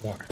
Water.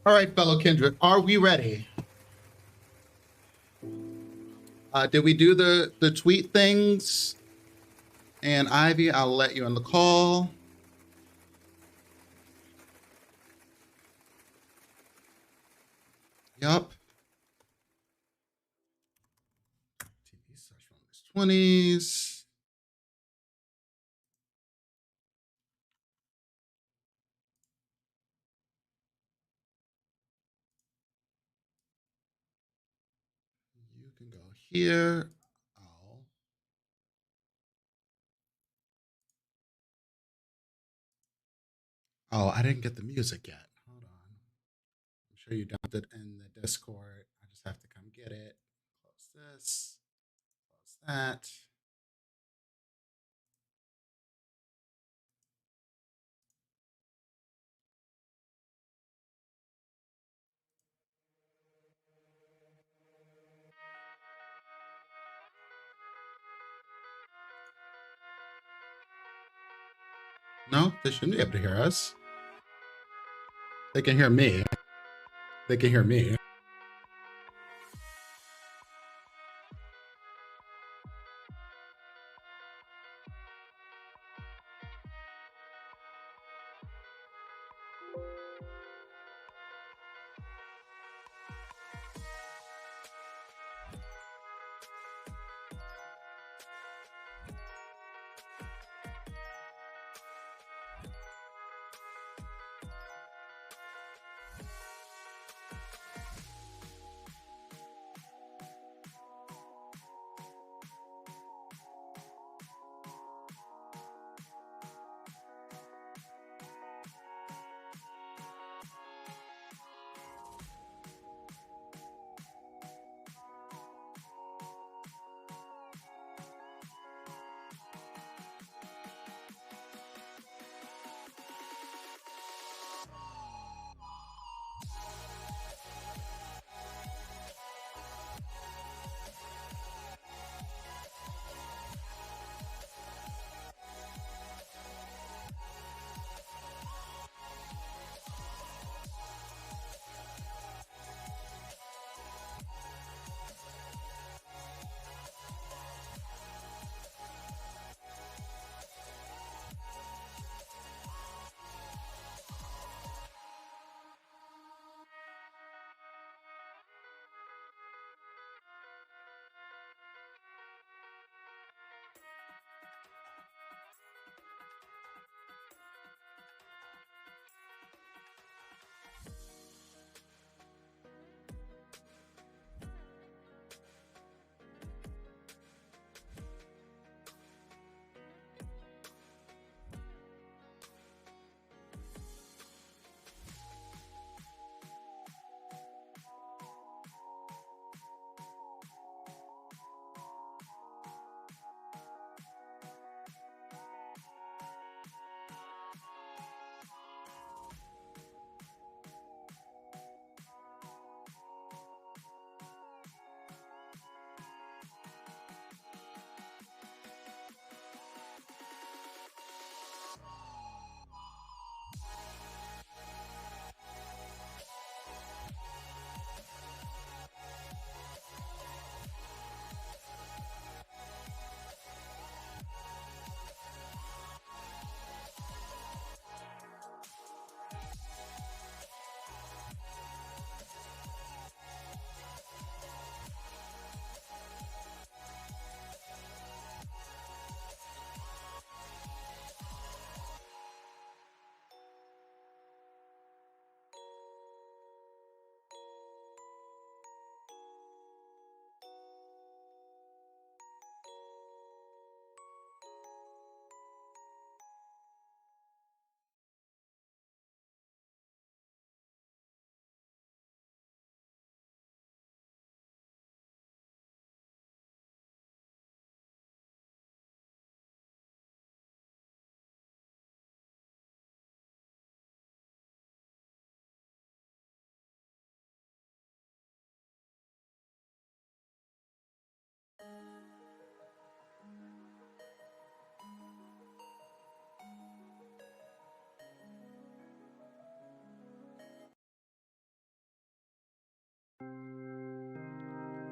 All right, fellow kindred, are we ready? Did we do the tweet things? And Ivy, I'll let you on the call. Yup. TV search from this 20s. You can go here. Oh, I didn't get the music yet. Hold on. I'm sure you dumped it in the Discord. I just have to come get it. Close this. Close that. No, they shouldn't be able to hear us. They can hear me. They can hear me.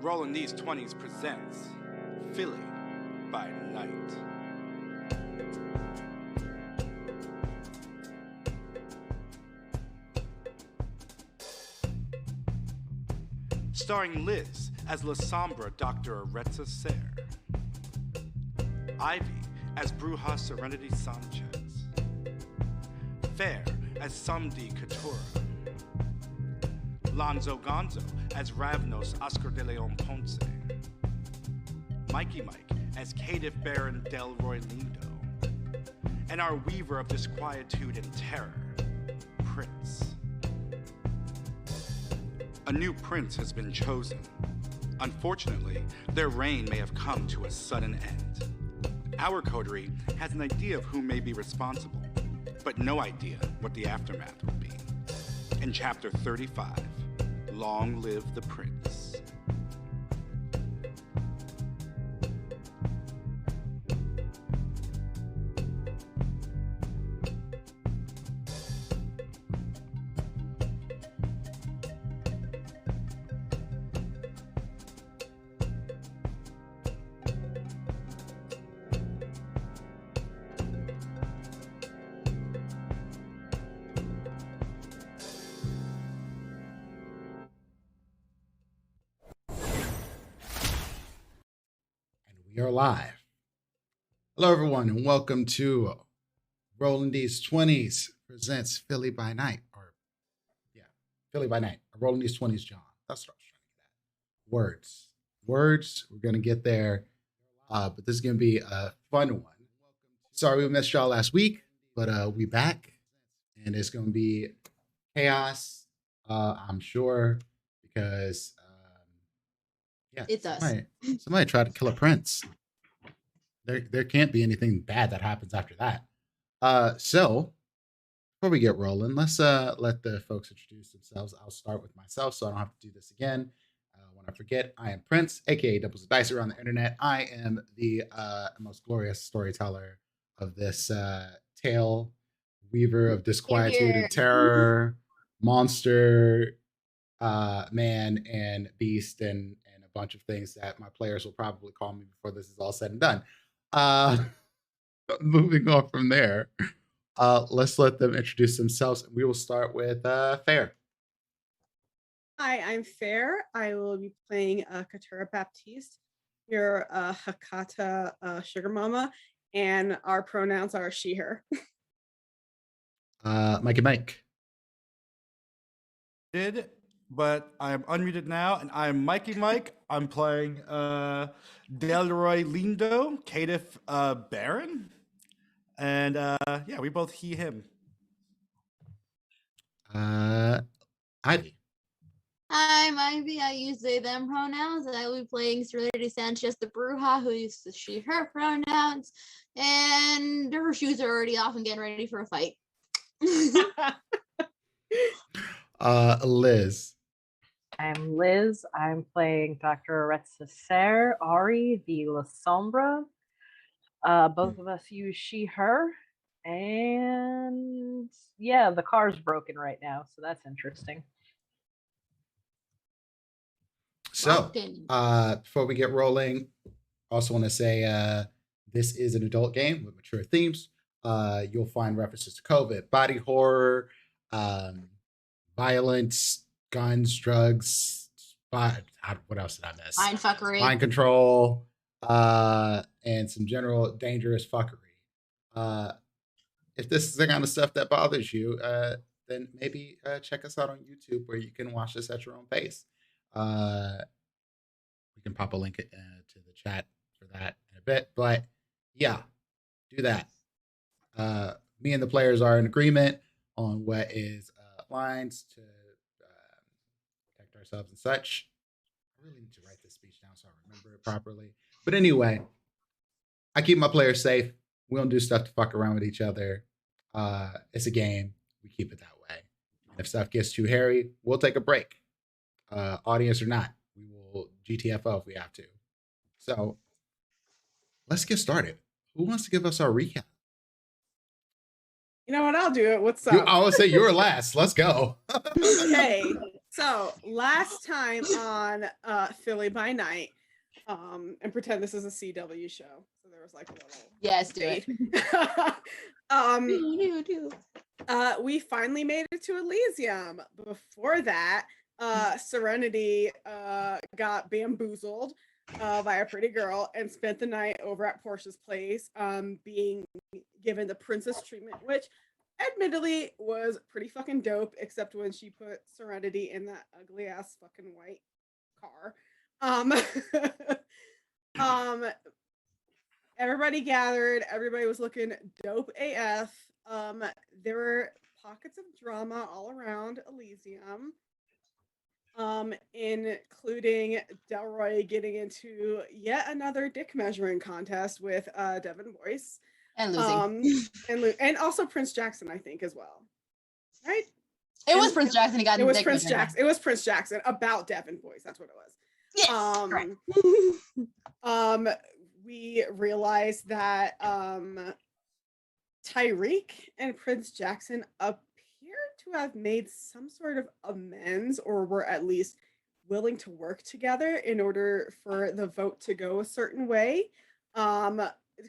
Rolling These 20's presents Philly by Night. Starring Liz as La Sombra Dr. Aretza Ser, Ivy as Bruja Serenity Sanchez, Fair as Samdi Katura, Lonzo Gonzo as Ravnos Oscar de Leon Ponce, Mikey Mike as Caitiff Baron Delroy Lindo, and our weaver of disquietude and terror, Prince. A new prince has been chosen. Unfortunately, their reign may have come to a sudden end. Our coterie has an idea of who may be responsible, but no idea what the aftermath will be. In Chapter 35, Long Live the Prince. We are live. Hello, everyone, and welcome to Rolling These 20's presents Philly by Night. Philly by Night. Rolling These 20's, John. That's what I was trying to get at. Words. We're going to get there, but this is going to be a fun one. Sorry we missed y'all last week, but we back, and it's going to be chaos, I'm sure, because it does. Somebody tried to kill a prince. There can't be anything bad that happens after that. So before we get rolling, let's let the folks introduce themselves. I'll start with myself so I don't have to do this again. When I forget, I am Prince, aka Doubles of Dice around the internet. I am the most glorious storyteller of this tale, weaver of disquietude and terror, monster, man and beast, and a bunch of things that my players will probably call me before this is all said and done. Moving on from there, let's let them introduce themselves. We will start with Fair. Hi, I'm Fair. I will be playing Katura Baptiste, your Hakata sugar mama, and our pronouns are she, her. Mikey Mike. But I am unmuted now, and I am Mikey Mike. I'm playing Delroy Lindo, Caitiff Baron. And we both he, him. Ivy. I'm Ivy. I use they, them pronouns. I will be playing Serenity Sanchez, the Bruja, who uses she, her pronouns. And her shoes are already off and getting ready for a fight. Liz. I'm Liz. I'm playing Dr. Aretza Ser, Ari, the La Sombra. Both of us use she, her. And yeah, the car's broken right now, so that's interesting. So, before we get rolling, also want to say this is an adult game with mature themes. You'll find references to COVID, body horror, violence, guns, drugs, what else did I miss? Mind fuckery. Mind control, and some general dangerous fuckery. If this is the kind of stuff that bothers you, then maybe check us out on YouTube where you can watch this at your own pace. We can pop a link to the chat for that in a bit, but yeah, do that. Me and the players are in agreement on what is lines to protect ourselves and such. I really need to write this speech down so I remember it properly. But anyway, I keep my players safe. We don't do stuff to fuck around with each other. It's a game. We keep it that way. And if stuff gets too hairy, we'll take a break. Audience or not, we will GTFO if we have to. So let's get started. Who wants to give us our recap? You know what? I'll do it. What's up? I would say you're last. Let's go. Okay. So last time on Philly by Night, and pretend this is a CW show. So there was like a little Yes, do it. We finally made it to Elysium. Before that, Serenity got bamboozled by a pretty girl and spent the night over at Portia's place, being given the princess treatment, which admittedly was pretty fucking dope, except when she put Serenity in that ugly ass fucking white car. Everybody gathered, everybody was looking dope AF. There were pockets of drama all around Elysium, including Delroy getting into yet another dick measuring contest with Devin Boyce. And losing. And also Prince Jackson, I think, as well. Right? It was Prince Jackson. He got it was Prince Jackson. It was Prince Jackson about Devin Boyce. That's what it was. Yes, we realized that Tyreek and Prince Jackson appear to have made some sort of amends, or were at least willing to work together in order for the vote to go a certain way.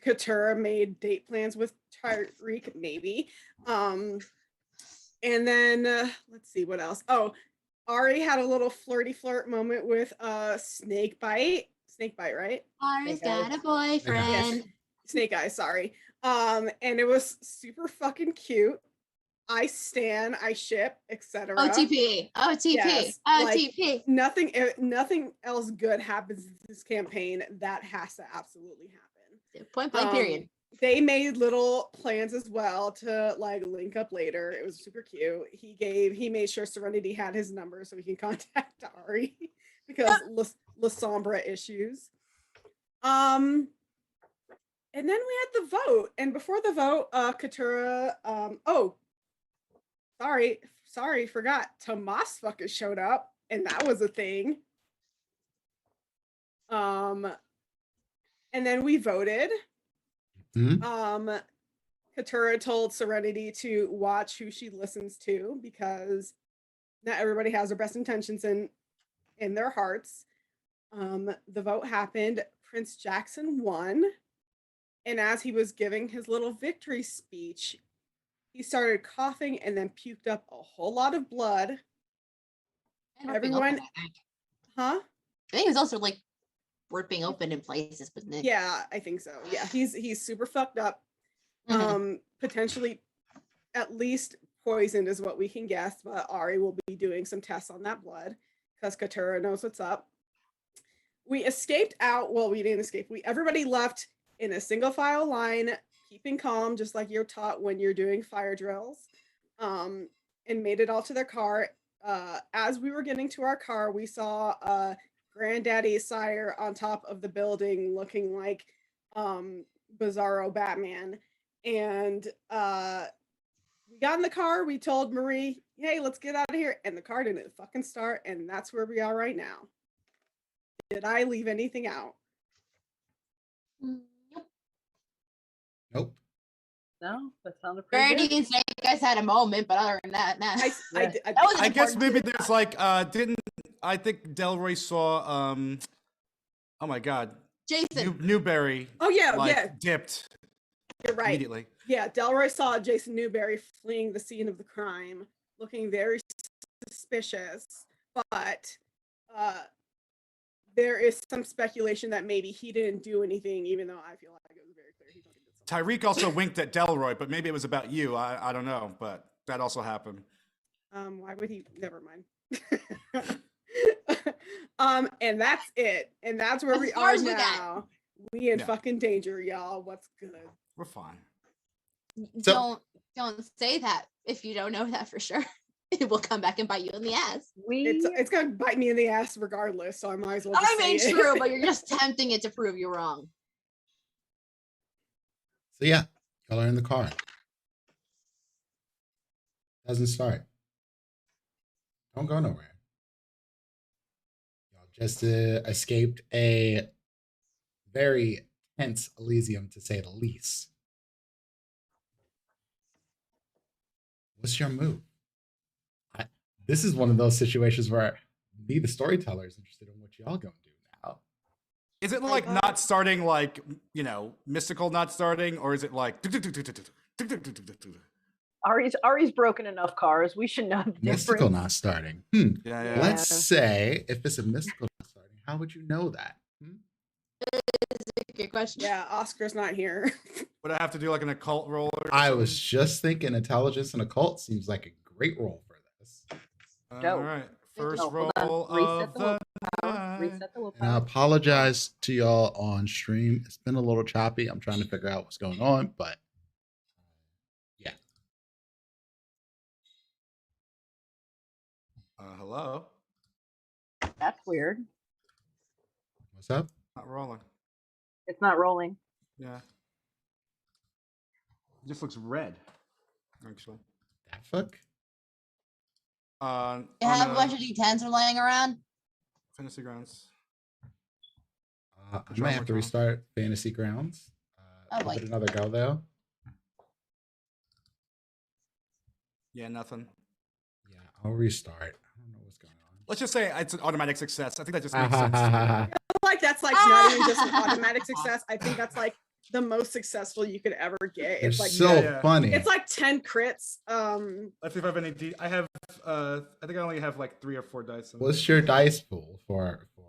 Katura made date plans with Tyreek, maybe. And then let's see what else. Oh, Ari had a little flirty flirt moment with Snakebite, right? Ari's got a boyfriend. Yes. Snake Eyes, sorry. And it was super fucking cute. I stan, I ship, etc. OTP. Yes, OTP. like, nothing else good happens in this campaign. That has to absolutely happen. Point blank period. They made little plans as well to like link up later. It was super cute. He made sure Serenity had his number so he can contact Ari because La Sombra issues. And then we had the vote, and before the vote, Katura, sorry, forgot. Tomas fucking showed up, and that was a thing. And then we voted. Mm-hmm. Katura told Serenity to watch who she listens to, because not everybody has their best intentions in their hearts. The vote happened. Prince Jackson won. And as he was giving his little victory speech, he started coughing and then puked up a whole lot of blood. And Everyone, huh? I think he was also like ripping open in places, but yeah, I think so. Yeah, he's super fucked up. Potentially, at least poisoned is what we can guess. But Ari will be doing some tests on that blood because Katura knows what's up. We escaped out. Well, we didn't escape. Everybody left in a single file line, keeping calm, just like you're taught when you're doing fire drills, and made it all to their car. As we were getting to our car, we saw Granddaddy Sire on top of the building looking like Bizarro Batman. And we got in the car, we told Marie, hey, let's get out of here. And the car didn't fucking start, and that's where we are right now. Did I leave anything out? Nope. No, that sounded pretty Birdie good. and Snake Guys had a moment, but other than that, nah. I guess maybe there's like I think Delroy saw oh my god, Jason Newberry. Oh yeah, like, yeah. dipped. You're right. Immediately. Yeah, Delroy saw Jason Newberry fleeing the scene of the crime, looking very suspicious. But there is some speculation that maybe he didn't do anything, even though I feel like it was very clear he fucking did something. Tyreek also winked at Delroy, but maybe it was about you. I don't know, but that also happened. Why would he? Never mind. And that's it. And that's where we are now. We in fucking danger, y'all. What's good? We're fine. Don't say that if you don't know that for sure. It will come back and bite you in the ass. It's gonna bite me in the ass regardless, so I might as well just I mean, say true, it. but you're just tempting it to prove you wrong. So yeah, y'all are in the car. Doesn't start. Don't go nowhere. Y'all just escaped a very tense Elysium, to say the least. What's your move? This is one of those situations where me, the storyteller, is interested in what y'all gonna do now. Is it like not starting, like, you know, mystical not starting, or is it like Ari's broken enough cars. We should know the Mystical difference. not starting. Yeah. Let's say if it's a mystical not starting, how would you know that? Good question. Yeah, Oscar's not here. Would I have to do like an occult roll? I was just thinking intelligence and occult seems like a great role for this. All right, first No, hold roll on. of Reset the the willpower. night. Reset the And I willpower. apologize to y'all on stream. It's been a little choppy. I'm trying to figure out what's going on, but yeah. Hello. That's weird. What's up? Not rolling. It's not rolling. Yeah. It just looks red, actually. That fuck? You have a bunch of D10s are laying around. Fantasy Grounds. I might have to restart Fantasy Grounds. Oh, boy. Give it another go though. Yeah, nothing. Yeah, I'll restart. I don't know what's going on. Let's just say it's an automatic success. I think that just makes sense. I feel like that's like not even just an automatic success. I think that's like the most successful you could ever get. They're It's like so funny. it's like 10 crits. Let's see if I have any. I have. I think I only have like 3 or 4 dice. What's your dice pool for that?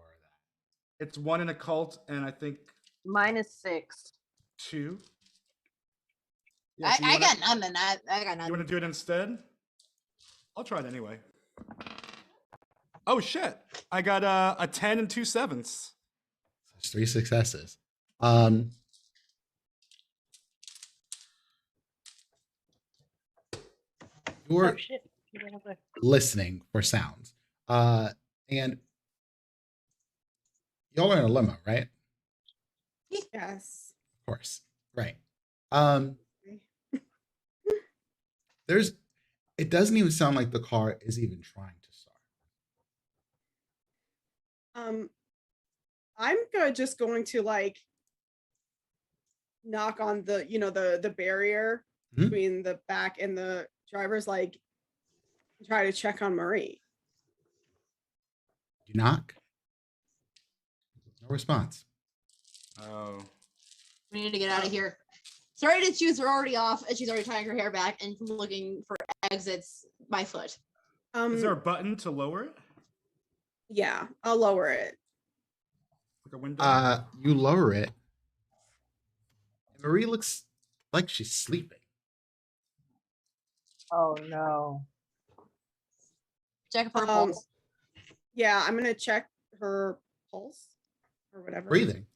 It's 1 in occult, and I think Mine is 6. 2. I got nothing. I got You nothing. want to do it instead? I'll try it anyway. Oh shit! I got a 10 and 2 7s. There's 3 successes. You're Oh shit. listening for sounds. And y'all are in a limo, right? yes. Of course. Right. It doesn't even sound like the car is even trying to start. I'm just going to like knock on the the barrier Mhm. between the back and the driver's, like try to check on Marie. You knock. No response. Oh. We need to get out of here. Serenity shoes are already off, and she's already tying her hair back and looking for exits by foot. Is there a button to lower it? Yeah, I'll lower it. Like a window? You lower it. And Marie looks like she's sleeping. Oh no. Check her Um, pulse. Yeah, I'm gonna check her pulse or whatever. Breathing.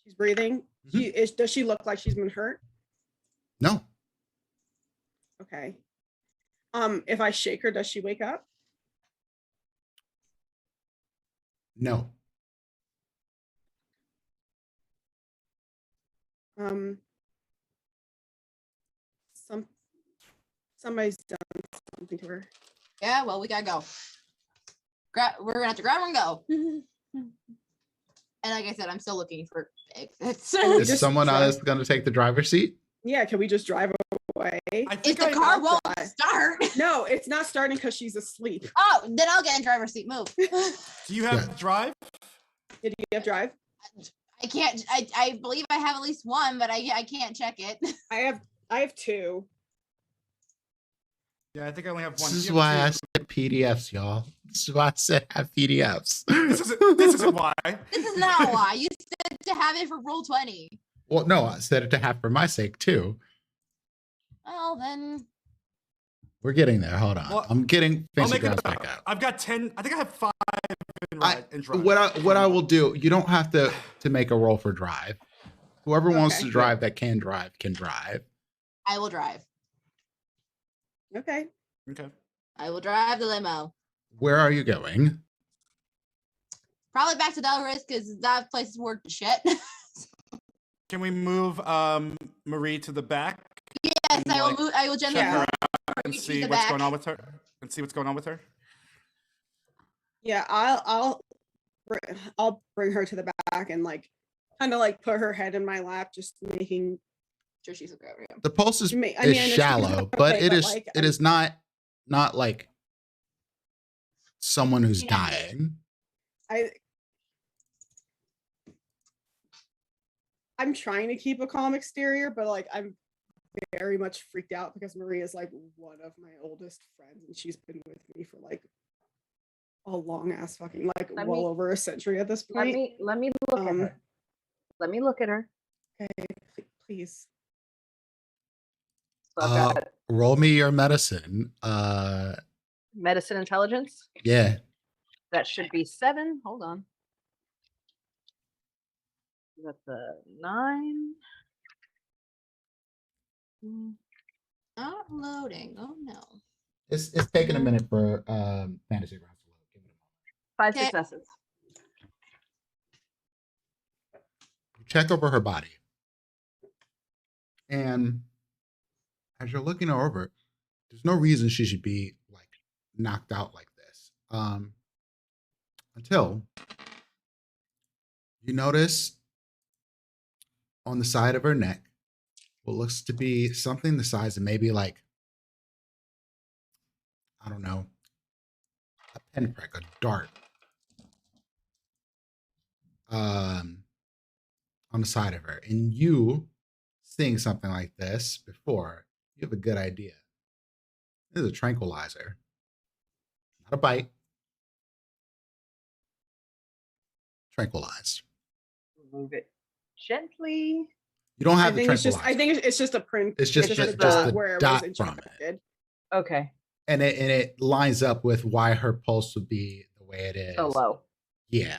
She's breathing. Mhm. Does she look like she's been hurt? No. Okay. If I shake her, does she wake up? No. Somebody's done something to her. Yeah, well, we gotta go. We're gonna have to grab her and go. And like I said, I'm still looking for exits. Is just someone drive- else going to take the driver's seat? Yeah, can we just drive away? I If think the I car won't drive. start. No, it's not starting because she's asleep. Oh, then I'll get in driver's seat. Move. Do you have Yeah. drive? Did you have drive? I can't. I believe I have at least one, but I can't check it. I have 2. Yeah, I think I only have 1. This is You have why I 2. said PDFs, y'all. This is why I said have PDFs. This isn't why. This is not why. You said to have it for roll 20. Well, no, I said it to have for my sake too. Well, then. We're getting there. Hold on. Well, I'm getting I'll fancy make grounds it. back up. I've got 10. I think I have 5 in drive. What I will do, you don't have to make a roll for drive. Whoever wants Okay. to drive that can drive can drive. I will drive. Okay. Okay. I will drive the limo. Where are you going? Probably back to Delris because that place is worth the shit. Can we move Marie to the back Yes, And, I will like, move. I will gently check her move out and to see the what's back. going on with her? And see what's going on with her? Yeah, I'll bring her to the back and like kind of like put her head in my lap, just making sure she's okay. The pulse is, I know is she's shallow, but okay, it but, is like, it is not like someone who's Yeah. dying. I'm trying to keep a calm exterior, but like I'm very much freaked out because Marie is like one of my oldest friends, and she's been with me for like a long ass fucking well over a century at this point. Let me look at her. Let me look at her. Okay, please. So I've got Roll me your medicine. medicine intelligence. Yeah. That should be 7. Hold on. That's the 9. Not loading. Oh no. It's taking a minute for fantasy rounds to load. Give it a moment. 5 Okay. successes. Check over her body. And as you're looking her over, there's no reason she should be like knocked out like this. Until you notice on the side of her neck what looks to be something the size of maybe like, I don't know, a pinprick, a dart. On the side of her. And you seeing something like this before, you have a good idea. This is a tranquilizer. Not a bite. Tranquilized. Move it gently. You don't I have the think it's just tranquilizer. it's just a print. It's just the where it dot was from it. injected. Okay. And it lines up with why her pulse would be the way it is. So low. Yeah.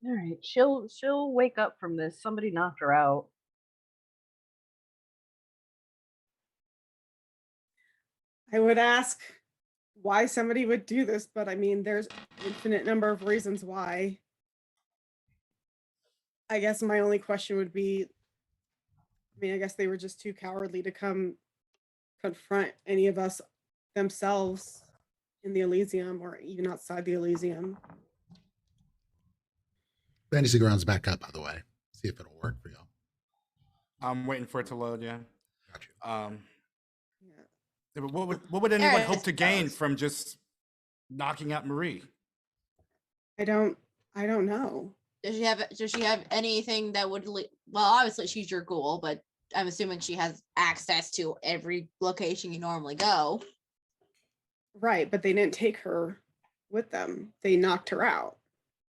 All right. She'll wake up from this. Somebody knocked her out. I would ask why somebody would do this, but I mean, there's infinite number of reasons why. I guess my only question would be, I mean, I guess they were just too cowardly to come confront any of us themselves in the Elysium or even outside the Elysium. Fantasy Grounds back up, by the way. See if it'll work for y'all. I'm waiting for it to load. Yeah. Got you. Yeah. Yeah, but what would anyone hope to gain from just knocking out Marie? I don't know. Does she have anything that would well, obviously she's your ghoul, but I'm assuming she has access to every location you normally go. Right, but they didn't take her with them. They knocked her out.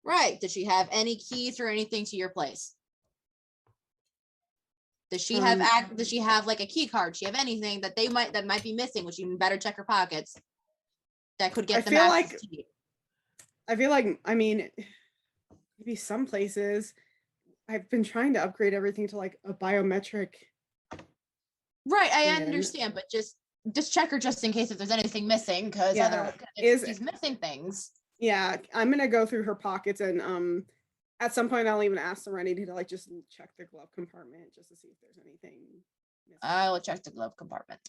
Right. Does she have any keys or anything to your place? Does she have does she have like a key card? Does she have anything that might be missing, which you better check her pockets? That could get them access to you. I feel like, I mean, maybe some places I've been trying to upgrade everything to like a biometric. Right, I understand, but just check her just in case if there's anything missing, because otherwise she's missing things. Yeah, I'm gonna go through her pockets and at some point I'll even ask Serenity to like just check the glove compartment just to see if there's anything missing. I will check the glove compartment.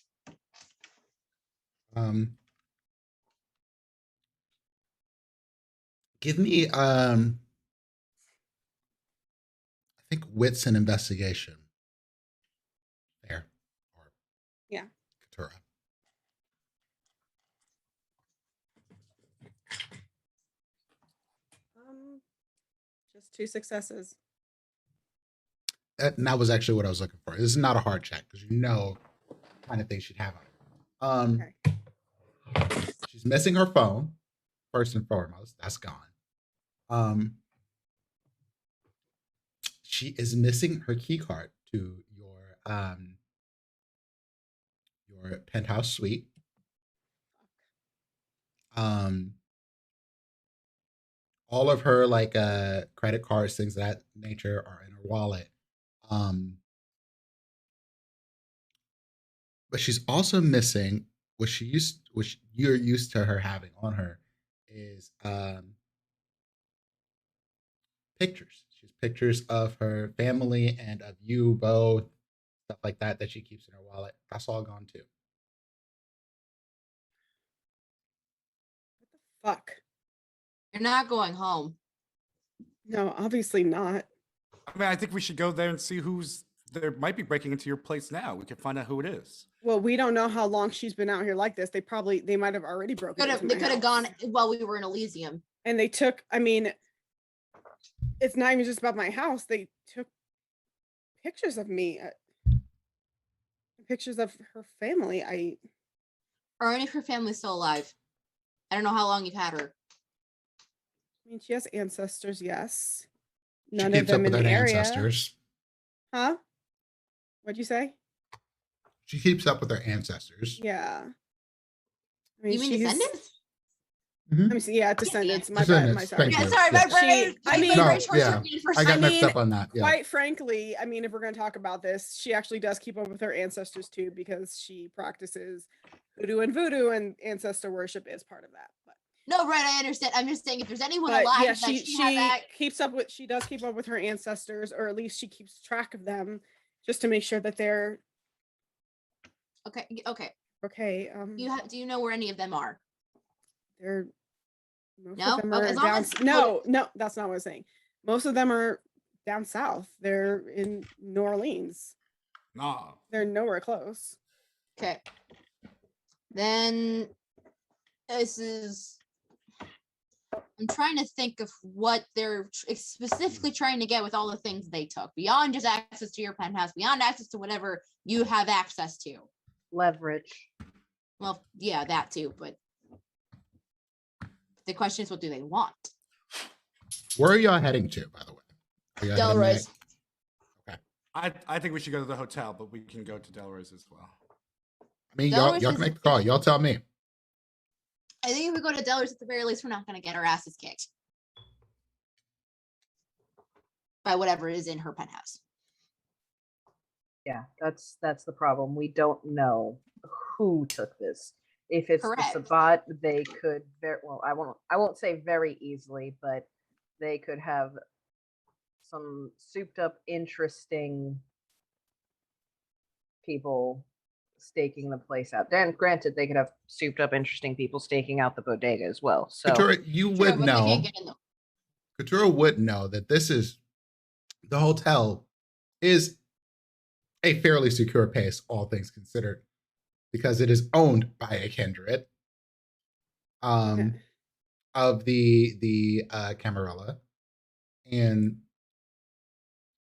Give me I think wits and investigation. There. Or yeah. Katura. Just 2 successes. And that was actually what I was looking for. This is not a hard check because you know what kind of thing she'd have on her. Okay. She's missing her phone, first and foremost. That's gone. She is missing her key card to your penthouse suite. All of her like credit cards, things of that nature are in her wallet. But she's also missing which you're used to her having on her is pictures. She's pictures of her family and of you both, stuff like that she keeps in her wallet. That's all gone too. What the fuck? You're not going home. No, obviously not. I mean, I think we should go there and see who's there. Might be breaking into your place now. We can find out who it is. Well, we don't know how long she's been out here like this. They might have already broken into They my could have house. gone while we were in Elysium. And they took, I mean, it's not even just about my house. They took pictures of me, pictures of her family. Are any of her family still alive? I don't know how long you've had her. I mean, she has ancestors, yes. She None of keeps up them in with the her area. ancestors. Huh? What'd you say? She keeps up with her ancestors. Yeah. I mean, You mean she's- descendants? I mean, yeah, descendants. My bad. Descendants, My sorry. thank Yeah, you. sorry, my Yes. brain. I mean- No, brain short yeah. circuited for a I got second. mixed up on that. Yeah. Quite frankly, I mean, if we're going to talk about this, she actually does keep up with her ancestors too, because she practices hoodoo, and ancestor worship is part of that. No, right, I understand. I'm just saying if there's anyone But alive yeah, that she has she does keep up with her ancestors, or at least she keeps track of them, just to make sure that they're okay. okay. Do you know where any of them are? They're most No? of them Okay, are as long down. as- No, that's not what I was saying. Most of them are down south. They're in New Orleans. Nah. They're nowhere close. Okay. Then this is. I'm trying to think of what they're specifically trying to get with all the things they took beyond just access to your penthouse, beyond access to whatever you have access to. Leverage. Well, yeah, that too, but the question is, what do they want? Where are y'all heading to, by the way? Are y'all heading Delrose. back? I think we should go to the hotel, but we can go to Delrose as well. I mean, Delrose y'all is- can make the call. Y'all tell me. I think if we go to Delrose, at the very least, we're not going to get our asses kicked by whatever is in her penthouse. Yeah, that's the problem. We don't know who took this. If it's Correct. the Sabat, they could I won't say very easily, but they could have some souped up interesting people staking the place out. Then granted, they could have souped up interesting people staking out the bodega as well. So Katura, you Sure, would but they know. can't get in though. Katura would know that this is the hotel is a fairly secure place, all things considered, because it is owned by a kindred of the Camarilla, and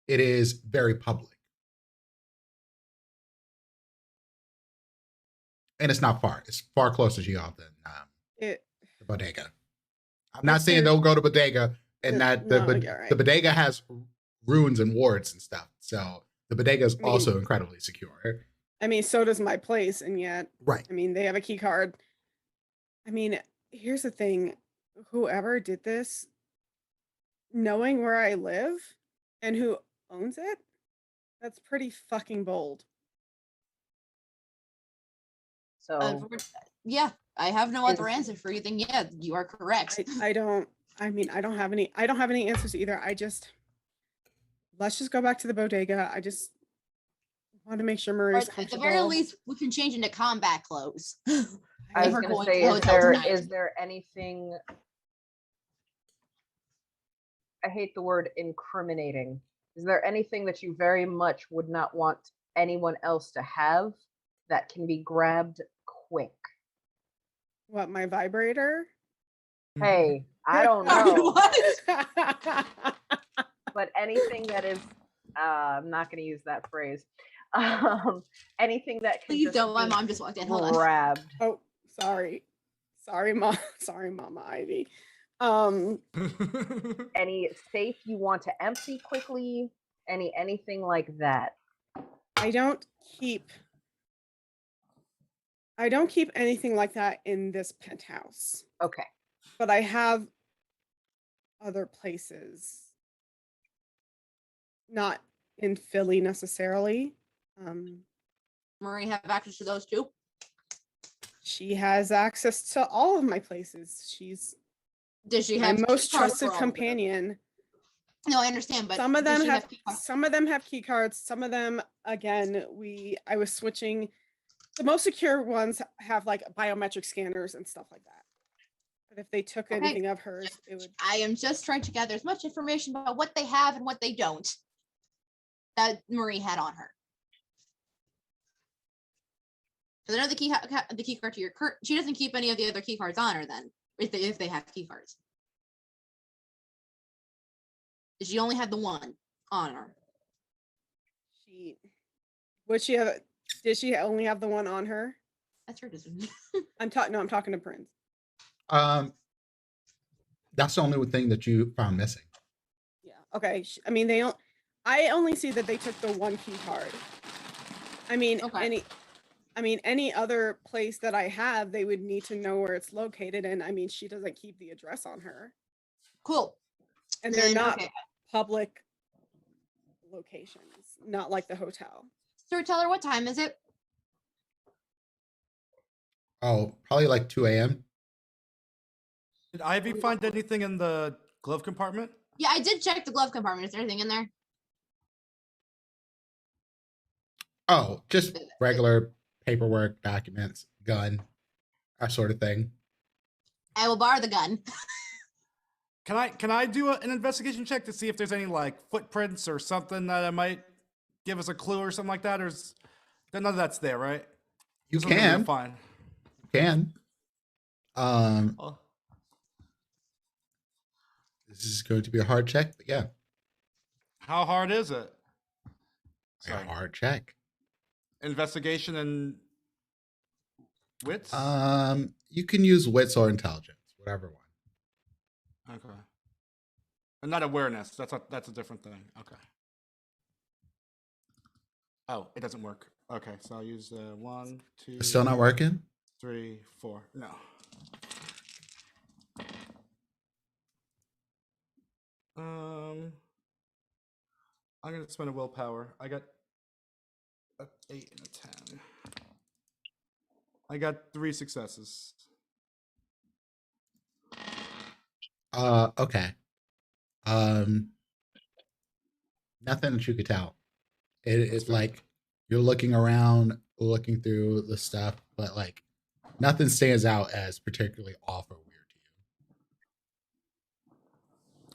it is very public. And it's not far. It's far closer to y'all than It the bodega. I'm not Is saying there- they'll go to bodega and that No, you're right. the bodega has runes and wards and stuff. So the bodega is I mean- also incredibly secure. I mean, so does my place, and yet, Right. I mean, they have a key card. I mean, here's the thing: whoever did this, knowing where I live and who owns it, that's pretty fucking bold. so Yeah, I have no other Is- answer for you than yeah, you are correct. I don't. I mean, I don't have any. I don't have any answers either. Let's just go back to the bodega. I just want to make sure Or Marie's at the comfortable. very least, we can change into combat clothes. I was We're going to going say, to the hotel tonight. is there anything? I hate the word incriminating. Is there anything that you very much would not want anyone else to have that can be grabbed quick? What, my vibrator? Hey, I don't Sorry, know, what? but anything that is, I'm not going to use that phrase. Anything that can Please just don't. My be mom just walked in. Hold on. grabbed. Oh, sorry, Mom. Sorry, Mama Ivy. Any safe you want to empty quickly? Anything like that? I don't keep anything like that in this penthouse, Okay. but I have other places. Not in Philly necessarily. Marie have access to those too. She has access to all of my places. She's Does she my have most key cards trusted for all of them? companion. No, I understand, but Some of does them she have key cards? some of them have key cards. Some of them, again, I was switching. The most secure ones have like biometric scanners and stuff like that. But if they took Okay. anything of hers, it would. I am just trying to gather as much information about what they have and what they don't that Marie had on her. Because I know the key card to your she doesn't keep any of the other key cards on her then, if they have key cards. She only had the one on her. Would she have? Did she only have the one on her? That's her decision. I'm talking to Prince. That's the only thing that you found missing. Yeah. Okay. I mean, I only see that they took the one key card. I mean, Okay. any other place that I have, they would need to know where it's located. And I mean, she doesn't keep the address on her. Cool. And they're not public locations, not like the hotel. Storyteller, what time is it? Oh, probably like 2 a.m. Did Ivy find anything in the glove compartment? Yeah, I did check the glove compartment. Is there anything in there? Oh, just regular paperwork, documents, gun, that sort of thing. I will borrow the gun. Can I do an investigation check to see if there's any like footprints or something that might give us a clue or something like that? Or is none of that's there, right? You Something can. we'll find. You can. This is going to be a hard check, but yeah. How hard is it? A hard check. Investigation and wits? You can use wits or intelligence, whatever one. Okay. And not awareness. That's a different thing. Okay. Oh, it doesn't work. Okay, so I'll use 1, 2. It's still not working? 3, 4. No. I'm gonna spend a willpower. I got an 8 and a 10. I got 3 successes. Okay. Nothing that you could tell. It's like you're looking around, looking through the stuff, but like nothing stands out as particularly off or weird to you.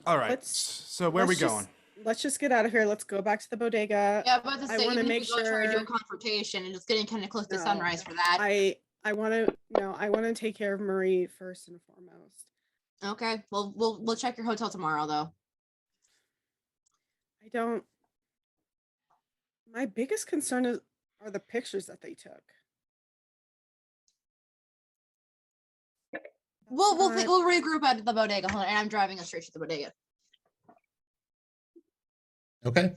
All right. So where are we going? Let's just get out of here. Let's go back to the bodega. Yeah, but to say, I want to even make if we go try to do sure. a confrontation, and it's getting kind of close to sunrise for that. I want to take care of Marie first and foremost. Okay. Well, we'll check your hotel tomorrow, though. My biggest concern are the pictures that they took. We'll regroup at the bodega. Hold on, and I'm driving us straight to the bodega. Okay.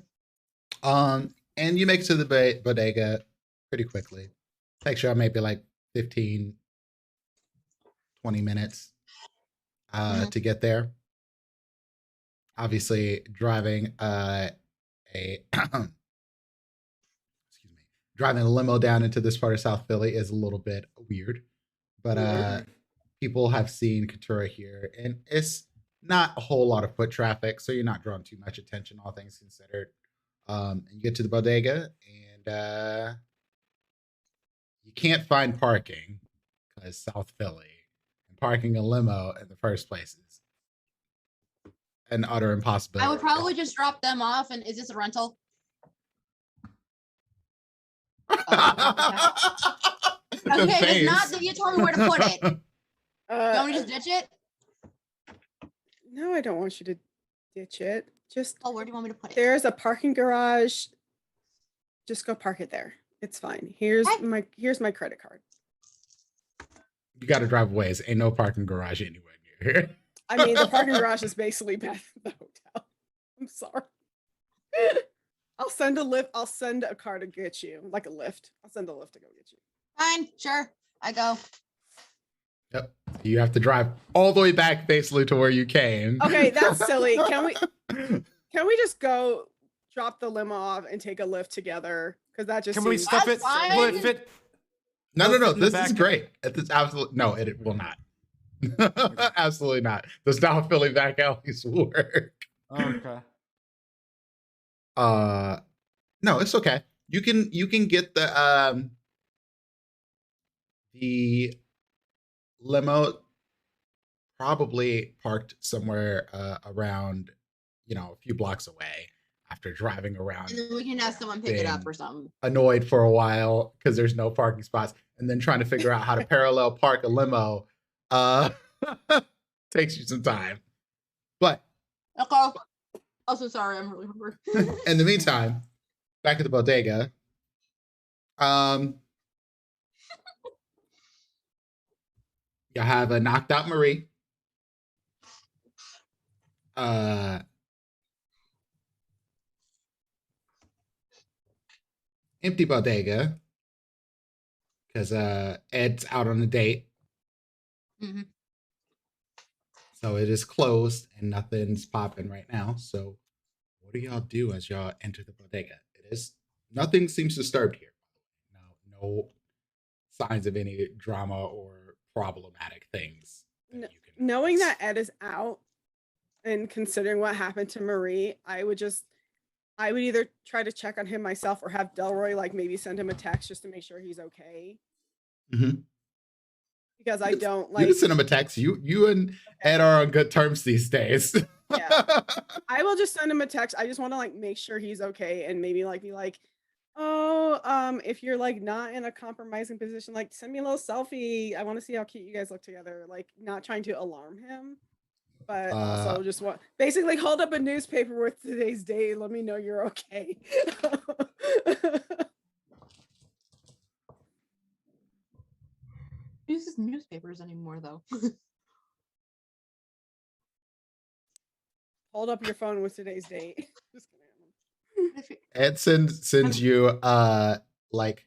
And you make it to the bodega pretty quickly. Takes you maybe like 15, 20 minutes to get there. Obviously, driving driving a limo down into this part of South Philly is a little bit weird, but people have seen Katura here, and it's not a whole lot of foot traffic, so you're not drawing too much attention, all things considered. You get to the bodega, and you can't find parking because South Philly, and parking a limo in the first place is an utter impossibility. I would probably just drop them off. And is this a rental? Okay, if not, then you tell me where to put it. You want me to just ditch it? No, I don't want you to ditch it. Just where do you want me to put it? There's a parking garage. Just go park it there. It's fine. Here's my credit card. You got to drive away. Ain't no parking garage anywhere near here. I mean, the parking garage is basically better than the hotel. I'm sorry. I'll send a lift. I'll send a car to get you, like a lift. I'll send a lift to go get you. Fine, sure. I go. Yep. You have to drive all the way back basically to where you came. Okay, that's silly. Can we just go drop the limo off and take a lift together? Because that just we stuff it? Will it fit? No. This is great. It's absolutely no. It will not. Absolutely not. The South Philly back alleys work. Okay. No, it's okay. You can get the limo probably parked somewhere around, a few blocks away after driving around, And then we can have someone pick it up been or something. annoyed for a while because there's no parking spots, and then trying to figure out how to parallel park a limo takes you some time. But Okay. Also, sorry, I'm really hungry. in the meantime, back at the bodega. You have a knocked out Marie. Empty bodega because Ed's out on a date. Mm-hmm. So it is closed and nothing's popping right now. So what do y'all do as y'all enter the bodega? Nothing seems disturbed here. No signs of any drama or problematic things. Knowing that Ed is out and considering what happened to Marie, I would either try to check on him myself or have Delroy like maybe send him a text just to make sure he's okay. Mm-hmm. Because I don't like. You can send him a text. You and Ed are on good terms these days. Yeah, I will just send him a text. I just want to like make sure he's okay and maybe like be like, oh, if you're like not in a compromising position, like send me a little selfie. I want to see how cute you guys look together. Like not trying to alarm him, but also just basically hold up a newspaper with today's date. Let me know you're okay. Who uses newspapers anymore, though? Hold up your phone with today's date. Just kidding. Ed sends you like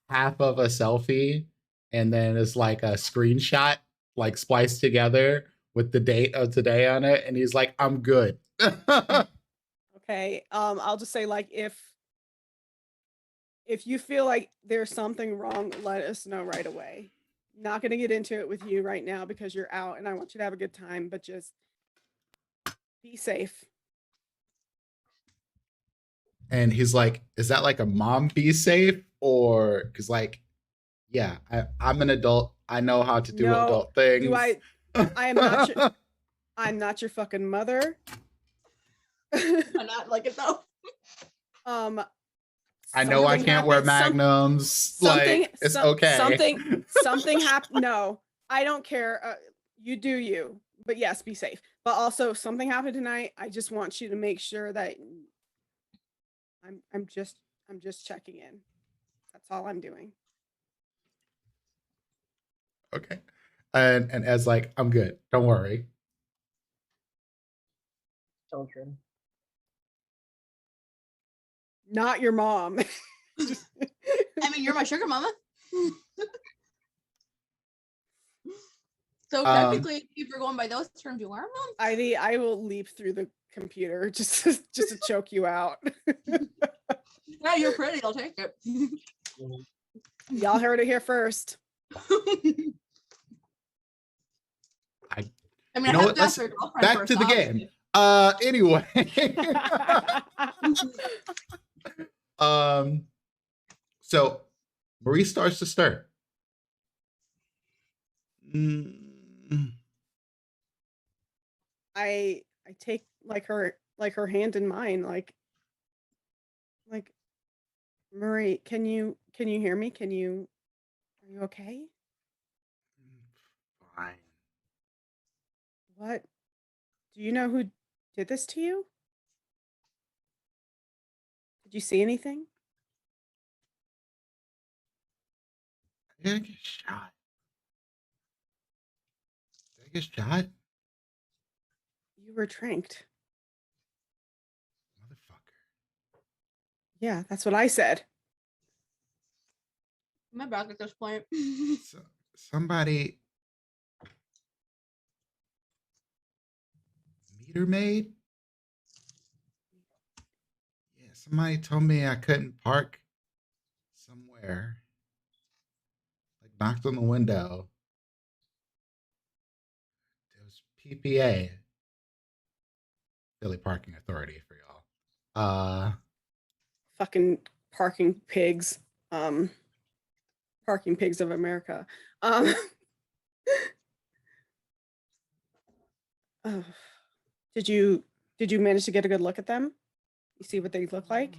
half of a selfie, and then it's like a screenshot like spliced together with the date of today on it, and he's like, I'm good. Okay. I'll just say like if you feel like there's something wrong, let us know right away. Not going to get into it with you right now because you're out and I want you to have a good time, but just be safe. And he's like, is that like a mom be safe? Or because like, yeah, I'm an adult. I know how to do adult things. I'm not your fucking mother. I'm not like it though. I know I can't wear magnums. It's okay. Something happened. No, I don't care. You do you. But yes, be safe. But also, something happened tonight. I just want you to make sure that I'm just checking in. That's all I'm doing. Okay. And Ed's like, I'm good. Don't worry. Children. Not your mom. I mean, you're my sugar mama. So technically, if you're going by those terms, you are mom. I will leap through the computer just to choke you out. Yeah, you're pretty. I'll take it. Y'all heard it here first. I mean, I have to ask her girlfriend back to the game. Anyway. So Marie starts to stir. I take like her hand in mine, like Marie, can you hear me? Are you okay? Fine. What? Do you know who did this to you? Did you see anything? Did I get shot? Did I get shot? You were tranked. Motherfucker. Yeah, that's what I said. My back at this point. Somebody meter maid? Yeah, somebody told me I couldn't park somewhere. Like knocked on the window. It was PPA. Philly Parking Authority for y'all. Fucking parking pigs. Parking pigs of America. Oh. Did you manage to get a good look at them? You see what they look like?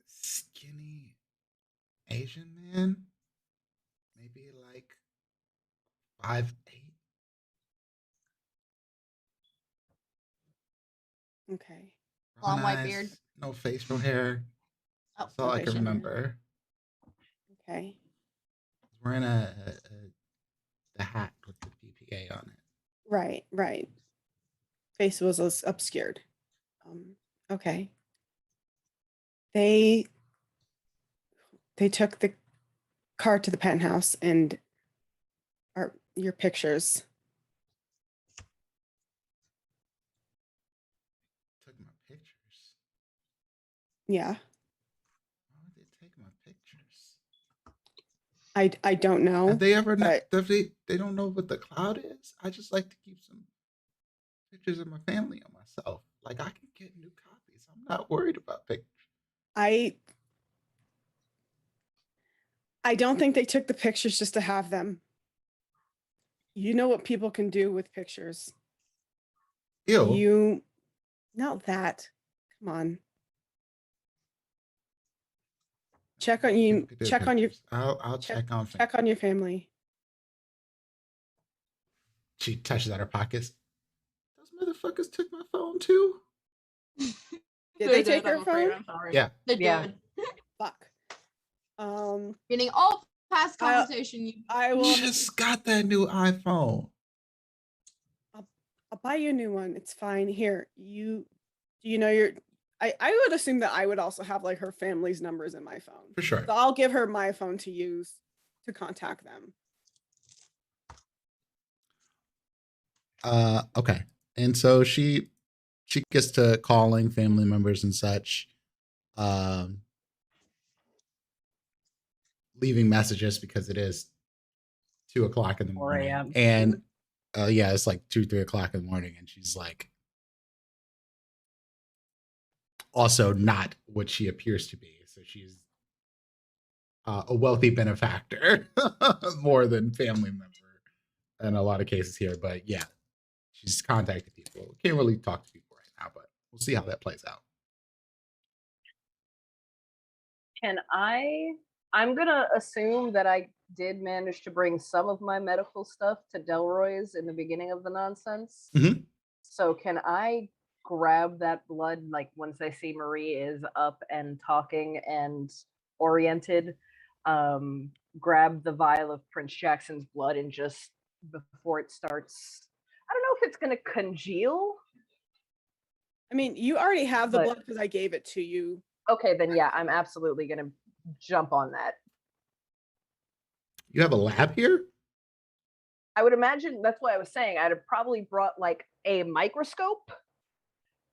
Skinny Asian man, maybe like 5'8". Okay. Brown Long white beard. eyes, no facial hair. Oh, That's all no I can facial hair. remember. Okay. He's wearing the hat with the PPA on it. Right, right. Face was obscured. Okay. They took the car to the penthouse and your pictures. Took my pictures. Yeah. Why would they take my pictures? I don't know. Have they ever not? but They don't know what the cloud is. I just like to keep some pictures of my family and myself. Like I can get new copies. I'm not worried about pictures. I don't think they took the pictures just to have them. You know what people can do with pictures. Ew. Not that. Come on. Check on you. Look at their Check on your. pictures. I'll check on. Check on your family. She touches at her pockets. Those motherfuckers took my phone too. Did they take her I'm afraid, phone? I'm sorry. Yeah. They Yeah. did. Fuck. Getting all past conversation. I will. Just got that new iPhone. I'll buy you a new one. It's fine. Here, do you know your? I would assume that I would also have like her family's numbers in my phone. For sure. So I'll give her my phone to use to contact them. Okay. And so she gets to calling family members and such, leaving messages because it is 2:00 in the 4 morning. a.m. And yeah, it's like 2-3 o'clock in the morning, and she's like also not what she appears to be. So she's a wealthy benefactor more than family member in a lot of cases here. But yeah, she's contacting people. Can't really talk to people right now, but we'll see how that plays out. I'm gonna assume that I did manage to bring some of my medical stuff to Delroy's in the beginning of the nonsense. Mhm. So can I grab that blood, like once I see Marie is up and talking and oriented, grab the vial of Prince Jackson's blood and just before it starts, I don't know if it's gonna congeal. I mean, you already have the But- blood because I gave it to you. Okay, then yeah, I'm absolutely gonna jump on that. You have a lab here? I would imagine that's what I was saying. I'd have probably brought like a microscope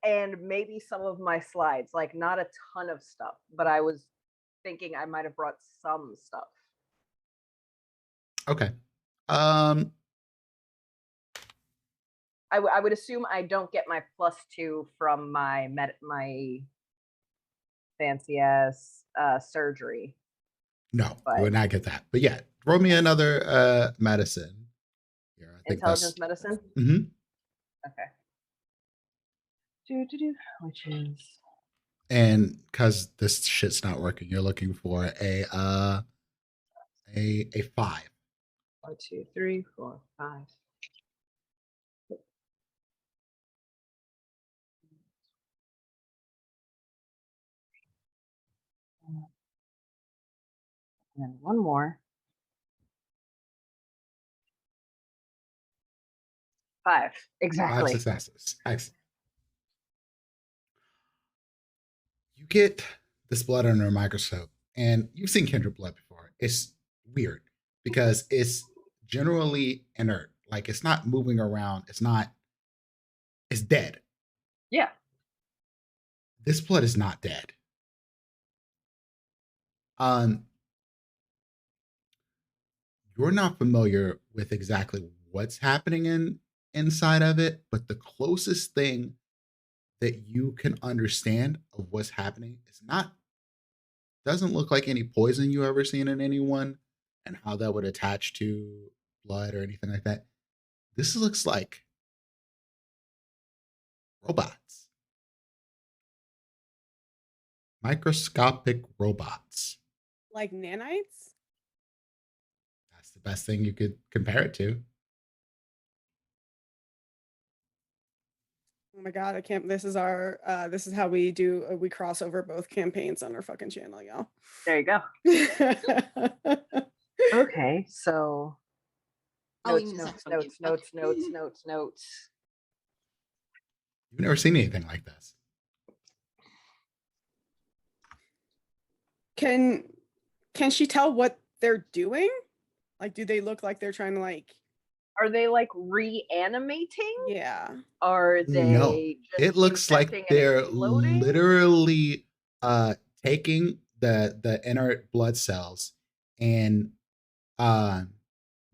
and maybe some of my slides, like not a ton of stuff, but I was thinking I might have brought some stuff. Okay. I would assume I don't get my +2 from my my fancy ass surgery. No, But- you would not get that. But yeah, throw me another medicine. Here, I think Intelligence medicine? Mm-hmm. Okay. Which is And because this shit's not working, you're looking for a 5. 1, 2, 3, 4, 5. And one more. 5. 5 Exactly. successes. Excellent. You get this blood under a microscope, and you've seen kindred blood before. It's weird because it's generally inert. Like it's not moving around. It's dead. Yeah. This blood is not dead. You're not familiar with exactly what's happening inside of it, but the closest thing that you can understand of what's happening is doesn't look like any poison you ever seen in anyone and how that would attach to blood or anything like that. This looks like robots. Microscopic robots. Like nanites? That's the best thing you could compare it to. Oh my god, I can't. This is our. This is how we do. We cross over both campaigns on our fucking channel, y'all. There you go. Okay, so Oh, notes, you mean the notes, second notes, game. notes, Okay. notes, notes, notes. You've never seen anything like this. Can she tell what they're doing? Like, do they look like they're trying to like? Are they like reanimating? Yeah. Are they No, just it looks like infecting and they're exploding? literally taking the inert blood cells and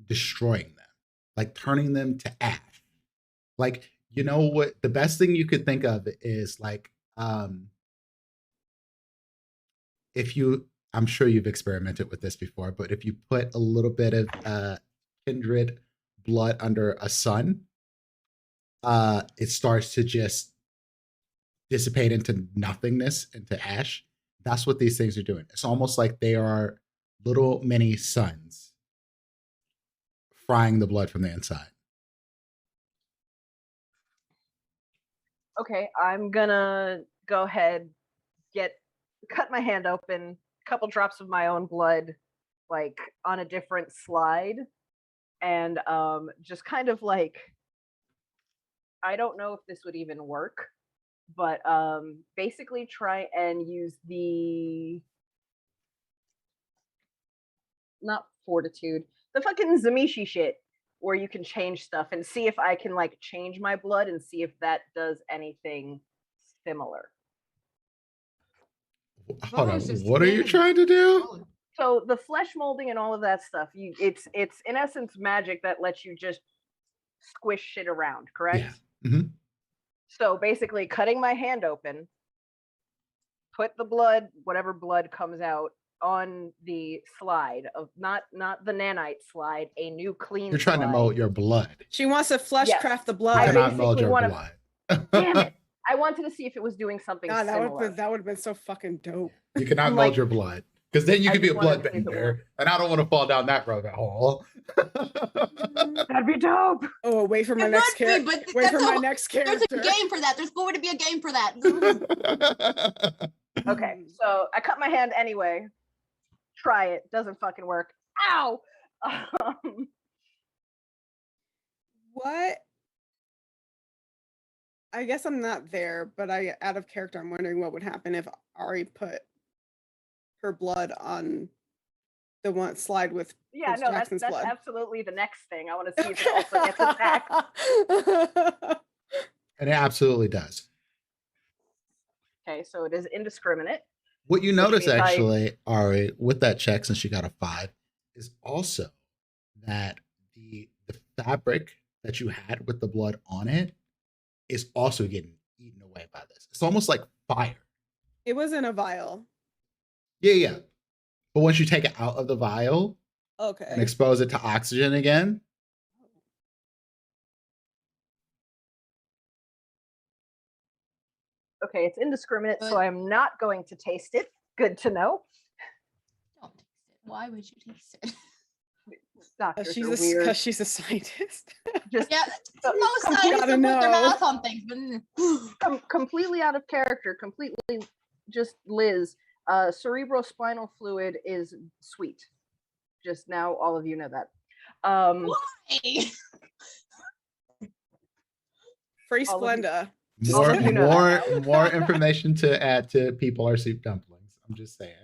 destroying them, like turning them to ash. Like, you know what? The best thing you could think of is like, if you, I'm sure you've experimented with this before, but if you put a little bit of kindred blood under a sun, it starts to just dissipate into nothingness, into ash. That's what these things are doing. It's almost like they are little mini suns frying the blood from the inside. Okay, I'm gonna go ahead, cut my hand open, a couple drops of my own blood, like on a different slide, and just kind of like, I don't know if this would even work, but basically try and use the, not fortitude, the fucking Zamishi shit, where you can change stuff and see if I can like change my blood and see if that does anything similar. Hold on, it's just what are you skin. trying to do? So the flesh molding and all of that stuff, it's in essence magic that lets you just squish shit around, correct? Yeah. Mm-hmm. So basically cutting my hand open, put the blood, whatever blood comes out, on the slide of not the nanite slide, a new clean You're trying slide. to mold your blood. She wants to flesh Yes. craft the You blood. I cannot mold basically your wanna- blood. Damn it. I wanted to see if it was doing something God, similar. that would have been so fucking dope. You cannot I'm mold like- your blood. Because then you I could be a just wanted to see if it bloodbender. worked. And I don't want to fall down that rabbit hole. That'd be dope. Oh, wait for my It next would be, character. but Wait for that's my a- next There's character. a game for that. There's going to be a game for that. Okay, so I cut my hand anyway. Try it. Doesn't fucking work. Ow! What? I guess I'm not there, but out of character, I'm wondering what would happen if Ari put her blood on the one slide with Yeah, Prince no, that's Jackson's blood. absolutely the next thing. I want to see if it also gets attacked. And it absolutely does. Okay, so it is indiscriminate. What you Which notice means actually, Ari, with that check, since she got a 5, is also that the fabric that you had with the blood on it is also getting eaten away by this. It's almost like fire. It was in a vial. Yeah. But once you take it out of the vial and Okay. expose it to oxygen again, Okay, it's indiscriminate, so Good. I'm not going to taste it. Good to know. Don't taste it. Why would you taste it? Doctors She's are weird. because she's a scientist. Just Yeah, so- most complete- scientists gotta will put their know. mouth on things, but completely out of character, completely just Liz. Cerebrospinal fluid is sweet. Just now, all of you know that. why? Free All of you- Splenda. more you know more information to add to people are soup dumplings. I'm just saying.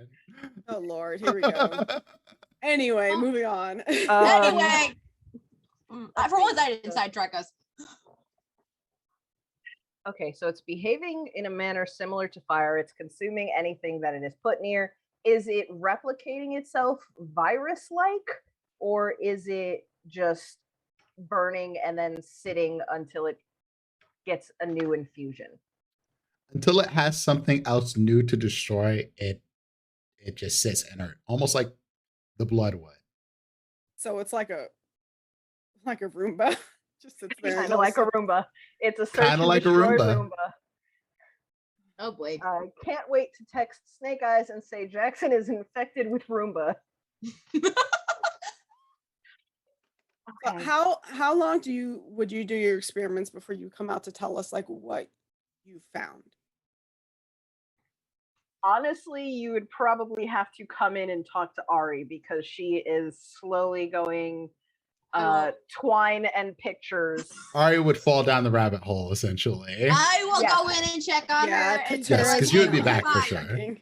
Oh Lord, here we go. Anyway, moving on. Anyway, for once I didn't sidetrack us. Okay, so it's behaving in a manner similar to fire. It's consuming anything that it is put near. Is it replicating itself virus-like, or is it just burning and then sitting until it gets a new infusion? Until it has something else new to destroy, it just sits inert, almost like the blood would. So it's like a Roomba, Just sits there. Kind of like a Roomba. It's a search Kinda and like a destroy Roomba. Oh boy. I can't wait to text Snake Eyes and say Jackson is infected with Roomba. But Okay. how long would you do your experiments before you come out to tell us like what you found? Honestly, you would probably have to come in and talk to Ari because she is slowly going twine and pictures. Ari would fall down the rabbit hole, essentially. I will Yeah. go in and check on Yeah, her. And Katura's Yes, 'cause you would be back for fine. sure.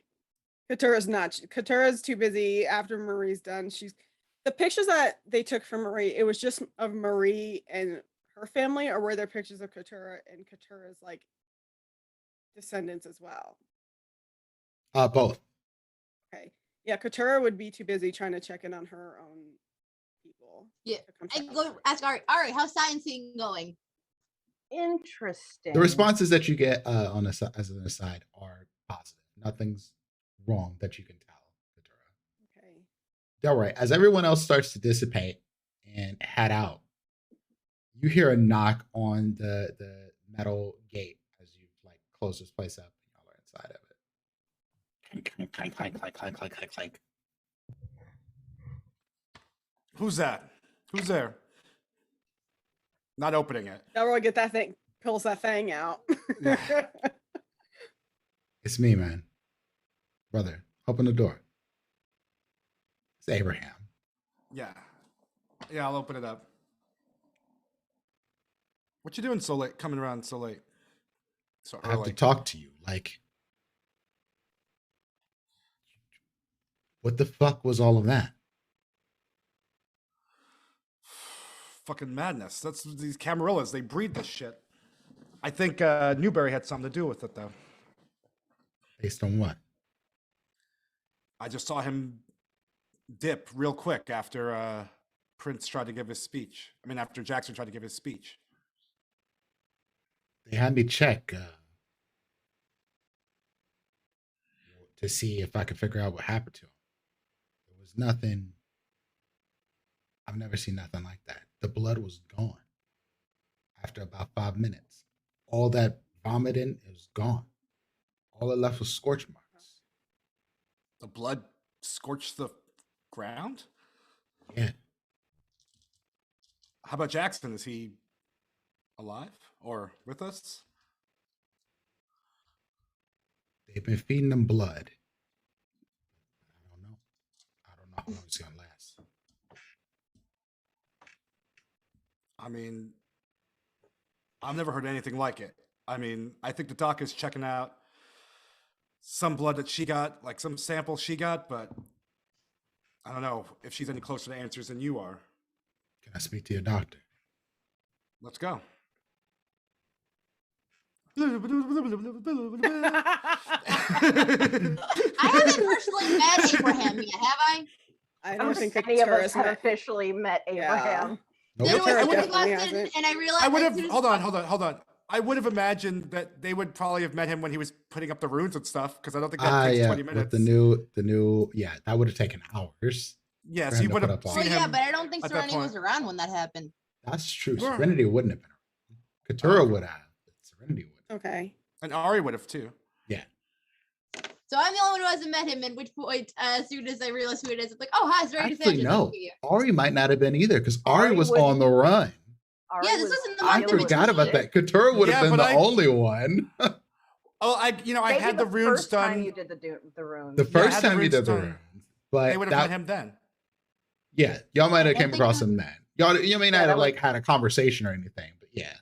Katura's too busy after Marie's done. The pictures that they took from Marie, it was just of Marie and her family, or were there pictures of Katura and Katura's like descendants as well? Both. Okay. Yeah, Katura would be too busy trying to check in on her own people. Yeah. to come I check on go her. ask Ari. Ari, how's sciencing going? Interesting. The responses that you get as an aside are positive. Nothing's wrong that you can tell, Katura. Okay. All right. As everyone else starts to dissipate and head out, you hear a knock on the metal gate as you like close this place up and y'all are inside of it. Clank, clank, clank, clank, clank, clank, clank, clank. Who's that? Who's there? Not opening it. Delroy get that thing, pulls that thing out. Yeah. It's me, man. Brother, open the door. It's Abraham. Yeah. Yeah, I'll open it up. What you doing so late? Coming around so late? So I have to early. talk to you. Like, what the fuck was all of that? Fucking madness. That's these Camarillas. They breed this shit. I think Newberry had something to do with it, though. Based on what? I just saw him dip real quick after Prince tried to give his speech. I mean, after Jackson tried to give his speech. They had me check to see if I could figure out what happened to him. There was nothing. I've never seen nothing like that. The blood was gone after about 5 minutes. All that vomiting, it was gone. All it left was scorch marks. The blood scorched the ground? Yeah. How about Jackson? Is he alive or with us? They've been feeding him blood. I don't know. I don't know how long it's gonna last. I mean, I've never heard anything like it. I mean, I think the doc is checking out some blood that she got, like some sample she got, but I don't know if she's any closer to answers than you are. Can I speak to your doctor? Let's go. I haven't personally met Abraham yet, have I? I I don't think any of us Katura's have met. officially met Abraham. Nope. There was Katura a definitely lesson, hasn't. and I realized I would have. as soon as- Hold on. I would have imagined that they would probably have met him when he was putting up the runes and stuff, because I don't think that takes Yeah, 20 minutes. with the new, yeah, that would have taken hours. Yeah, for so him you to would put have up all seen Well, him. yeah, but I don't think at that Serenity was point. around when that happened. That's true. Sure. Serenity wouldn't have been around. Katura Okay. would have, but Serenity would. Okay. And Ari would have too. Yeah. So I'm the only one who hasn't met him, at which point, as soon as I realize who it is, it's like, oh, hi, Serenity Actually, Sanchez. no. over here. Ari might not have been either, because Ari Ari was would- on the run. Ari Yeah, this wasn't the I month in forgot between. about that. Katura would have Yeah, been but the I- only one. Oh, I Maybe had the runes first time done. you did the runes. The Yeah, I first had the time you runes did the done. runes. But They would have that, met him then. yeah, y'all might have I came think across it him then. You may not that have was- like had a conversation or anything, but yeah.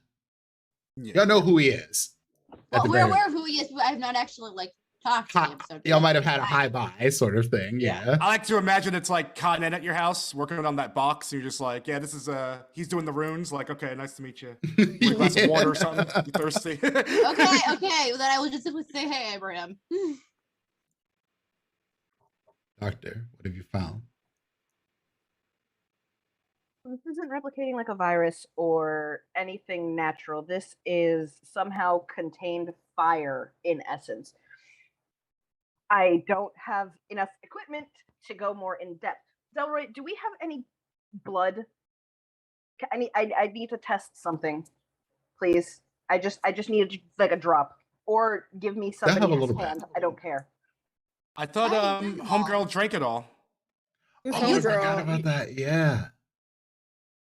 Yeah. Y'all know who he is. at Well, the we're very- aware of who he is, but I've not actually, like, talked to him. So Y'all might have had a hi bye sort of thing. Yeah. I like to imagine it's like Con Ed at your house working on that box. And you're just like, yeah, this is he's doing the runes. Like, okay, nice to meet you. Want a glass of water or something? You thirsty? Okay, okay. Well, then I will just simply say, hey, Abraham. Doctor, what have you found? This isn't replicating like a virus or anything natural. This is somehow contained fire in essence. I don't have enough equipment to go more in depth. Delroy, do we have any blood I need to test something, please. I just need like a drop, or give me have a somebody's little bit. hand. I don't care. I thought I didn't homegirl drank it all. Who's Oh, I forgot homegirl? about that. Yeah.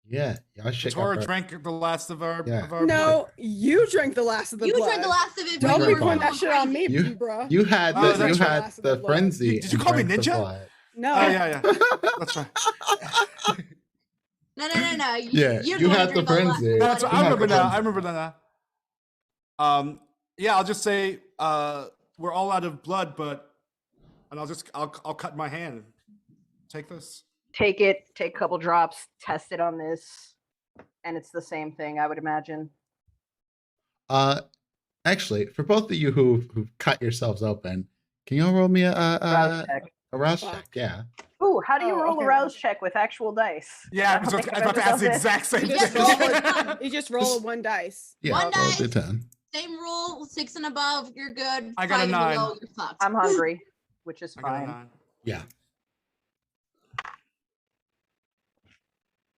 Yeah. Y'all shit got Tora burnt. drank the last of our Yeah. of our No, you drank the last of the You blood. drank the last of it. Don't You be drank putting all that of shit on me, You- bro. You had Oh, the that's you right. had the frenzy. Did you and call me drank the ninja? blood. No. Oh yeah, that's right. No. Yeah, You're you the one had who the drank all the last frenzy. of the That's blood. You I had remember the now. I frenzy. remember now. Yeah, I'll just say we're all out of blood, and I'll cut my hand. Take this. Take it. Take a couple drops. Test it on this, and it's the same thing, I would imagine. Actually, for both of you who've cut yourselves open, can y'all roll me Rouse check. a rouse Fuck. check? Yeah. Ooh, how do you Oh, roll okay. a rouse check with actual dice? Yeah, I I was don't think I've about to ever ask the done this. exact same You just thing. roll you just roll one dice. Yeah. One roll dice. the 10. Same rule, 6 and above, you're good. I got a 5 and 9. below, you're fucked. I'm hungry, which is I got a fine. 9. Yeah.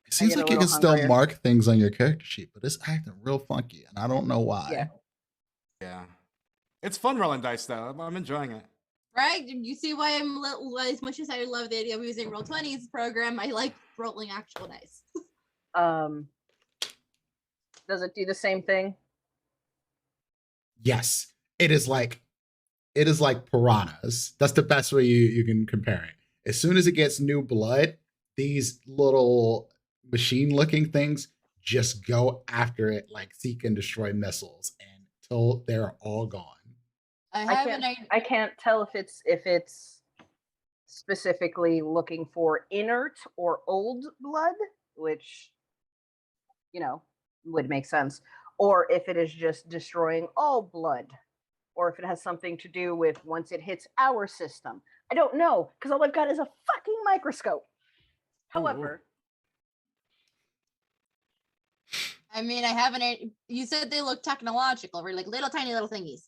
It seems get a like you little can still hungrier. mark things on your character sheet, but it's acting real funky, and I don't know why. Yeah. Yeah, it's fun rolling dice though. I'm enjoying it. Right? You see why I'm as much as I love the idea of using Roll20's program, I like rolling actual dice. Does it do the same thing? Yes. It is like piranhas. That's the best way you can compare it. As soon as it gets new blood, these little machine-looking things just go after it like seek and destroy missiles until they're all gone. I can't tell if it's specifically looking for inert or old blood, which would make sense, or if it is just destroying all blood, or if it has something to do with once it hits our system. I don't know, because all I've got is a fucking microscope. However, I mean, I haven't. You said they look technological, or like little tiny little thingies.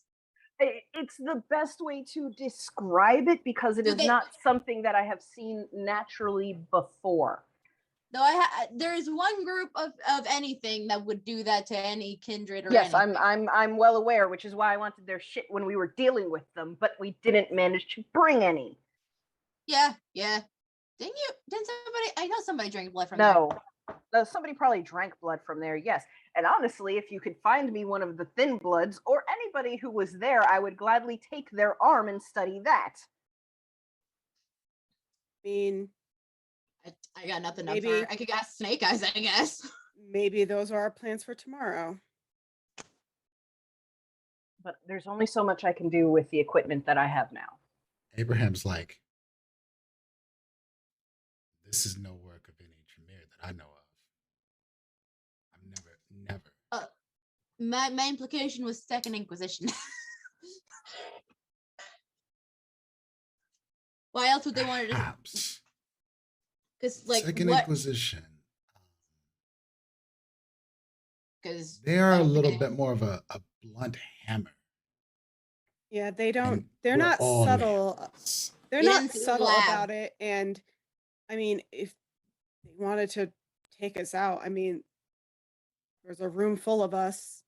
it's the best way to describe it because it Do is they- not something that I have seen naturally before. Though there is one group of anything that would do that to any kindred or Yes, anything. I'm well aware, which is why I wanted their shit when we were dealing with them, but we didn't manage to bring any. Yeah. Didn't somebody? I know somebody drank blood from there. No, somebody probably drank blood from there, yes. And honestly, if you could find me one of the thin bloods or anybody who was there, I would gladly take their arm and study that. I mean, I got nothing up Maybe- for. I could ask Snake Eyes, I guess. maybe those are our plans for tomorrow. But there's only so much I can do with the equipment that I have now. Abraham's like, this is no work of any Tremere that I know of. I've never. My implication was Second Inquisition. Why else would they want to? Perhaps. Because like Second what? Inquisition. Because They are a little bit more of a blunt hammer. Yeah, they don't. And They're we're not all subtle. males. They're We not didn't see the subtle lab. about it. And I mean, if they wanted to take us out, I mean, there's a room full of us.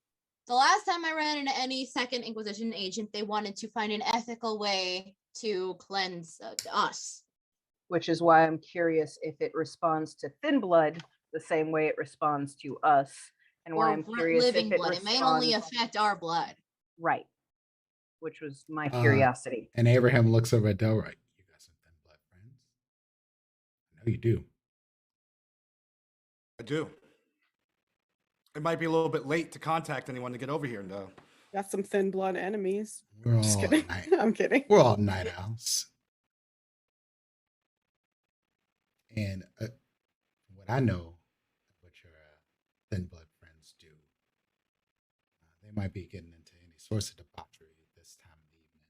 the last time I ran into any Second Inquisition agent, they wanted to find an ethical way to cleanse us. Which is why I'm curious if it responds to thin blood the same way it responds to us, and why Or I'm curious living if it blood. responds. It may only affect our blood. Right. Which was my curiosity. And Abraham looks over at Delroy. You got some thin blood friends? I know you do. I do. It might be a little bit late to contact anyone to get over here, though. Got some thin blood enemies. We're Just all kidding. night. I'm kidding. We're all night owls. And what I know of what your thin blood friends do, they might be getting into any source of debauchery this time of the evening.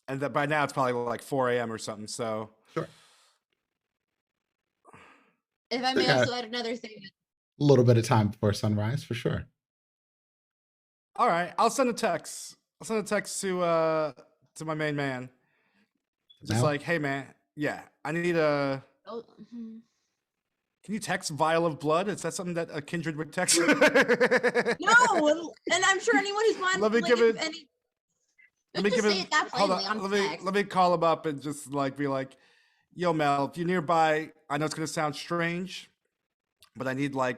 And that by now it's probably like 4 a.m. or something. So Sure. If I Still may got also add another thing. A little bit of time before sunrise, for sure. all right, I'll send a text. I'll send a text to my main man. Just Mal? like, hey man, yeah, I need a. Oh, mhm. Can you text vial of blood? Is that something that a kindred would text? No, and I'm sure anyone who's fine. Let me give it. Let me give say it. it that Hold plainly on. on Let text. me call him up and just like be like, "Yo, Mel, if you're nearby, I know it's gonna sound strange, but I need like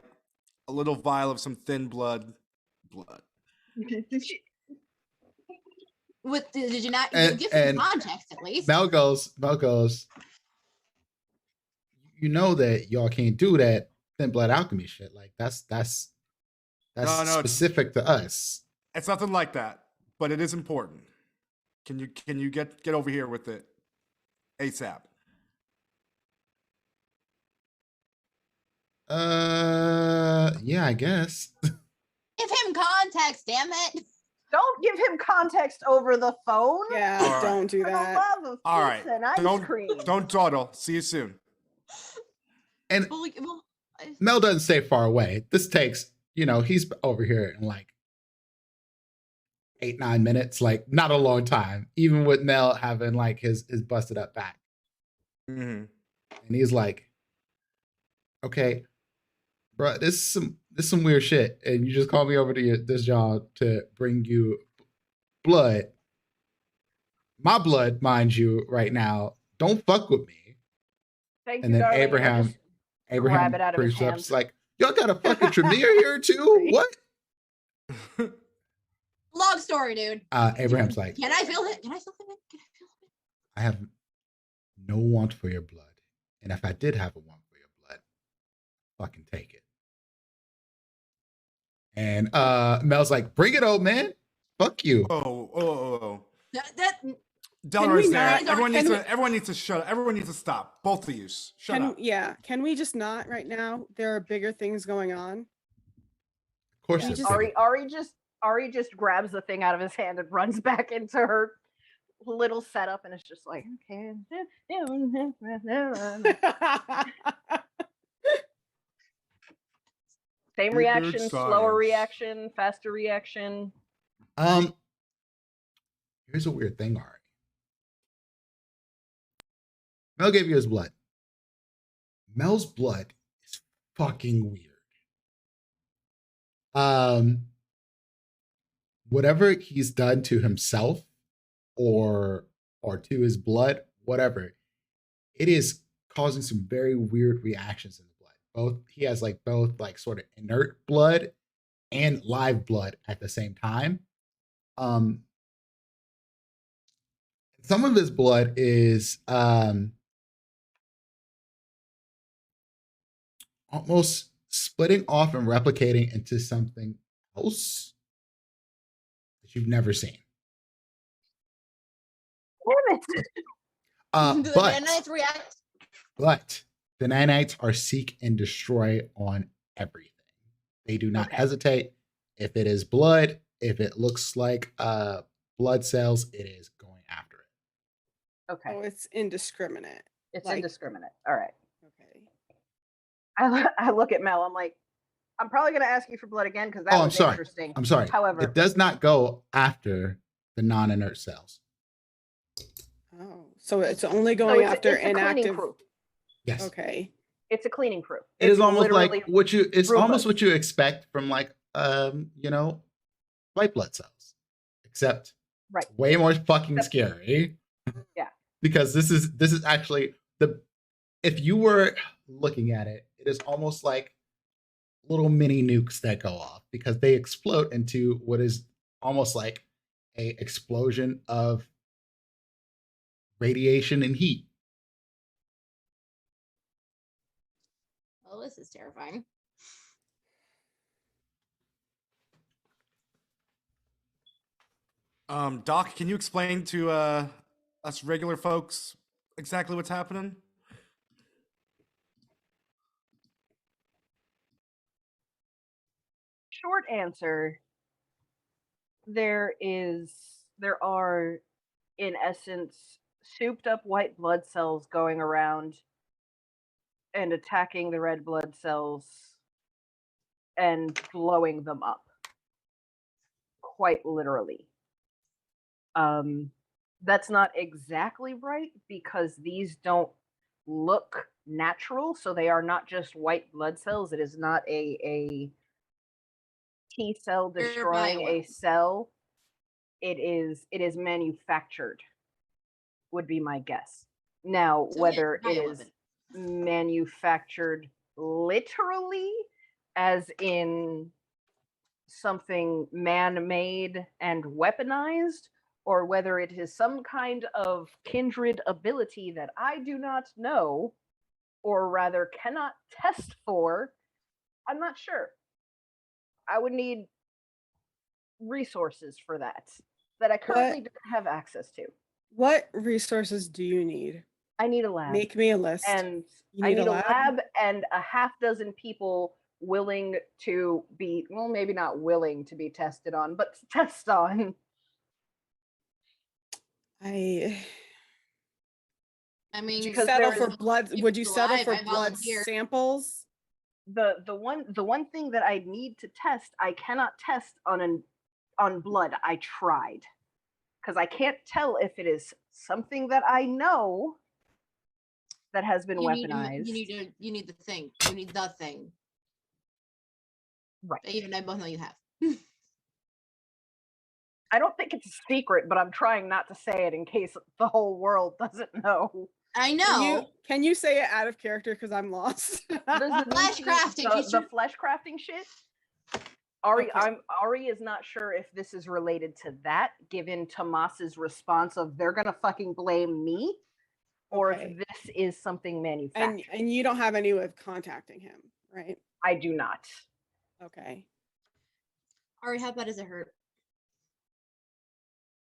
a little vial of some thin blood. Did you not And- give some and context at least? Mel goes, you know that y'all can't do that thin blood alchemy shit. Like that's No, specific to us. It's nothing like that, but it is important. Can you get over here with it ASAP? Yeah, I guess. Give him context, damn it. Don't give him context over the phone. Yeah, All right. don't do For the that. love of All right. pizza and ice cream. Don't dawdle. See you soon. And Well, Mel doesn't stay far away. This takes, he's over here in like 8-9 minutes, like not a long time, even with Mel having like his busted up back. Mm-hmm. And he's like, okay, bro, this is some weird shit. And you just called me over to this job to bring you blood. My blood, mind you, right now. Don't fuck with me. Thank And you, then darling. Abraham grab it out of his creeps up. hands. It's like, y'all got a fucking Tremere here too? What? long story, dude. Abraham's like, Can I feel it? Can I feel it? Can I feel it? I have no want for your blood. And if I did have a want for your blood, fucking take it. And Mel's like, bring it, old man. Fuck you. Oh. That Delroy's we there. not- Everyone needs to shut up. Everyone needs to stop. Both of you. Shut up. Yeah, can we just not right now? There are bigger things going on. Of course, Yeah. it's Just- bigger. Ari just grabs the thing out of his hand and runs back into her little setup, and it's just like, okay. Same reaction, slower reaction, faster reaction. Here's a weird thing, Ari. Mel gave you his blood. Mel's blood is fucking weird. Whatever he's done to himself or to his blood, whatever, it is causing some very weird reactions in the blood. He has both sort of inert blood and live blood at the same time. Some of his blood is almost splitting off and replicating into something else that you've never seen. Damn it! do the nanites react? But the nanites are seek and destroy on everything. They do not hesitate. If it is blood, if it looks like blood cells, it is going after it. Okay. Oh, it's indiscriminate. It's like- indiscriminate. All right. Okay. I look at Mel. I'm like, I'm probably going to ask you for blood again because that was interesting. I'm sorry. However, it does not go after the non-inert cells. Oh, so it's only going after it's a cleaning inactive. crew. Yes. Okay. It's a cleaning crew. It is almost literally like what you. It's Rufus. almost what you expect from white blood cells, except Right. way more fucking scary. Yeah. Because this is actually if you were looking at it, it is almost like little mini nukes that go off because they explode into what is almost like a explosion of radiation and heat. Oh, this is terrifying. Doc, can you explain to us regular folks exactly what's happening? Short answer, there are in essence souped up white blood cells going around and attacking the red blood cells and blowing them up, quite literally. That's not exactly right because these don't look natural, so they are not just white blood cells. It is not a T cell They're destroying a bioweapons. cell. It is manufactured, would be my guess. Now, So, yeah, whether it's a it is bioweapon. manufactured literally, as in something man-made and weaponized, or whether it is some kind of kindred ability that I do not know, or rather cannot test for, I'm not sure. I would need resources for that I currently don't have access to. What resources do you need? I need a lab. Make me a list. And You I need need a a lab? lab and a half dozen people willing to be, well, maybe not willing to be tested on, but to test on. I mean, Because settle there for is- blood. keep Would us you settle alive, for I blood volunteer. samples? the one thing that I need to test, I cannot test on blood. I tried. Because I can't tell if it is something that I know that has been weaponized. You need the thing. You need the thing. Right. That even I both know you have. I don't think it's a secret, but I'm trying not to say it in case the whole world doesn't know. I know. Can you say it out of character? Because I'm lost. Flash crafting, The flesh crafting shit. Ari, Okay. Ari is not sure if this is related to that, given Tomas's response of they're gonna fucking blame me, or Okay. if this is something manufactured. And you don't have any way of contacting him, right? I do not. Okay. Ari, how bad does it hurt?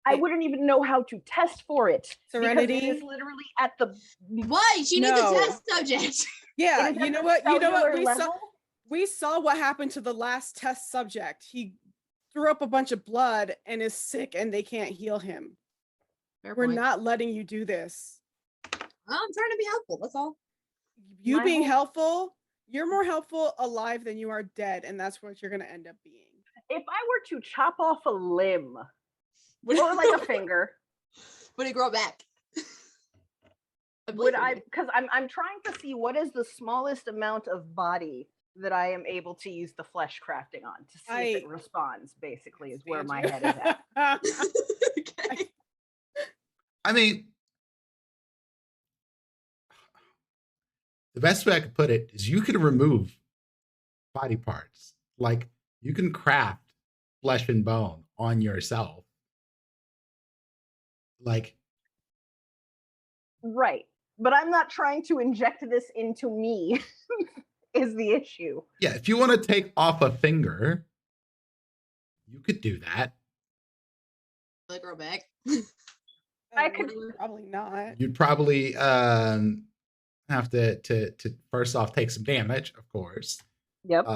I wouldn't even know how to test for it. Serenity? Because it is literally at the What? She needs No. a test subject. Yeah, it is you at know the what? You know what? cellular We saw what happened to the last test subject. He threw up a bunch of blood and is sick and they can't heal him. Fair We're point. not letting you do this. I'm trying to be helpful. That's all. You My being whole- helpful, you're more helpful alive than you are dead, and that's what you're gonna end up being. If I were to chop off a limb or like a finger, Would it grow back? would I? Because I'm trying to see what is the smallest amount of body that I am able to use the flesh crafting on to see if it responds. Basically, is where my head is at. Okay. I mean, the best way I could put it is you could remove body parts. Like you can craft flesh and bone on yourself. Like, Right. But I'm not trying to inject this into me, is the issue. yeah, if you want to take off a finger, you could do that. Will it grow back? I could- Probably not. You'd probably have to first off take some damage, of course. Yep.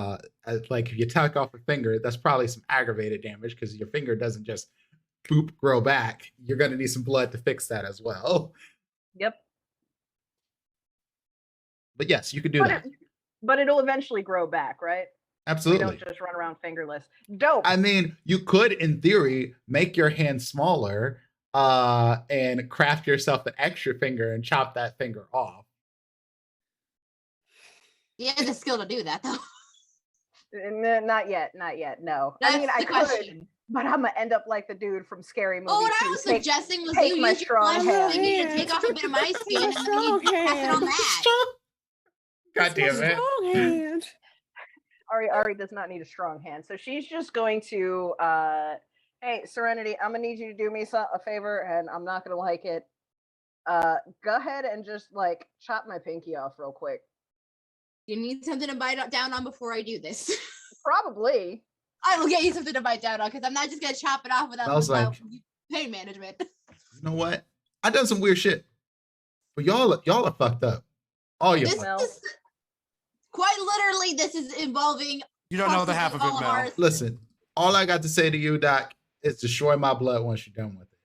Like if you tuck off a finger, that's probably some aggravated damage because your finger doesn't just boop grow back. You're gonna need some blood to fix that as well. Yep. But yes, you could do that. But it'll eventually grow back, right? Absolutely. We don't just run around fingerless. Dope. I mean, you could, in theory, make your hand smaller and craft yourself an extra finger and chop that finger off. You have the skill to do that, though. Not yet. No. That's I mean, I the could, question. but I'm gonna end up like the dude from Scary Movie. Oh, what I 2. was suggesting was take you my use your strong flesh hand. finger to take off a bit of my skin and then you just cast it on that. God damn it. Strong hand. Ari does not need a strong hand, so she's just going to hey, Serenity, I'm gonna need you to do me a favor, and I'm not gonna like it. Go ahead and just like chop my pinky off real quick. You need something to bite down on before I do this. Probably. I will get you something to bite down on because I'm not just gonna chop it off without pain management. You know what? I done some weird shit. But y'all are fucked up. All y'all. This is quite literally this is involving. You don't know the half of it, all Mel. ours. Listen, all I got to say to you, Doc, is destroy my blood once you're done with it.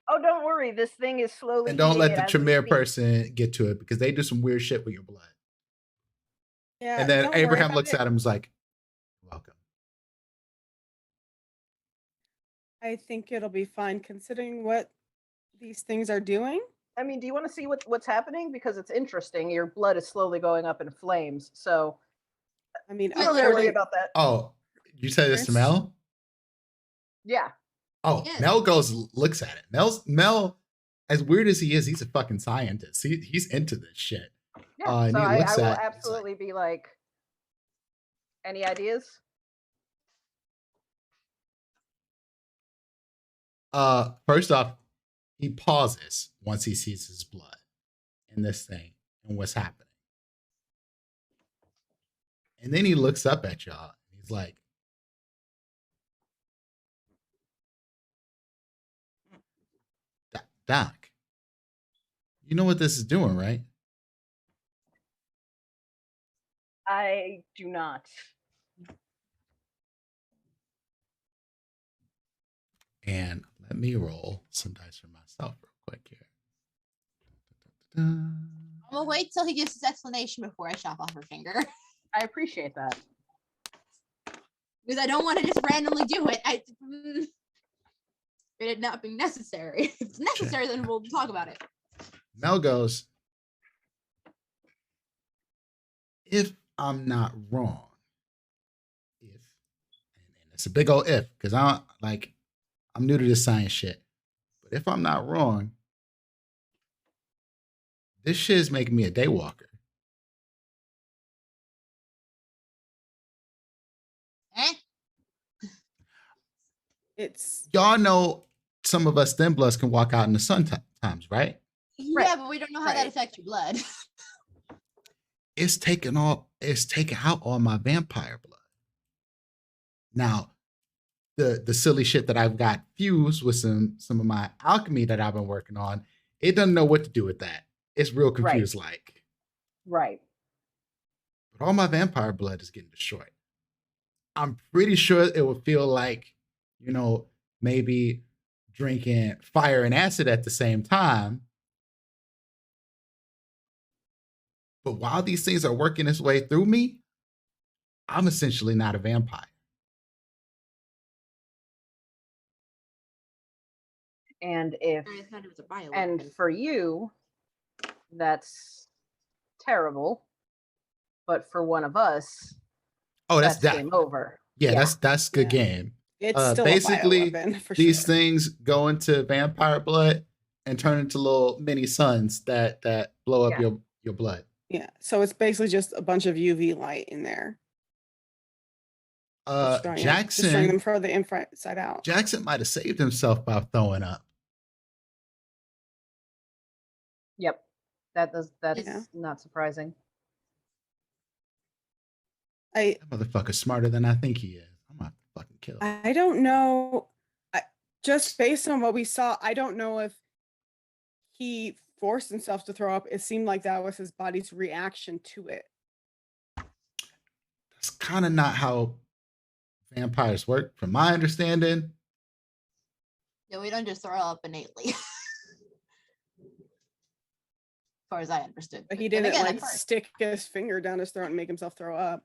Oh, don't worry. This thing is slowly. And don't let eating the it as we Tremere speak. person get to it because they do some weird shit with your blood. Yeah. And then don't worry Abraham about looks it. at him and is like, welcome. I think it'll be fine considering what these things are doing. I mean, do you want to see what's happening? Because it's interesting. Your blood is slowly going up in flames. So I mean, you don't worry about that. Oh, you said this to Mel? Yeah. Oh, Yes. Mel looks at it. Mel, as weird as he is, he's a fucking scientist. He's into this shit. Yeah. And So he I looks will at absolutely be like, any ideas? First off, he pauses once he sees his blood in this thing and what's happening. And then he looks up at y'all and he's like, Doc, you know what this is doing, right? I do not. And let me roll some dice for myself real quick here. Da-da-da-da. I'm gonna wait till he gives his explanation before I chop off her finger. I appreciate that. Because I don't want to just randomly do it. It not being necessary. If it's necessary, then we'll talk about it. Mel goes, if I'm not wrong, and it's a big old if, because I'm new to this science shit. But if I'm not wrong, this shit is making me a daywalker. It's Y'all know some of us thin bloods can walk out in the sun times, right? Yeah, but we don't know how that affects your blood. It's taking out all my vampire blood. Now, the silly shit that I've got fused with some of my alchemy that I've been working on, it doesn't know what to do with that. It's real confused like. Right. But all my vampire blood is getting destroyed. I'm pretty sure it would feel like, maybe drinking fire and acid at the same time. But while these things are working its way through me, I'm essentially not a vampire. And and for you, that's terrible. But for one of us, that's game over. Yeah, that's good game. It's still basically a bioweapon, for these sure. things go into vampire blood and turn into little mini suns that blow up your blood. Yeah, so it's basically just a bunch of UV light in there. Destroying them from the inside out. Jackson might have saved himself by throwing up. Yep, that's not surprising. That motherfucker's smarter than I think he is. I'm gonna fucking kill him. I don't know. Just based on what we saw, I don't know if he forced himself to throw up. It seemed like that was his body's reaction to it. That's kind of not how vampires work, from my understanding. Yeah, we don't just throw up innately. As far as I understood. But he didn't stick his finger down his throat and make himself throw up.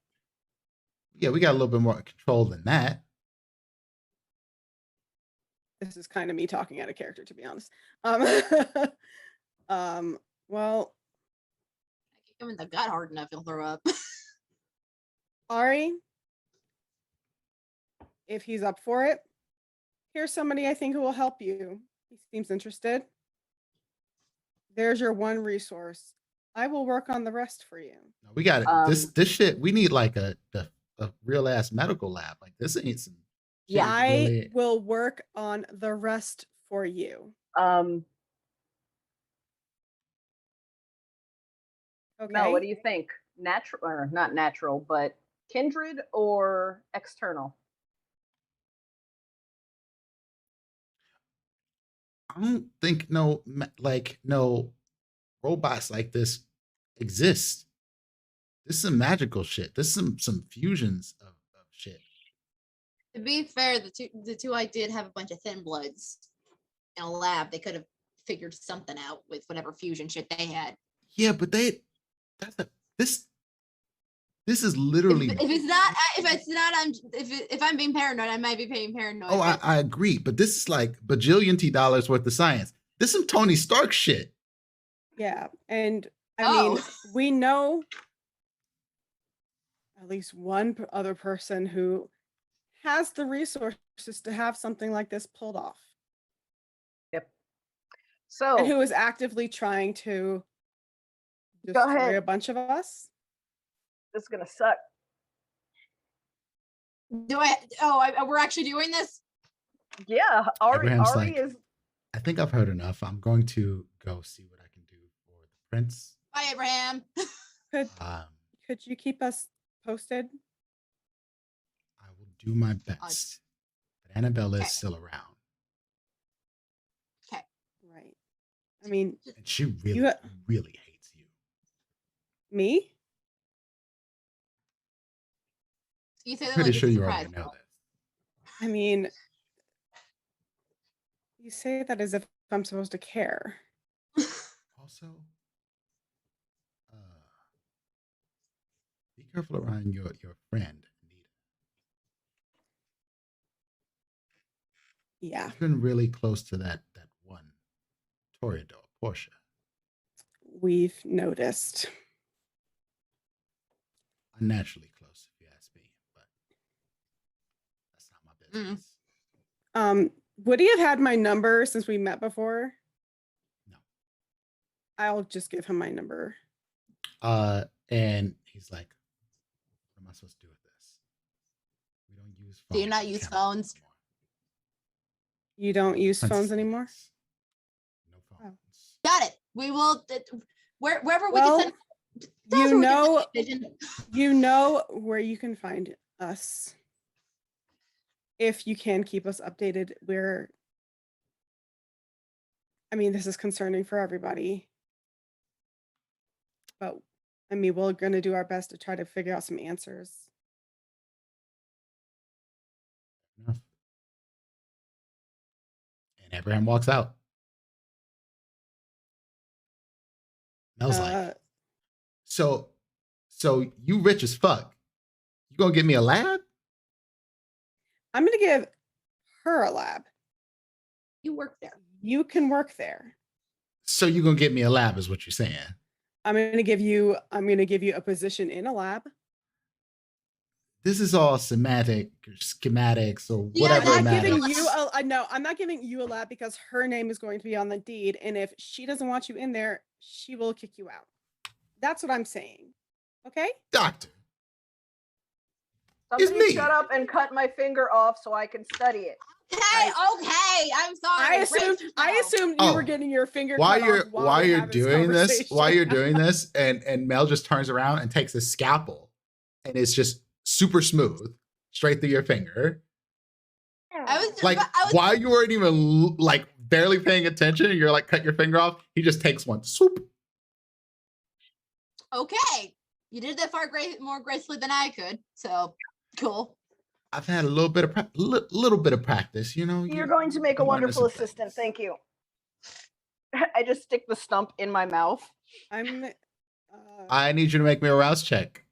Yeah, we got a little bit more control than that. This is kind of me talking out of character, to be honest. Well, I kick him in the gut hard enough, he'll throw up. Ari, if he's up for it, here's somebody I think who will help you. He seems interested. There's your one resource. I will work on the rest for you. We got it. This shit. We need like a real ass medical lab. Like this ain't some. Yeah, I will work on the rest for you. Okay. Mel, what do you think? Natural or not natural, but kindred or external? I don't think no robots like this exist. This is some magical shit. This is some fusions of shit. To be fair, the two I did have a bunch of thin bloods in a lab. They could have figured something out with whatever fusion shit they had. Yeah, but this is literally if I'm being paranoid, I might be being paranoid. Oh, I agree, but this is like bajillion $T worth of science. This is some Tony Stark shit. Yeah, and I mean, we know at least one other person who has the resources to have something like this pulled off, Yep. and So who is actively trying to go destroy ahead. a bunch of us. This is gonna suck. We're actually doing this? Yeah, Ari Abraham's like, is. I think I've heard enough. I'm going to go see what I can do for the prince. Bye, Abraham. Could you keep us posted? I will do my best. But Annabelle is Okay. still around. Right. I mean, And she really, really hates you. me? You say that Pretty like sure it's a you already surprise. know this. I mean, you say that as if I'm supposed to care. Also, be careful around your friend, Anita. Yeah. She's been really close to that one Toreador, Portia. We've noticed. Unnaturally close, if you ask me, but that's not my business. Would he have had my number since we met before? No. I'll just give him my number. And he's like, what am I supposed to do with this? We don't use phones. Do you not use phones? Anymore. You don't use Princess phones anymore? meetings. No phones. Got it. We will wherever we Well, can send. You know where you can find us. If you can keep us updated, I mean, this is concerning for everybody. But I mean, we're going to do our best to try to figure out some answers. Enough. And Abraham walks out. Mel's like, so you rich as fuck. You gonna give me a lab? I'm going to give her a lab. You work there. You can work there. So you gonna get me a lab is what you're saying. I'm going to give you a position in a lab. This is all semantic or schematics or Yeah, whatever I'm it not giving matters. I'm not giving you a lab because her name is going to be on the deed, and if she doesn't want you in there, she will kick you out. That's what I'm saying. Okay? Doctor. Somebody me. shut up and cut my finger off so I can study it. Okay, I'm sorry. I assumed you were getting your finger while cut off while you're doing this, conversation. and Mel just turns around and takes a scalpel and it's just super smooth straight through your finger. While you weren't even like barely paying attention, you're like cut your finger off. He just takes one swoop. Okay, you did that far more gracefully than I could. So cool. I've had a little bit of practice, you know. You're going to make a wonderful assistant. Thank you. I just stick the stump in my mouth. I need you to make me a rouse check.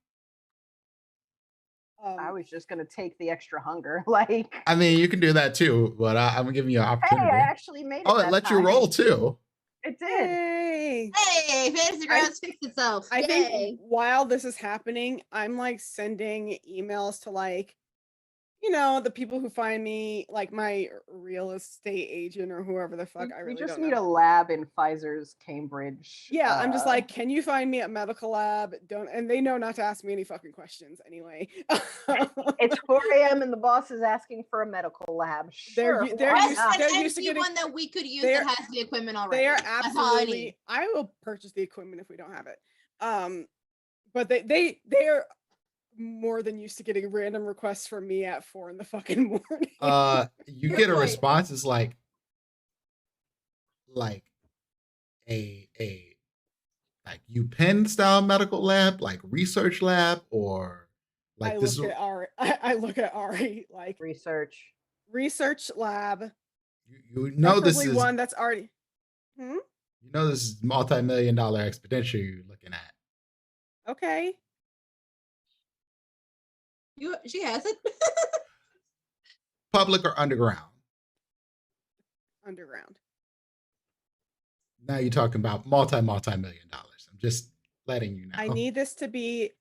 I was just gonna take the extra hunger. Like, I mean, you can do that too, but I'm giving you an opportunity. Hey, I actually made it. Oh, it let you roll too. It did. Hey, Fantasy Grounds fixed itself. I think while this is happening, I'm like sending emails to like, you know, the people who find me, like my real estate agent or whoever the fuck. I really We just don't need know. a lab in Pfizer's Cambridge. Yeah, I'm just like, can you find me a medical lab? And they know not to ask me any fucking questions anyway. It's 4 a.m. and the boss is asking for a medical lab. Sure. They're used to getting one that we could use that has the equipment already. They are absolutely. I will purchase the equipment if we don't have it. But they are more than used to getting random requests from me at 4 in the fucking morning. You get a response is like a like UPenn style medical lab, like research lab, or like I this. I look at Ari like research lab. You know this is one that's already. You know this is multi-million-dollar expenditure you're looking at. Okay. She has it. Public or underground? Underground. Now you're talking about multi-million dollars. I'm just letting you know. I need this to be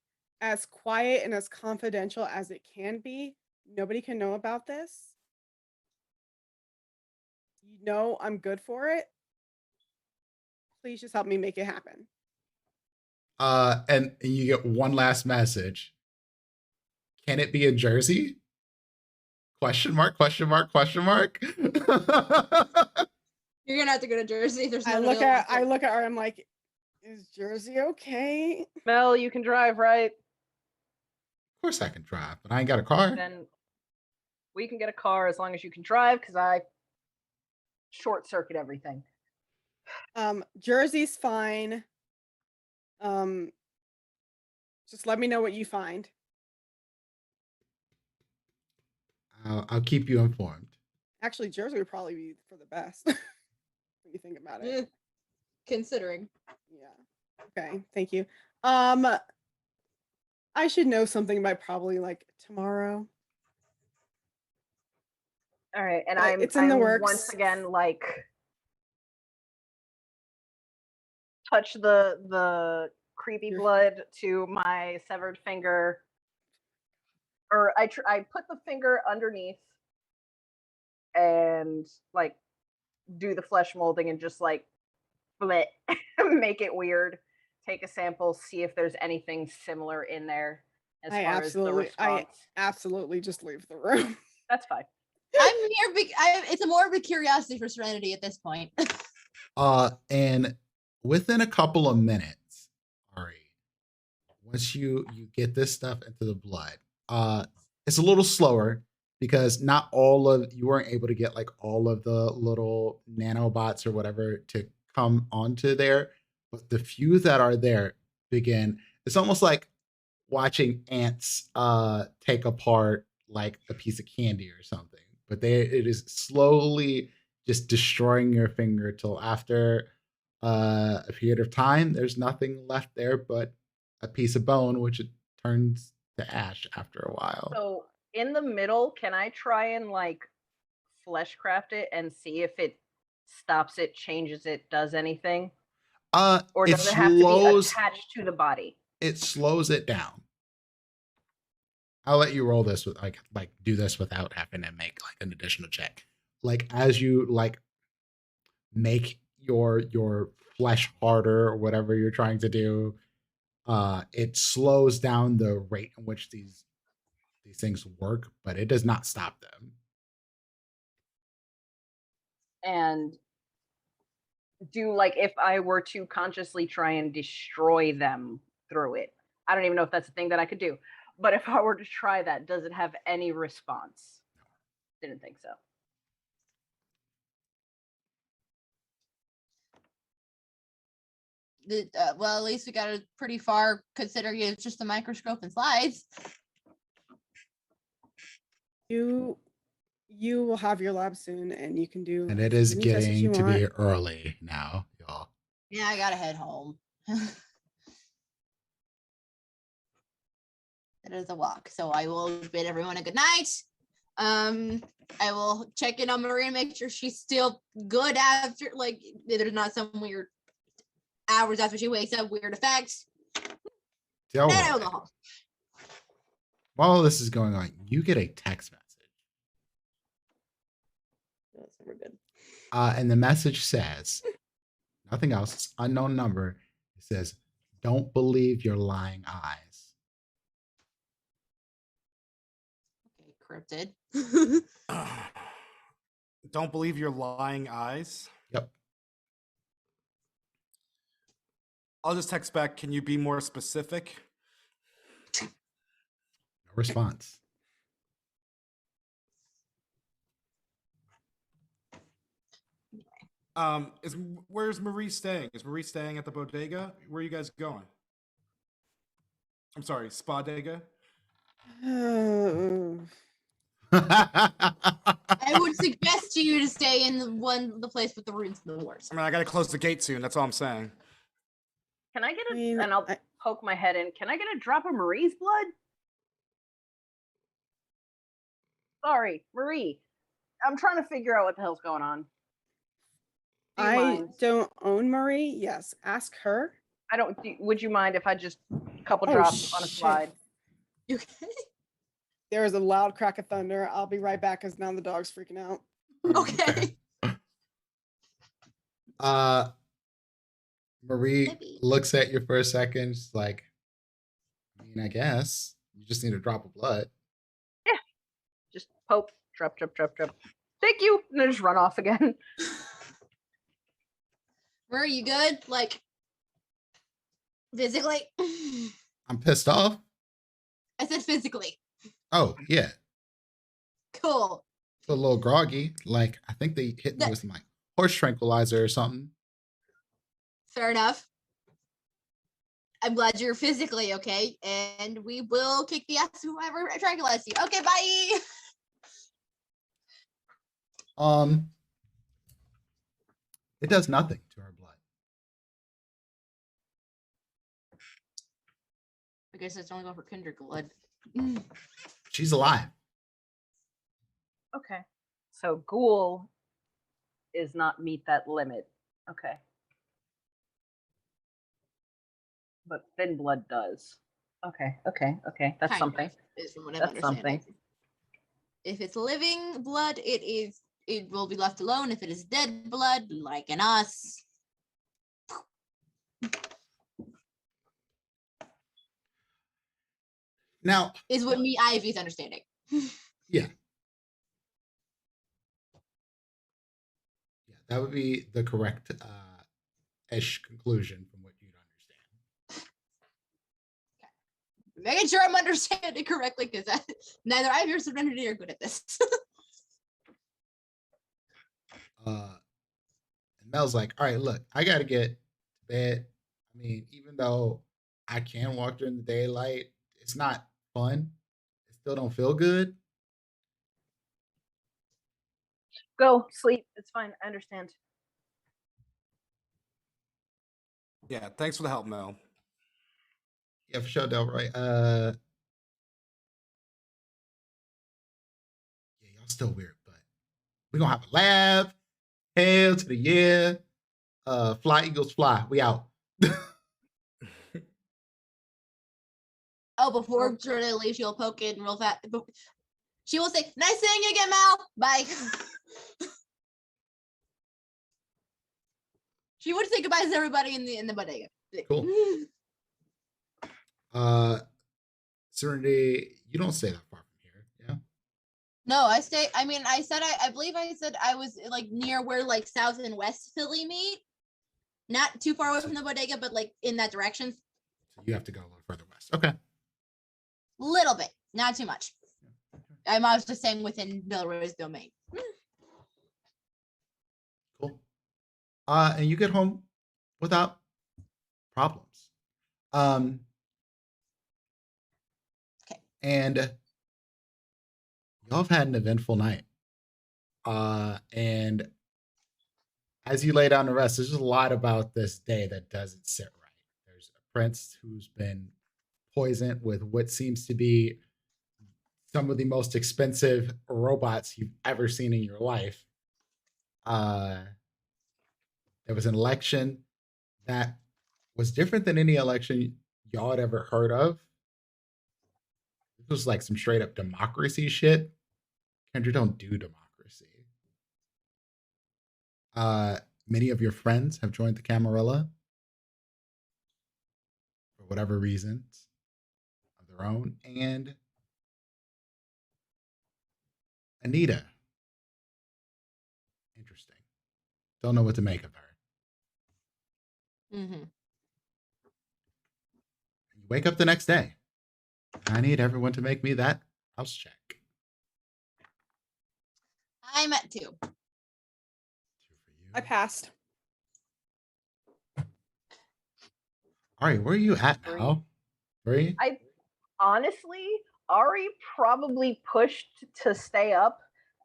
as quiet and as confidential as it can be. Nobody can know about this. You know I'm good for it. Please just help me make it happen. And you get one last message. Can it be in Jersey? Question mark, question mark, question mark. You're gonna have to go to Jersey. There's no I look at her, I'm like, is Jersey okay? Mel, you can drive, right? Of course I can drive, but I ain't got a car. Then we can get a car as long as you can drive, because I short circuit everything. Jersey's fine. Just let me know what you find. I'll keep you informed. Actually, Jersey would probably be for the best when you think about it. Considering. Yeah. Okay. Thank you. I should know something by probably like tomorrow. All right, and It's in the works. Once again, like, touch the creepy blood to my severed finger, or I put the finger underneath and like do the flesh molding and just like split, make it weird, take a sample, see if there's anything similar in there as far as the response. I absolutely just leave the room. That's fine. I'm here. It's a more of a curiosity for Serenity at this point. And within a couple of minutes, Ari, once you get this stuff into the blood, it's a little slower because not all of you weren't able to get like all of the little nanobots or whatever to come onto there, but the few that are there begin. It's almost like watching ants take apart like a piece of candy or something, but it is slowly just destroying your finger till after a period of time there's nothing left there but a piece of bone, which it turns to ash after a while. So in the middle, can I try and like flesh craft it and see if it stops it, changes it, does anything? Or does it have to be attached to the body? It slows it down. I'll let you roll this with like do this without having to make like an additional check. Like as you like make your flesh harder or whatever you're trying to do, it slows down the rate in which these things work, but it does not stop them. And do like if I were to consciously try and destroy them through it, I don't even know if that's a thing that I could do, but if I were to try that, does it have any response? Didn't think so. Well, at least we got it pretty far considering it's just a microscope and slides. You will have your lab soon, and you can do. And it is getting to be early now, y'all. Yeah, I gotta head home. It is a walk, so I will bid everyone a good night. I will check in on Maria, make sure she's still good after, like, there's not some weird hours after she wakes up, weird effects. Then I'll go home. While this is going on, you get a text message. That's never good. And the message says, nothing else, it's unknown number. It says, "Don't believe your lying eyes." Okay, cryptid. Don't believe your lying eyes. Yep. I'll just text back. Can you be more specific? No response. Where's Marie staying? Is Marie staying at the bodega? Where are you guys going? I'm sorry, Spa-dega? I would suggest to you to stay in the place with the rooms and the doors. I mean, I gotta close the gate soon. That's all I'm saying. Can I get and I'll poke my head in. Can I get a drop of Marie's blood? Sorry, Marie. I'm trying to figure out what the hell's going on. Do you I mind? don't own Marie. Yes, ask her. I don't. Would you mind if I just couple Oh, drops on a shit. slide? You okay? There is a loud crack of thunder. I'll be right back because now the dog's freaking out. Okay. Marie Maybe. looks at you for a second. She's like, I mean, I guess you just need a drop of blood. Just poke, drop. Thank you, and then just run off again. Were you good? Like physically? I'm pissed off. I said physically. Oh, yeah. Cool. A little groggy. Like, I think they hit me with some like horse tranquilizer or something. Fair enough. I'm glad you're physically okay, and we will kick the ass of whoever tranquilized you. Okay, bye. It does nothing to her blood. I guess it's only going for kindred blood. She's alive. Okay. So ghoul is not meet that limit. Okay. But thin blood does. Okay. That's Kind something. of, is from what I'm That's understanding. something. If it's living blood, it will be left alone. If it is dead blood, like in us, Now, is what me Ivy's understanding. yeah. Yeah, that would be the correct ish conclusion from what you'd understand. Making sure I'm understanding correctly because neither Ivy or Serenity are good at this. And Mel's like, all right, look, I gotta get to bed. I mean, even though I can walk during the daylight, it's not fun. It still don't feel good. Go sleep. It's fine. I understand. Yeah, thanks for the help, Mel. Yeah, for sure, Delroy. Yeah, y'all still weird, but we're gonna have a lab. Hail to the year. Fly Eagles fly. We out. Oh, before Jordan leaves, she'll poke in real fast. She will say, "Nice seeing you again, Mal. Bye." She would say goodbye to everybody in the bodega. Cool. Serenity, you don't stay that far from here, yeah? No, I stay. I mean, I believe I said I was like near where like South and West Philly meet. Not too far away from the bodega, but like in that direction. So you have to go a little further west. Okay. Little bit, not too much. I was just saying within Delroy's domain. Cool. And you get home without problems. Okay. And y'all have had an eventful night. And as you lay down to rest, there's just a lot about this day that doesn't sit right. There's a prince who's been poisoned with what seems to be some of the most expensive robots you've ever seen in your life. There was an election that was different than any election y'all had ever heard of. This was like some straight up democracy shit. Kendra don't do democracy. Many of your friends have joined the Camarilla for whatever reasons of their own. And Anita. Interesting. Don't know what to make of her. Mm-hmm. You wake up the next day. I need everyone to make me that house check. I'm at 2. 2 for you. I passed. All right, where are you at now? 3? I honestly, Ari probably pushed to stay up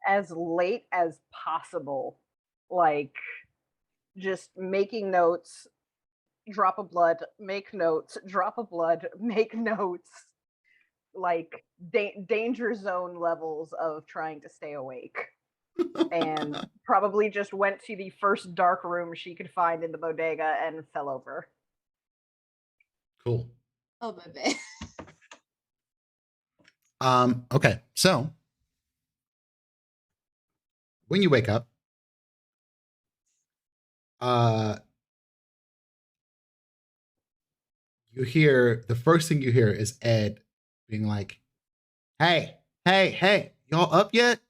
as late as possible. Like, just making notes, drop of blood, make notes, drop of blood, make notes. Like, danger zone levels of trying to stay awake. and probably just went to the first dark room she could find in the bodega and fell over. Cool. Oh, baby. Okay, so when you wake up, you hear the first thing you hear is Ed being like, "Hey, hey, y'all up yet?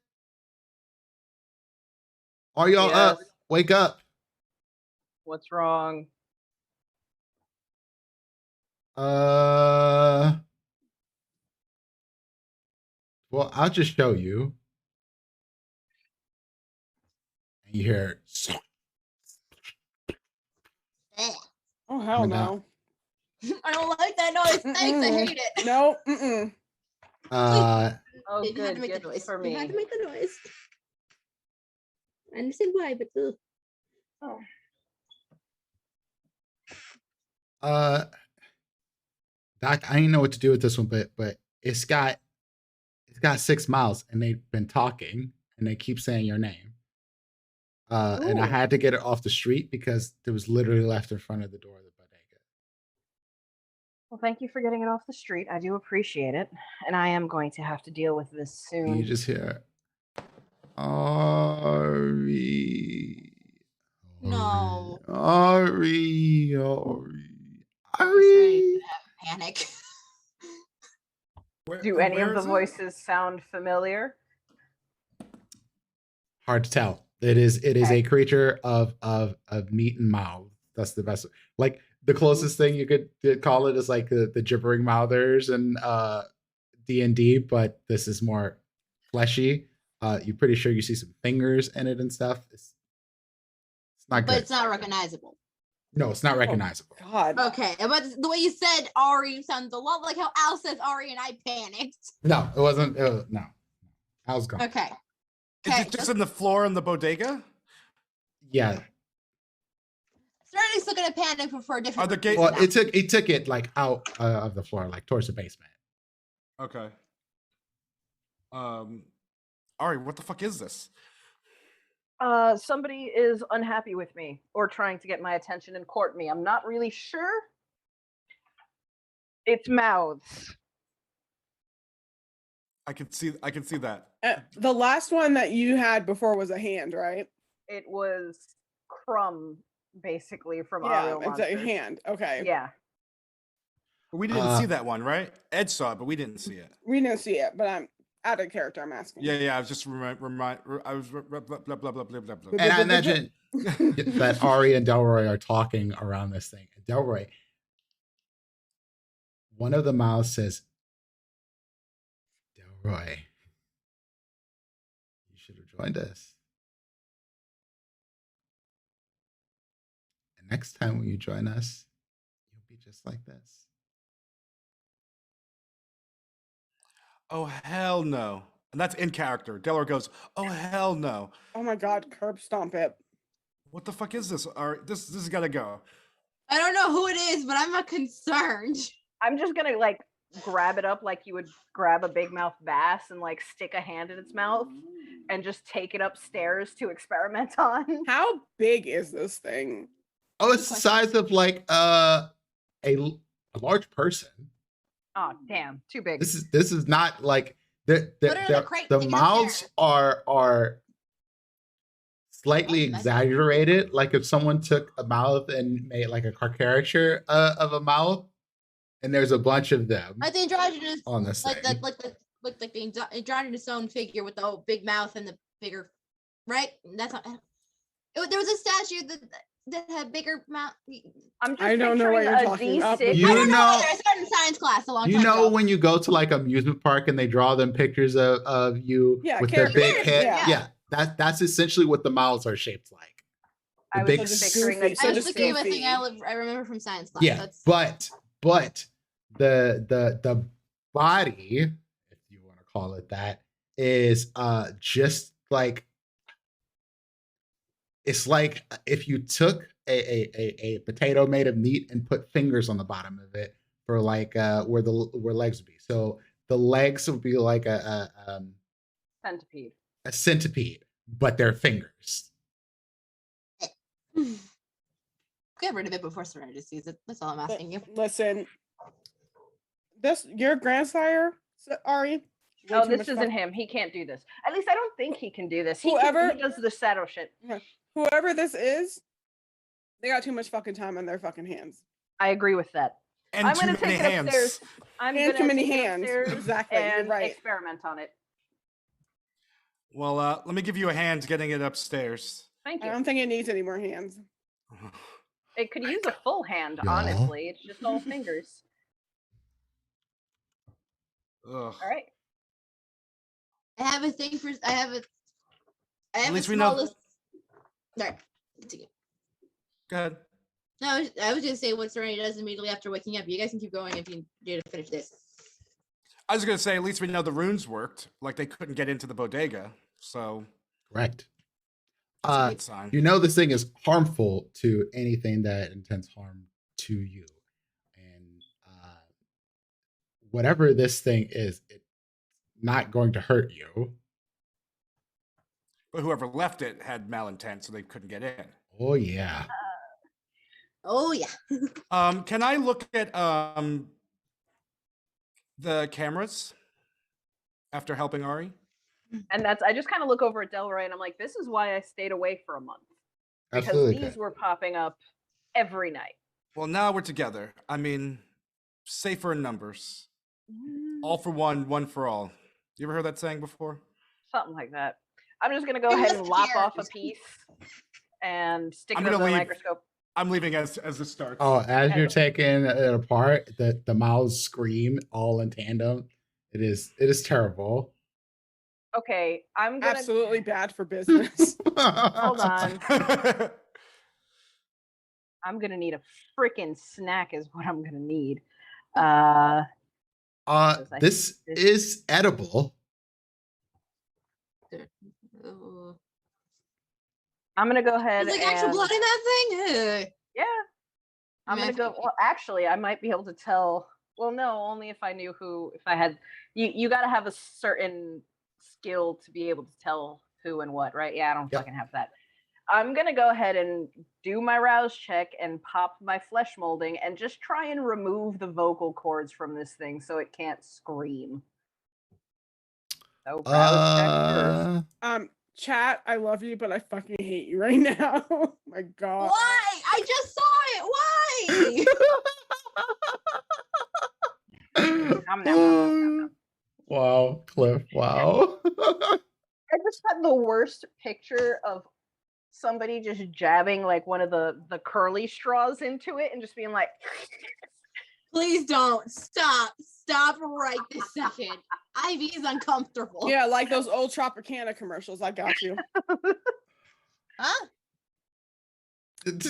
Are y'all up? Yes. Wake up!" What's wrong? Well, I'll just show you. And you hear Oh hell coming no. down. I don't like that noise. Thanks, I hate it. No. Mm-mm. Oh, You had good. to make the Good noise. for You had me. to make the noise. I understand why, but ugh. Oh. Doc, I didn't know what to do with this one, but it's got 6 miles, and they've been talking, and they keep saying your name. And I Ooh. had to get it off the street because it was literally left in front of the door of the bodega. Well, thank you for getting it off the street. I do appreciate it. And I am going to have to deal with this And soon. you just hear, Ari. No. Ari. Panic. Do any where of the is it? voices sound familiar? Hard to tell. It is Okay. a creature of meat and mouth. That's the best. Like the closest thing you could call it is like the gibbering mouthers and D&D, but this is more fleshy. You're pretty sure you see some fingers in it and stuff. It's not But good. it's not recognizable. No, it's not recognizable. God. Okay, but the way you said Ari sounds a lot like how Al says Ari, and I panicked. No, it wasn't. No, I was gone. Okay. Is it just in the floor in the bodega? Yeah. Serenity's still gonna panic for a different. Are the gate? Well, it took it like out of the floor, like towards the basement. Okay. Ari, what the fuck is this? Somebody is unhappy with me or trying to get my attention and court me. I'm not really sure. It's mouths. I can see that. The last one that you had before was a hand, right? It was Crumb, basically, from Yeah, Ario it's a Monsters. hand. Okay. Yeah. We didn't see that one, right? Ed saw it, but we didn't see it. We didn't see it, but I'm out of character. I'm asking. Yeah. I was just I was blah blah blah blah blah blah blah. And I imagine that Ari and Delroy are talking around this thing. And Delroy, one of the mouths says, "Delroy, you should have joined us. And next time when you join us, you'll be just like this." Oh hell no! And that's in character. Delor goes, "Oh hell no! Oh my God, curb stomp it. What the fuck is this? Ari, this has got to go." I don't know who it is, but I'm not concerned. I'm just gonna like grab it up like you would grab a big mouth bass and like stick a hand in its mouth and just take it upstairs to experiment on. How big is this thing? Oh, it's the size of like a large person. Oh damn, too big. This is not like Put it in the crate, the take it mouths are slightly Oh, that's- exaggerated. Like if someone took a mouth and made like a caricature of a mouth, and there's a bunch of them Like the androgynous, on this like thing. the androgynous zone figure with the whole big mouth and the bigger, right? That's not. There was a statue that had bigger mouth. I'm just I don't know what picturing you're a talking about, D6. but- You I don't know. know- Either. I started in science class a long You time know ago. when you go to like amusement park and they draw them pictures of you Yeah, with their big characters, head? yeah. That's essentially what the mouths are shaped like. I The was big just s- picturing Goofy, a so That's just the D6. game goofy. thing I remember from science class. Yeah, That's, but the body, if you want to call it that, is just like, it's like if you took a potato made of meat and put fingers on the bottom of it for like where legs would be. So the legs would be like Centipede. a centipede, but they're fingers. Get rid of it before Serenity sees it. That's all I'm asking you. Listen, this your grandsire, Ari. way Oh, too this much isn't fuck- him. He can't do this. At least I don't think he can do this. He Whoever- he does the shadow shit. Whoever this is, they got too much fucking time on their fucking hands. I agree with that. And I'm too gonna many take it hands. upstairs. I'm And gonna too many take it hands. upstairs Exactly, you're and right. experiment on it. Well, let me give you a hand getting it upstairs. Thank I you. don't think it needs any more hands. It could use a full hand, Y'all. honestly. It's just all fingers. Ugh. All right. I have a thing for. I have a least we know- small list. Sorry. Continue. Go ahead. No, I was just saying what Serenity does immediately after waking up. You guys can keep going if you need to finish this. I was gonna say, at least we know the runes worked. Like they couldn't get into the bodega, so Correct. that's a good sign. You know this thing is harmful to anything that intends harm to you, and whatever this thing is, it's not going to hurt you. But whoever left it had malintent, so they couldn't get in. Oh yeah. Oh yeah. Can I look at the cameras after helping Ari? And I just kind of look over at Delroy and I'm like, this is why I stayed away for a month. Because Absolutely. these were popping up every night. Well, now we're together. I mean, safer in numbers. All for one, one for all. You ever heard that saying before? Something like that. I'm just gonna go Two ahead and lop off a musketeers. piece and stick I'm it under gonna the leave. microscope. I'm leaving as this starts. Oh, as And- you're taking it apart, the mouths scream all in tandem. It is terrible. Okay, I'm gonna Absolutely bad for business. hold on. I'm gonna need a freaking snack is what I'm gonna need. This is edible. Oh. I'm gonna go ahead There's like and actual blood in that thing. Ugh. yeah. I'm Man, gonna go. Well, actually, I might be able to tell. Well, no, only if I knew who. If I had, you got to have a certain skill to be able to tell who and what, right? Yeah, I don't Yep. fucking have that. I'm gonna go ahead and do my rouse check and pop my flesh molding and just try and remove the vocal cords from this thing so it can't scream. So rouse check first. Chat, I love you, but I fucking hate you right now. My God. Why? I just saw it. Why? Nom, nom, nom, nom, nom. Wow, Cliff. Wow. I just had the worst picture of somebody just jabbing like one of the curly straws into it and just being like, Please don't stop. Stop right this second. Ivy is uncomfortable. Yeah, like those old Tropicana commercials. I got you. Huh?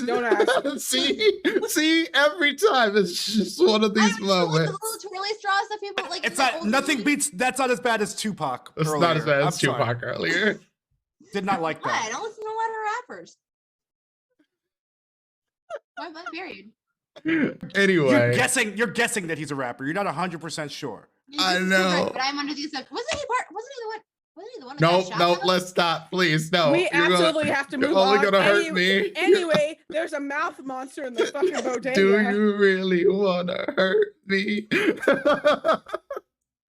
Don't ask. see, every time it's just one of I these was the moments. little twirly straws that people like. It's in the not old nothing movies. beats. That's not as bad as Tupac. It's earlier. not as bad I'm as sorry. Tupac earlier. Did not like Why? I that. don't listen to a lot of rappers. Point blank period. Anyway, You're guessing that he's a rapper. You're not 100% sure. I This is know. correct, but I'm under the assumption. Wasn't he the one? Wasn't he the one? That no, got shot, no, though? let's stop, please. No, We you're absolutely have to you're move only on. gonna hurt me. Anyway, there's a mouth monster in the fucking bodega. Do you really wanna hurt me?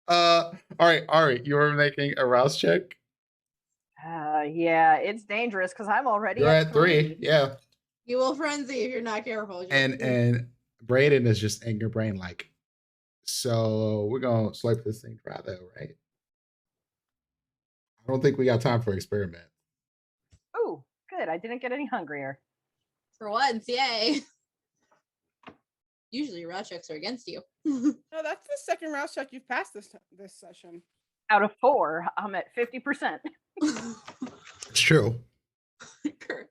All right, Ari, you were making a rouse check. yeah, it's dangerous because I'm already You're at 3, yeah. You will frenzy if you're not careful. And Brayden is just in your brain like, so we're gonna swipe this thing dry though, right? I don't think we got time for experiment. Oh, good. I didn't get any hungrier. For once, yay. Usually raw checks are against you. No, that's the second rouse check you've passed this session. Out of 4, I'm at 50%. It's true. Correct.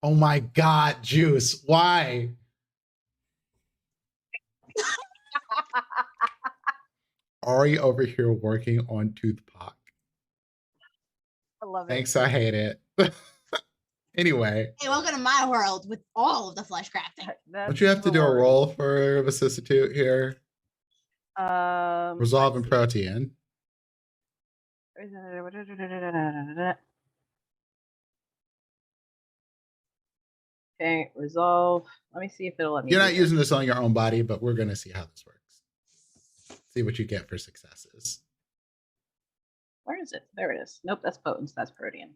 Oh my God, Juice, why? Ari over here working on Toothpack. I love it. Thanks, I hate it. Anyway, Hey, welcome to my world with all of the flesh crafting. don't you have to do a roll for vicissitude here? Resolve and protein. Okay, resolve. Let me see if it'll let me. You're do not this. using this on your own body, but we're gonna see how this works. See what you get for successes. Where is it? There it is. Nope, that's potence. That's protean.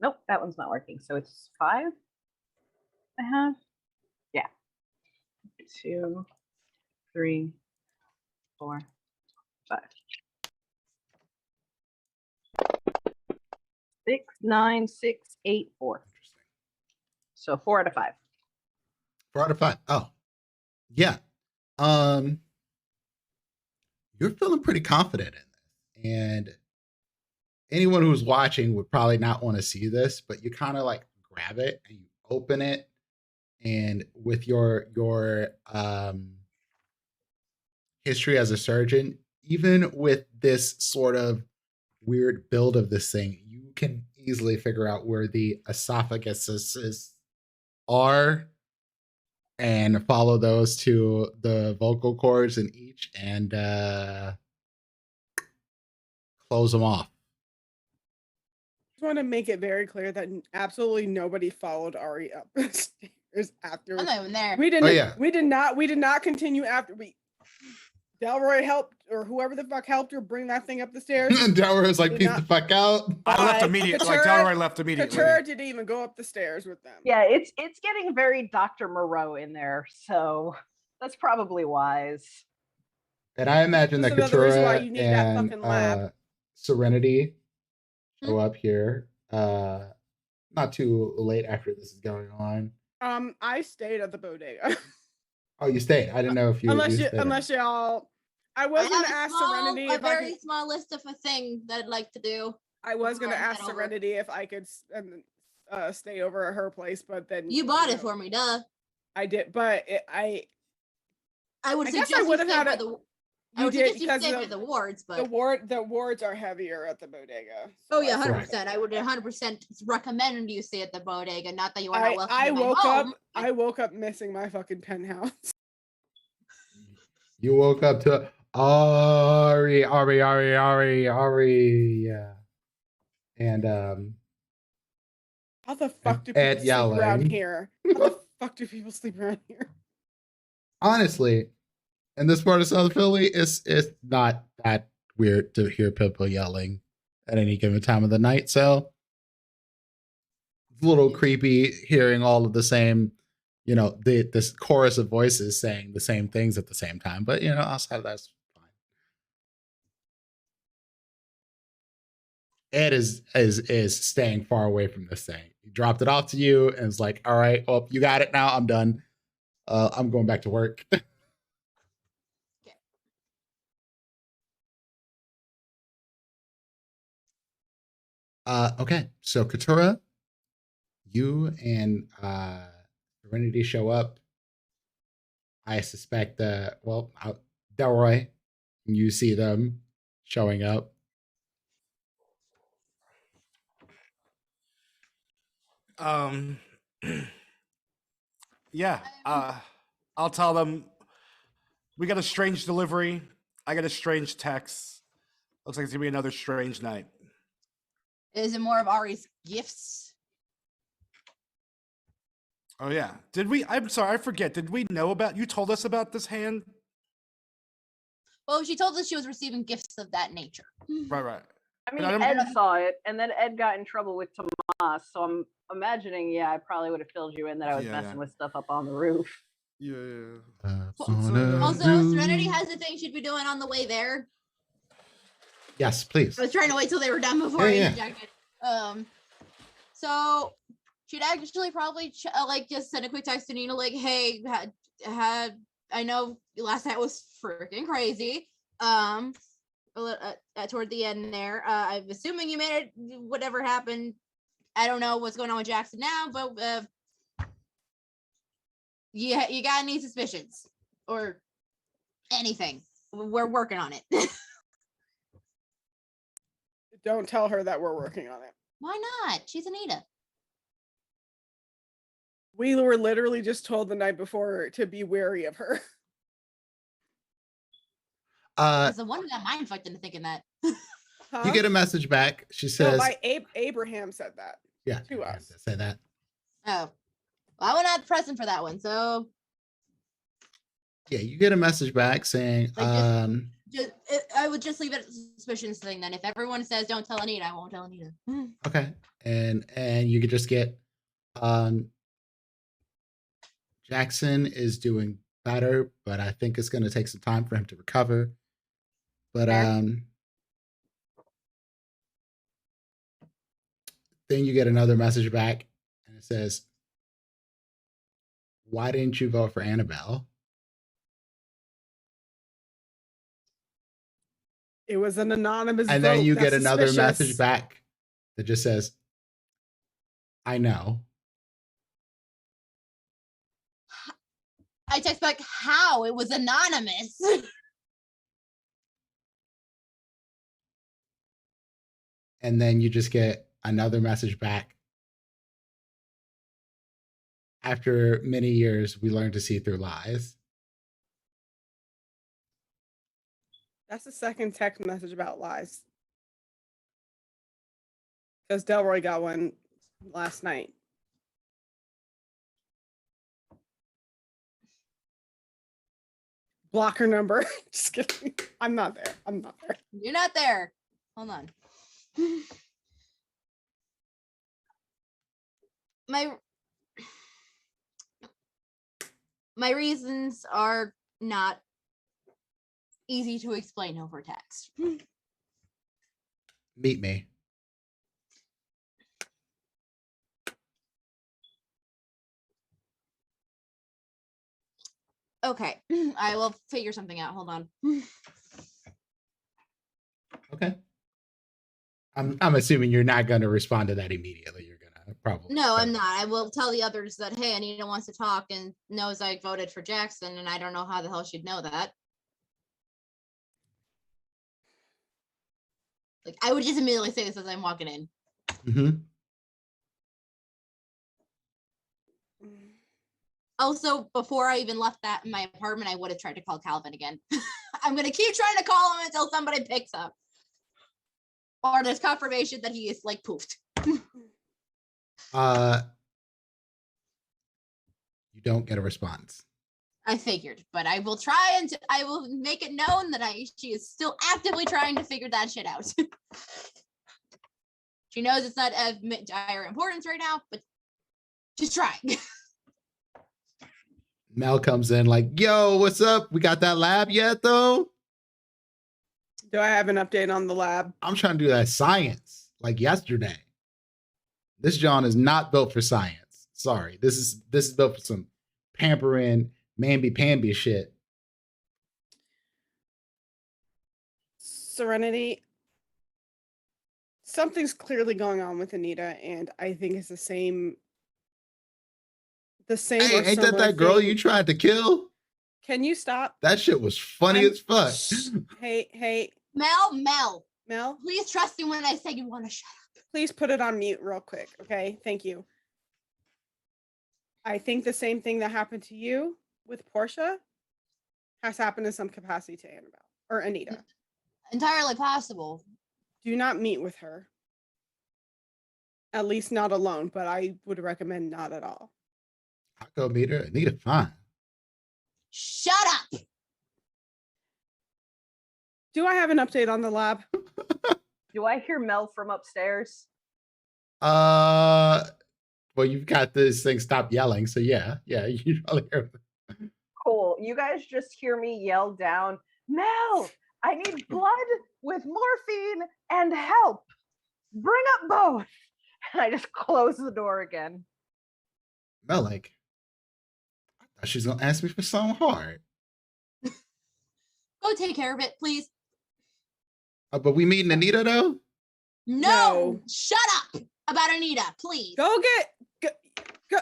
Nope, that one's not working. So it's 5. I have. Yeah. 2, 3, 4, 5. 6, 9, 6, 8, 4. Interesting. So 4 out of 5. 4 out of 5. Oh, yeah. You're feeling pretty confident in this, and anyone who's watching would probably not want to see this, but you kind of like grab it and you open it, and with your history as a surgeon, even with this sort of weird build of this thing, you can easily figure out where the esophaguses are and follow those to the vocal cords in each and close them off. I just want to make it very clear that absolutely nobody followed Ari up the stairs after. I'm not even there. We didn't. Oh, yeah. We did not continue after we. Delroy helped, or whoever the fuck helped her bring that thing up the stairs. Delroy was like, Did peace not- the fuck out. I left Bye. immediately. Like Katura- Delroy left immediately. Katura didn't even go up the stairs with them. Yeah, it's getting very Dr. Moreau in there, so that's probably wise. And I imagine that That's another reason why Katura you need that and fucking lab. Serenity go up here. Not too late after this is going on. I stayed at the bodega. Oh, you stayed. I didn't know if you stayed. unless y'all. I was I gonna have ask a small, Serenity a if I very could. small list of a thing that I'd like to do. I was gonna before I ask head over. Serenity if I could stay over at her place, but then You bought know, it for me, duh. I did, but I would I guess suggest I you would've stay had by a- the. I you would did suggest you because stay by the wards, but the wards are heavier at the bodega. oh yeah, I- 100%. I would 100% recommend you stay at the bodega. Not that you are not welcome. I to my woke up. home. I woke up missing my fucking penthouse. You woke up to Ari. Yeah. And How the fuck do Ed people sleep around yelling. here? How the fuck do people sleep around here? honestly, in this part of South Philly, it's not that weird to hear people yelling at any given time of the night. So it's a little creepy hearing all of the same, you know, this chorus of voices saying the same things at the same time. But you know, outside of that's fine. Ed is staying far away from this thing. He dropped it off to you and is like, all right, well, you got it now. I'm done. I'm going back to work. Okay, so Katura, you and Serenity show up. I suspect that, well, Delroy, you see them showing up. Yeah. I'll tell them we got a strange delivery. I got a strange text. Looks like it's gonna be another strange night. Is it more of Ari's gifts? Oh yeah. Did we? I'm sorry, I forget. Did we know about? You told us about this hand. Well, she told us she was receiving gifts of that nature. Right. I mean, I don't- Ed saw it, and then Ed got in trouble with Tomas, so I'm imagining, yeah, I probably would have filled you in that I was Yeah. messing with stuff up on the roof. Yeah. Also, Serenity has a thing she'd be doing on the way there. Yes, please. I was trying to wait till they were done before I Yeah. interjected. So she'd actually probably like just send a quick text to Nina, like, "Hey, had I know last night was freaking crazy. Toward the end there, I'm assuming you made it. Whatever happened, I don't know what's going on with Jackson now, but you got any suspicions or anything? We're working on it." Don't tell her that we're working on it. Why not? She's Anita. We were literally just told the night before to be wary of her. It's the one who got mind fucked into thinking that. Huh? You get a message back. She No, says, Abraham said that. yeah, to you have us. to say that. Oh. Well, I went out present for that one, so Yeah, you get a message back saying, I would just leave it as a suspicious thing then. If everyone says don't tell Anita, I won't tell Anita. okay. And you could just get Jackson is doing better, but I think it's gonna take some time for him to recover. But Fair. then you get another message back and it says, why didn't you vote for Annabelle? It was an anonymous And vote. then you That's get another suspicious. message back that just says, I know. I text back how it was anonymous. And then you just get another message back. After many years, we learned to see through lies. That's the second text message about lies. Because Delroy got one last night. Blocker number. Just kidding. I'm not there. You're not there. Hold on. My reasons are not easy to explain over text. Meet me. Okay, I will figure something out. Hold on. Okay. I'm assuming you're not going to respond to that immediately. You're going to probably. No, I'm not. I will tell the others that, hey, Anita wants to talk and knows I voted for Jackson, and I don't know how the hell she'd know that. Like, I would just immediately say this as I'm walking in. Mm-hmm. Also, before I even left that in my apartment, I would have tried to call Calvin again. I'm going to keep trying to call him until somebody picks up. Or there's confirmation that he is, like, poofed. You don't get a response. I figured, but I will try and I will make it known that she is still actively trying to figure that shit out. She knows it's not of dire importance right now, but she's trying. Mel comes in like, yo, what's up? We got that lab yet, though? Do I have an update on the lab? I'm trying to do that science like yesterday. This John is not built for science. Sorry. This is built for some pampering, mamby-pamby shit. Serenity. Something's clearly going on with Anita, and I think it's the same. Hey, ain't that girl you tried to kill? Can you stop? That shit was funny as fuck. Hey. Mel. Please trust me when I say you want to shut up. Please put it on mute real quick, okay? Thank you. I think the same thing that happened to you with Portia has happened in some capacity to Annabelle or Anita. Entirely possible. Do not meet with her. At least not alone, but I would recommend not at all. I'll go meet her. Anita, fine. Shut up. Do I have an update on the lab? Do I hear Mel from upstairs? Well, you've got this thing stop yelling, so yeah, you probably hear it. Cool. You guys just hear me yell down, Mel, I need blood with morphine and help. Bring up both. And I just close the door again. Mel, like, I thought she was gonna ask me for something hard. Go take care of it, please. But we meeting Anita though? No. Shut up about Anita, please. Go.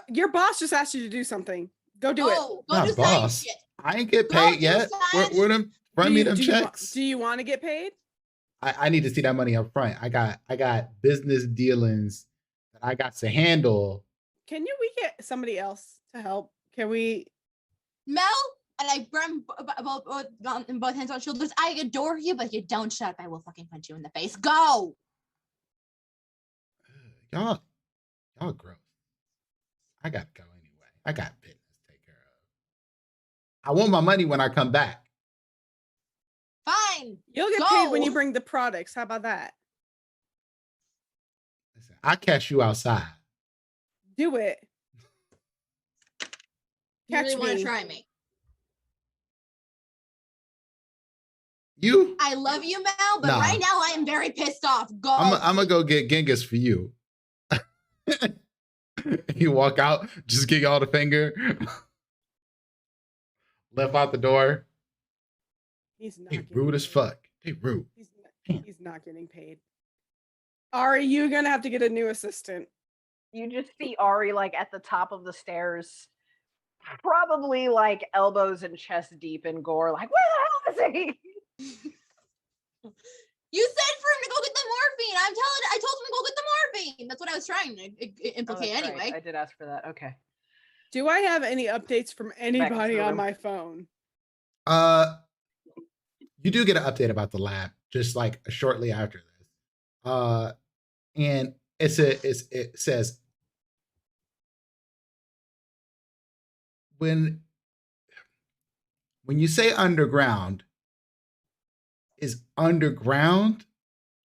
Your boss just asked you to do something. Go do it. Go Not do boss. shit. I ain't get paid yet. Where them front me them checks? Do you want to get paid? I need to see that money up front. I got business dealings that I got to handle. We get somebody else to help? Can we? Mel, And I grab him in both hands on shoulders. I adore you, but you don't shut up. I will fucking punch you in the face. Go! Y'all gross. I gotta go anyway. I got business to take care of. I want my money when I come back. Fine. You'll get paid when you bring the products. How about that? Listen, I'll catch you outside. Do it. You really Catch want to me. try me? You? I love you, Mel, but Nah. right now I am very pissed off. Go. I'm gonna go get Genghis for you. You walk out, just give y'all the finger. Left out the door. He's not. They rude as fuck. They rude. He's not getting paid. Ari, you're gonna have to get a new assistant. You just see Ari like at the top of the stairs, probably like elbows and chest deep in gore, like, where the hell is he? You said for him to go get the morphine. I told him to go get the morphine. That's what I was trying to implicate that's anyway. right. I did ask for that. Okay. Do I have any updates from anybody the on room. my phone? You do get an update about the lab just like shortly after this. And it says when you say underground, is underground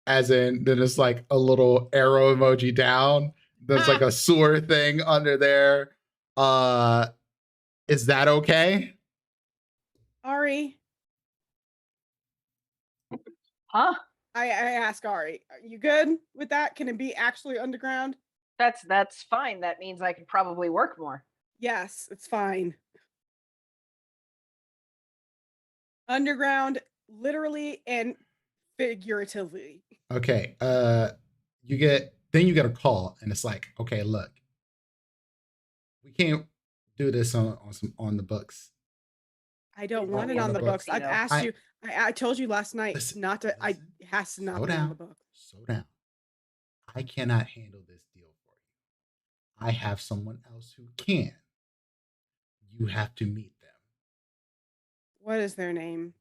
as in then it's like a little arrow emoji down. There's like a sewer thing under there. Is that okay? Ari, Huh? I ask Ari, are you good with that? Can it be actually underground? That's fine. That means I could probably work more. Yes, it's fine. Underground, literally and figuratively. Okay. You get a call and it's like, okay, look, we can't do this on the books. I don't want it on on the the books. books. I've asked you. I told you last night Listen, not to. It has to not be on the book. Slow down. I cannot handle this deal for you. I have someone else who can. You have to meet them. What is their name?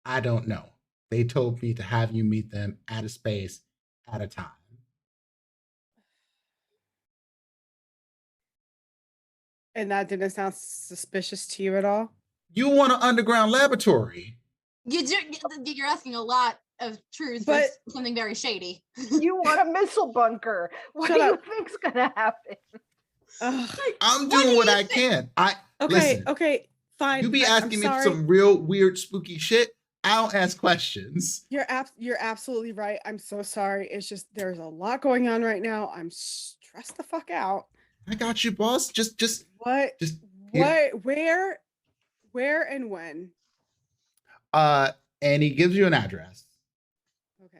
I don't know. They told me to have you meet them at a space at a time. And that didn't sound suspicious to you at all? You want an underground laboratory. You're asking a lot of truth But- for something very shady. You want a missile bunker. What Shut do you up. think's gonna happen? Ugh. I'm What doing do what you I can. Okay, listen, okay, fine. you be I'm asking me sorry. some real weird, spooky shit. I don't ask questions. You're absolutely right. I'm so sorry. It's just there's a lot going on right now. I'm stressed the fuck out. I got you, boss. Just What? Just here. Where and when? And he gives you an address. Okay.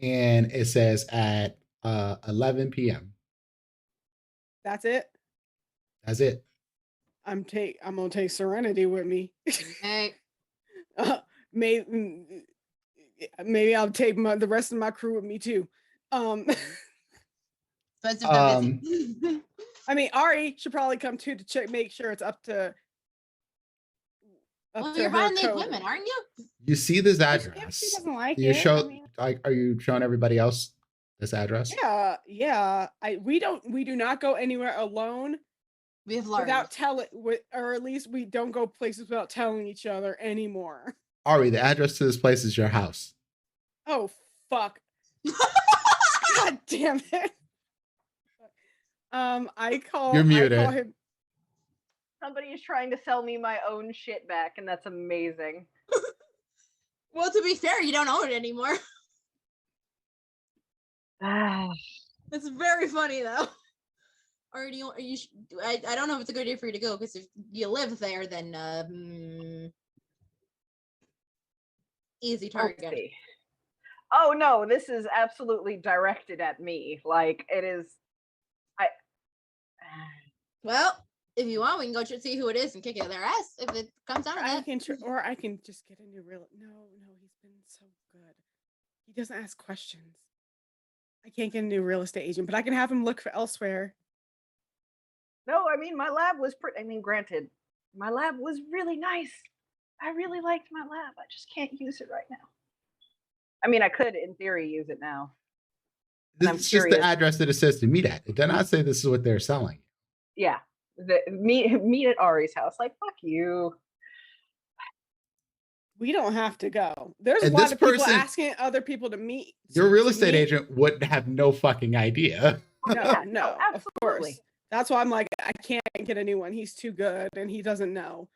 And it says at 11 p.m. That's it. That's it. I'm gonna take Serenity with me. Hey, Maybe I'll take the rest of my crew with me too. Spencer's not busy. I mean, Ari should probably come too to check, make sure it's up to. Well, to you're her buying the code. equipment, aren't you? You see this If address. she doesn't like You it, show I mean, like are you showing everybody else this address? yeah. We do not go anywhere alone We have learned. without telling, or at least we don't go places without telling each other anymore. Ari, the address to this place is your house. Oh fuck! God damn it! I call. You're muted. I call him. Somebody is trying to sell me my own shit back, and that's amazing. Well, to be fair, you don't own it anymore. That's very funny, though. Or do you? I don't know if it's a good day for you to go because if you live there, then easy target. Oopsie. Oh no, this is absolutely directed at me. Like it is. Well, if you want, we can go see who it is and kick it their ass if it comes down to I that. can or I can just get a new real. No, he's been so good. He doesn't ask questions. I can't get a new real estate agent, but I can have him look for elsewhere. No, I mean my lab was pretty. I mean, granted, my lab was really nice. I really liked my lab. I just can't use it right now. I mean, I could, in theory, use it now. And I'm This is just the curious. address that it says to meet at. It does not say this is what they're selling. Yeah, meet at Ari's house. Like, fuck you. We don't have to go. There's a And lot this of people person- asking other people to meet. Your real to estate meet. agent would have no fucking idea. No, Yeah, no, of absolutely. course. That's why I'm like, I can't get a new one. He's too good and he doesn't know.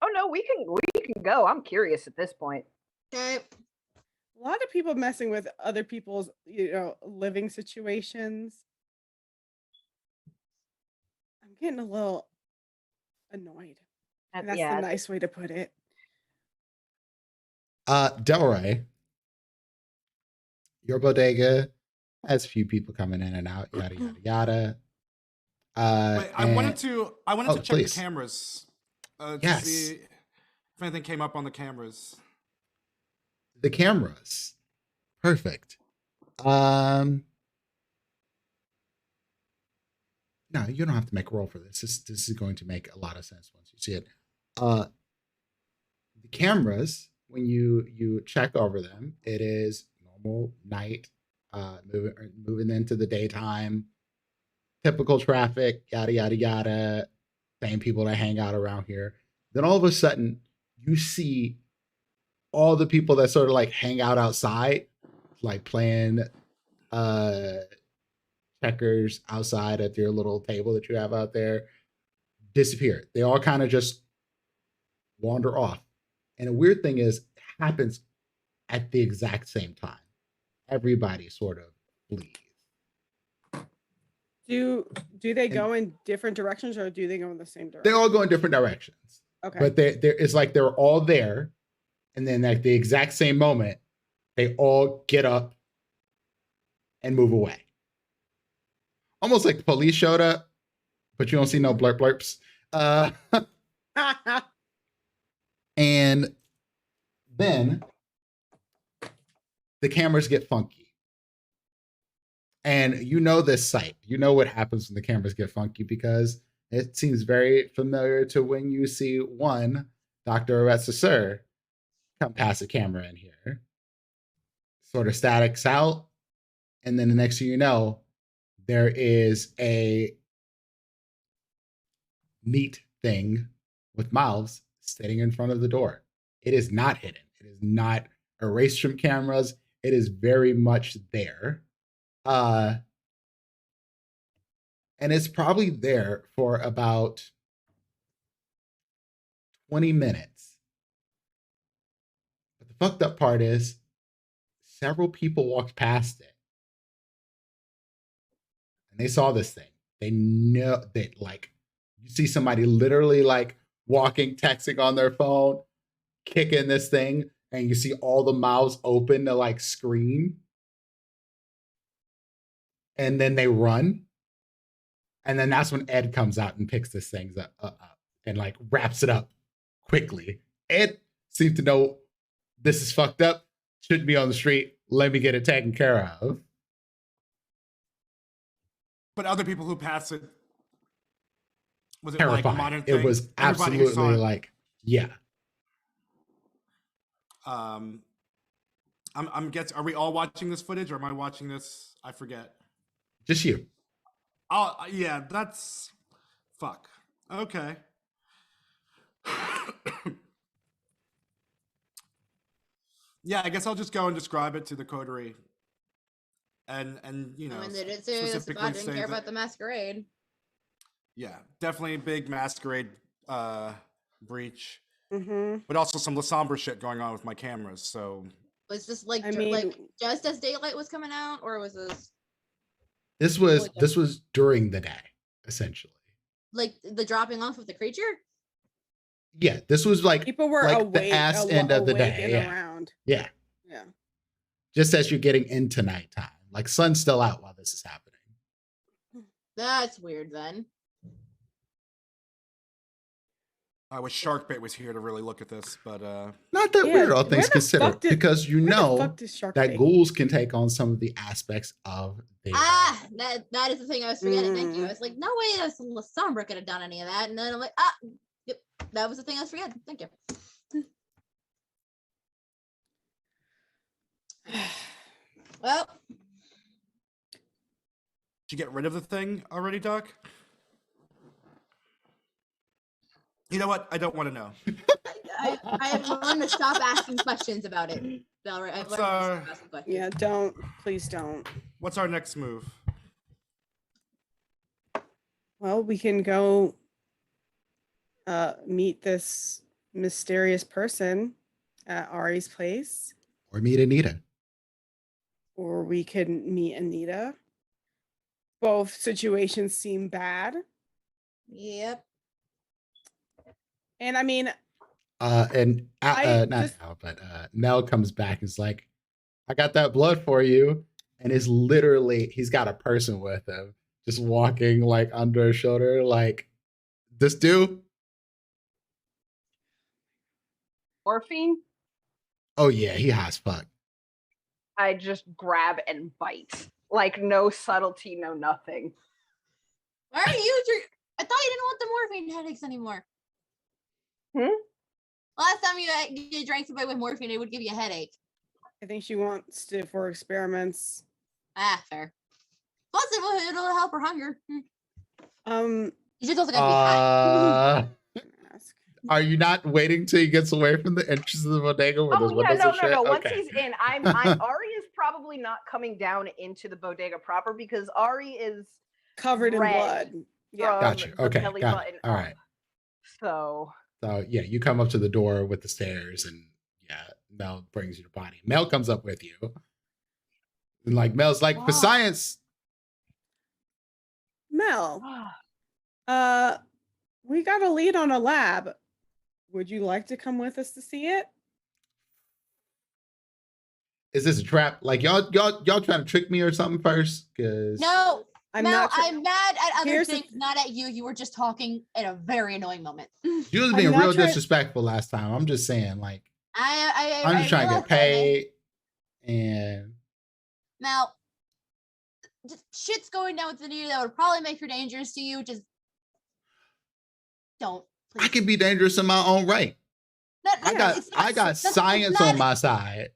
Oh no, we can go. I'm curious at this point. Okay. A lot of people messing with other people's, living situations. I'm getting a little annoyed. And that's yeah, the nice way to put it. Delray, your bodega has a few people coming in and out, yada yada yada. Wait, I wanted to check please. the cameras to Yes. see if anything came up on the cameras. The cameras. Perfect. No, you don't have to make a roll for this. This is going to make a lot of sense once you see it. The cameras, when you check over them, it is normal night, moving into the daytime, typical traffic, yada yada yada, same people that hang out around here. Then all of a sudden, you see all the people that sort of like hang out outside, like playing checkers outside at your little table that you have out there, disappear. They all kind of just wander off. And the weird thing is, it happens at the exact same time. Everybody sort of flees. Do they go in different directions or do they go in the same direction? They all go in different directions. Okay. But it's like they're all there. And then at the exact same moment, they all get up and move away. Almost like the police showed up, but you don't see no blurp blurps. And then the cameras get funky. And you know this site. You know what happens when the cameras get funky because it seems very familiar to when you see one Dr. Aretsasur come past a camera in here. Sort of statics out. And then the next thing you know, there is a neat thing with mouths sitting in front of the door. It is not hidden. It is not erased from cameras. It is very much there. And it's probably there for about 20 minutes. But the fucked up part is several people walked past it. And they saw this thing. They know that, like, you see somebody literally like walking, texting on their phone, kicking this thing, and you see all the mouths open to like scream. And then they run. And then that's when Ed comes out and picks this thing up and like wraps it up quickly. Ed seemed to know this is fucked up, shouldn't be on the street. Let me get it taken care of. But other people who passed it, was it Terrifying. like a modern thing? It was Everybody who saw absolutely it, like, yeah. I'm guessing. Are we all watching this footage, or am I watching this? I forget. Just you. Oh yeah, that's fuck. Okay. Yeah, I guess I'll just go and describe it to the coterie. And you know, I mean, they did say this about didn't care about the masquerade. Yeah, definitely a big masquerade breach, Mm-hmm. but also some somber shit going on with my cameras. So Was this like I like mean- just as daylight was coming out, or was this This was during the day, essentially. like the dropping off of the creature? Yeah, this was like People were like awake, the ass end of the awake day. and Yeah. around. Yeah. Yeah. Just as you're getting into nighttime. Like sun's still out while this is happening. That's weird then. I wish Sharkbait was here to really look at this, but Not that Yeah, weird, all where things the considered, fuck did- because you where the know fuck does Shark that Bait? ghouls can take on some of the aspects of their. That is the thing I was forgetting. Thank you. I was like, no way, Sombra could have done any of that. And then I'm like, yep, that was the thing I was forgetting. Thank you. Well, did you get rid of the thing already, Doc? You know what? I don't want to know. I have learned to stop asking questions about it. Valerie, I've learned to stop asking questions. Yeah, please don't. What's our next move? Well, we can go meet this mysterious person at Ari's place, Or meet Anita. or we can meet Anita. Both situations seem bad. Yep. And I mean, And I not just- Al, but Nell comes back and is like, I got that blood for you. And is literally, he's got a person with him, just walking like under his shoulder, like, this dude. Morphine? Oh yeah, he high as fuck. I just grab and bite. Like, no subtlety, no nothing. Why are you? I thought you didn't want the morphine headaches anymore. Last time you drank somebody with morphine, it would give you a headache. I think she wants to for experiments. Fair. Plus, it'll help her hunger. Um, You just also gotta be high. ask. Are you not waiting till he gets away from the entrance of the bodega where there's Oh yeah, windows no, and no, shit? no. Once Okay. he's in, Ari is probably not coming down into the bodega proper because Ari is Covered in red blood. Yeah. from Gotcha. the Okay, belly got it. button All up. right. So So yeah, you come up to the door with the stairs, and yeah, Mel brings you the body. Mel comes up with you, and like Mel's like, for Wow. science. Mel, we got a lead on a lab. Would you like to come with us to see it? Is this a trap? Like y'all trying to trick me or something first? Cause No, I'm Mel, not. I'm mad at other Here's the- things, not at you. You were just talking at a very annoying moment. you was I'm being not real trying- disrespectful last time. I'm just saying, like, I'm just I trying to get realized that, man. paid, and Mel, just shit's going down with the needle that would probably make her dangerous to you. Just don't. Please. I can be dangerous in my own right. No, no, it's not- I got that's science not- on my side.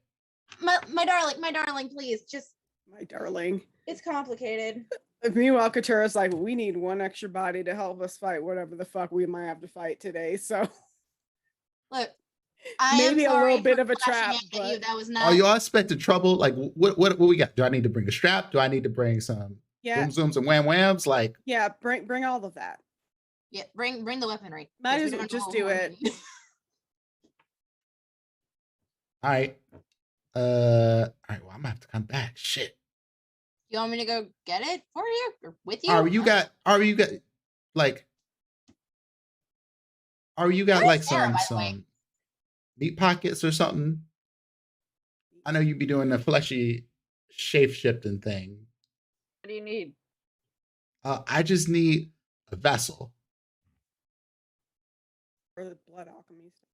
My darling, please, just My darling. it's complicated. Meanwhile, Katura's like, we need one extra body to help us fight whatever the fuck we might have to fight today. So Look, I am maybe a sorry little bit for of a flashing trap, at you. but That was Are not. y'all expecting trouble? Like, what we got? Do I need to bring a strap? Do I need to bring some yeah, zoom zooms and wham whams? Like, yeah, bring all of that. Yeah, bring the weaponry. Might 'cause we as don't well know just what do we're it. doing. all right, all right. Well, I'm gonna have to come back. Shit. You want me to go get it for you or with you? Are you got like? Are you got Where's like Sarah, by the way? some meat pockets or something? I know you be doing the fleshy shape shifting thing. what do you need? I just need a vessel. For the blood alchemy stuff.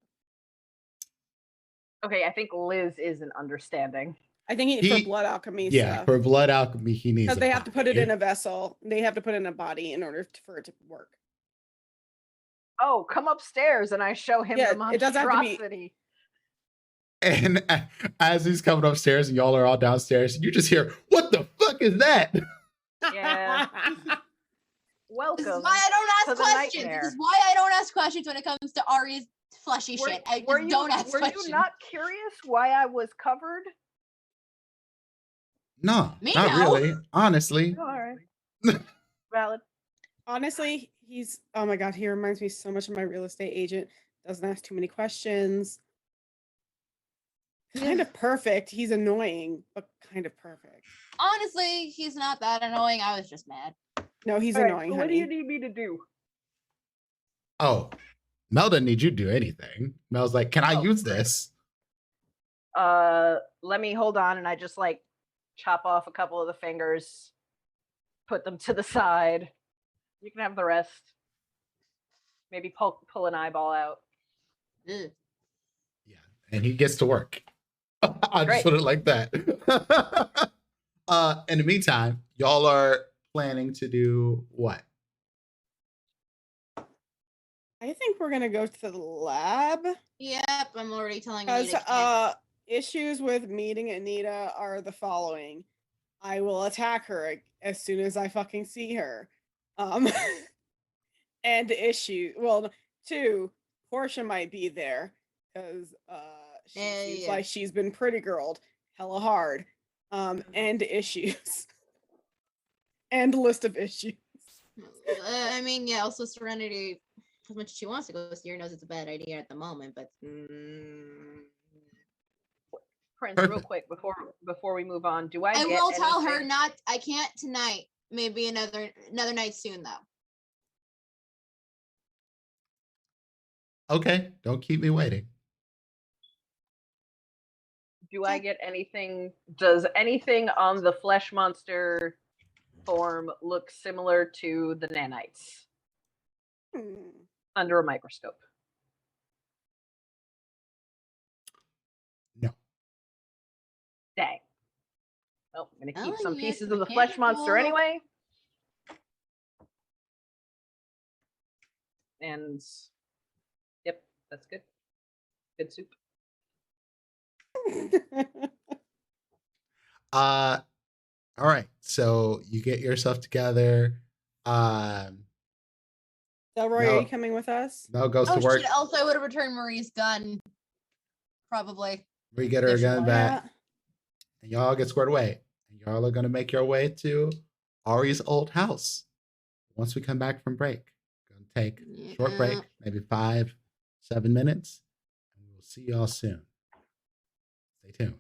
Okay, I think Liz is an understanding. I think He- for blood alchemy Yeah, stuff. for blood alchemy, he needs. Because a they have to put it body. in a vessel. They have to put it in a body in order for it to work. Oh, come upstairs and I show him Yeah, the it doesn't have to be- monstrosity. And as he's coming upstairs and y'all are all downstairs, you just hear, "What the fuck is that?" Yeah. This is Welcome. why I don't to ask the questions. nightmare. This is why I don't ask questions when it comes to Ari's fleshy shit. I just don't ask were questions. you not curious why I was covered? No, Me, not no. really. Honestly, Oh, all right. Valid. Honestly, oh my god, he reminds me so much of my real estate agent. Doesn't ask too many questions. Kind of perfect. He's annoying, but kind of perfect. Honestly, he's not that annoying. I was just mad. No, he's All right, annoying, so what do honey. you need me to do? oh, Mel doesn't need you to do anything. Mel's like, "Can I Oh, use great. this?" Let me hold on, and I just like chop off a couple of the fingers, put them to the side. You can have the rest. Maybe pull an eyeball out. Ugh. Yeah, and he gets to work. I just Great. put it like that. In the meantime, y'all are planning to do what? I think we're gonna go to the lab Yep, I'm already telling because Anita. Can't. issues with meeting Anita are the following. I will attack her as soon as I fucking see her. And issue. Well, two, Portia might be there because she seems Yeah. like she's been pretty girled hella hard. And issues. And list of issues. I mean, yeah. Also, Serenity, as much as she wants to go see her, knows it's a bad idea at the moment. But Prince, real Perfect. quick before we move on, do I I get will tell her anything- not. I can't tonight. Maybe another night soon, though. Okay, don't keep me waiting. Do I get anything? Does anything on the flesh monster form look similar to the nanites under a microscope? No. Dang. Well, I'm gonna keep Oh, some yes, pieces of the flesh monster mechanical. anyway. And yep, that's good. Good soup. All right. So you get yourself together. Delroy, are you No. coming with us? Mel goes Oh to work. shit! Also, I would have returned Marie's gun. Probably. We get her If she gun wanted back. Yeah. And y'all get squared away. And y'all are gonna make your way to Ari's old house. Once we come back from break. Gonna take a short break, maybe 5-7 minutes. And we will see y'all soon. Stay tuned.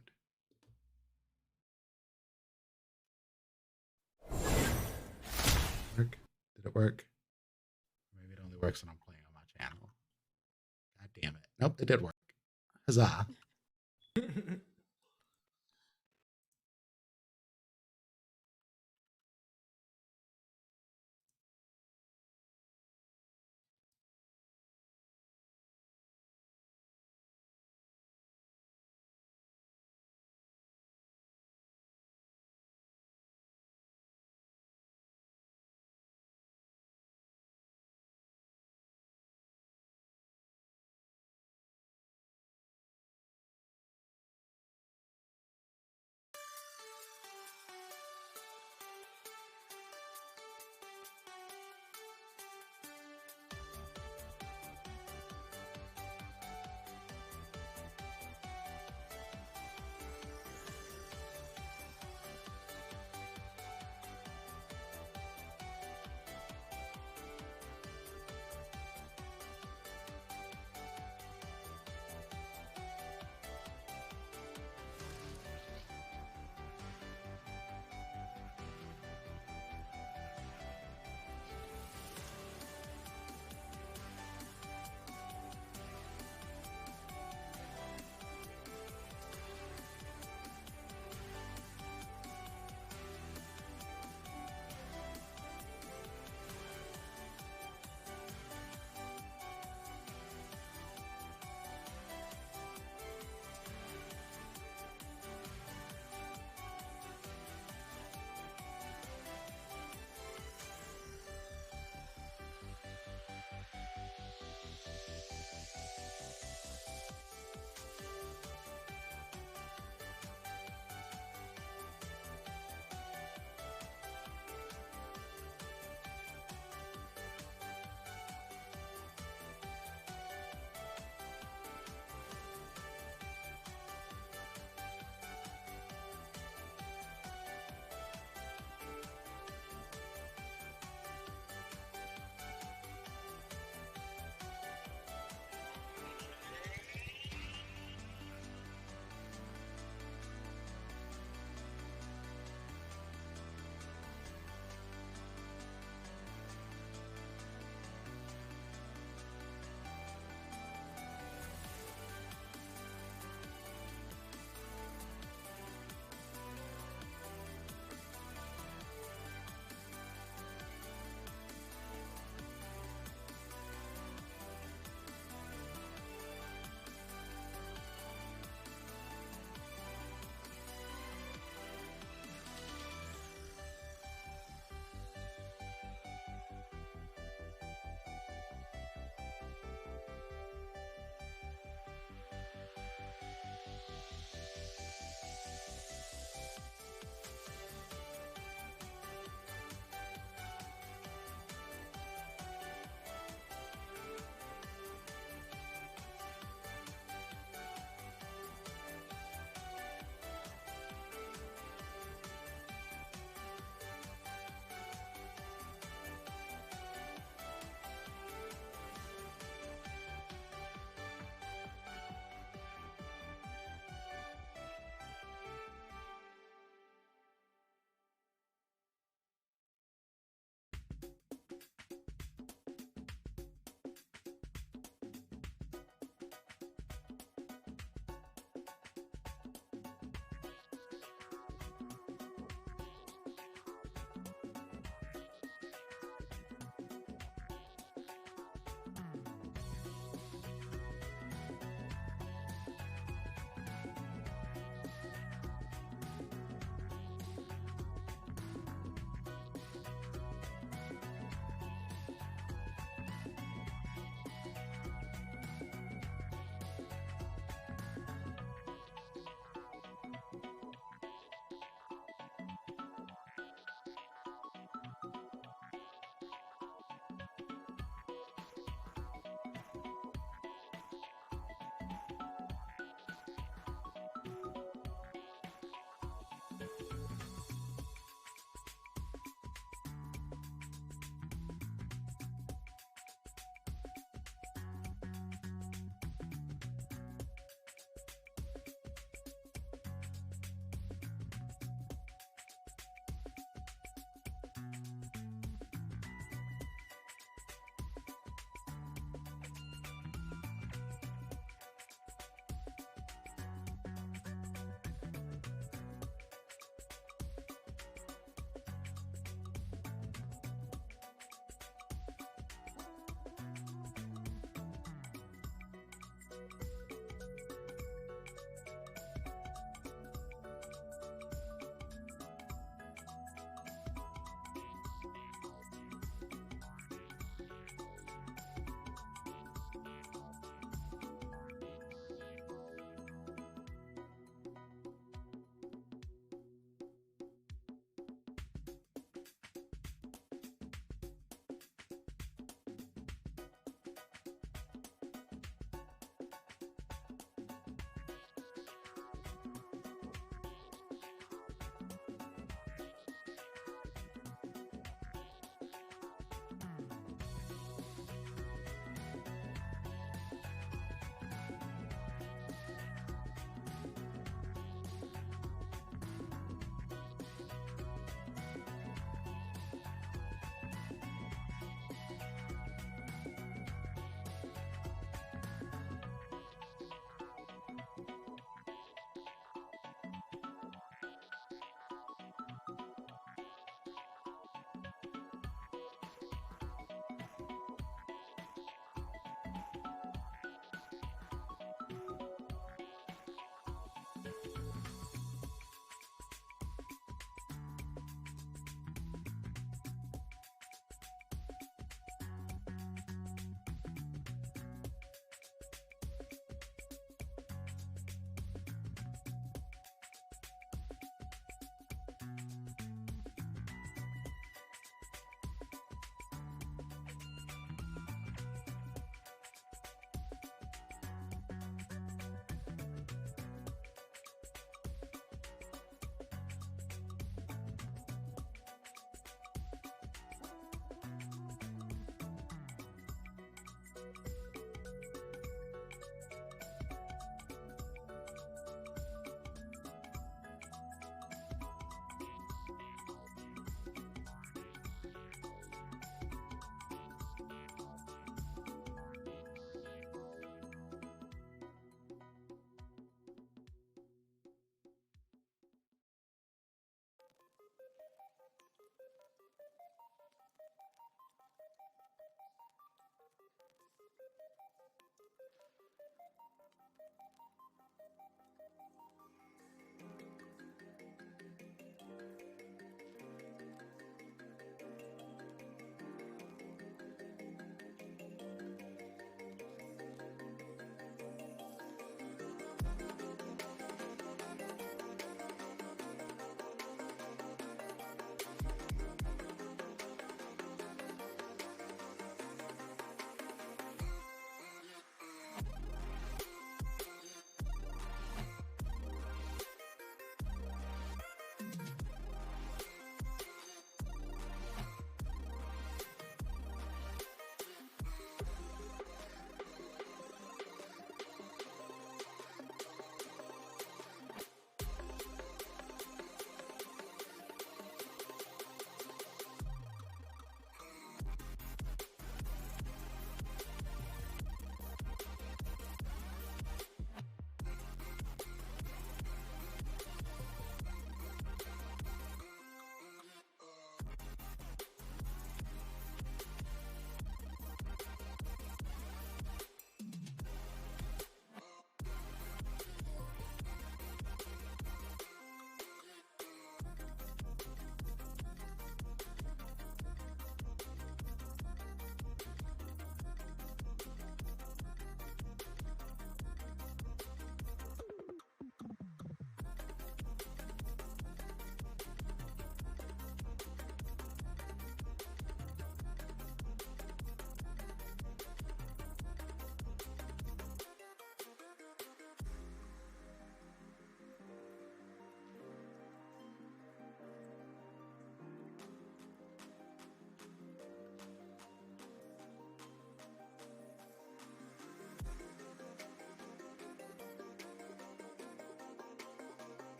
Work? Did it work? Maybe it only works when I'm playing on my channel. God damn it. Nope, it did work. Huzzah.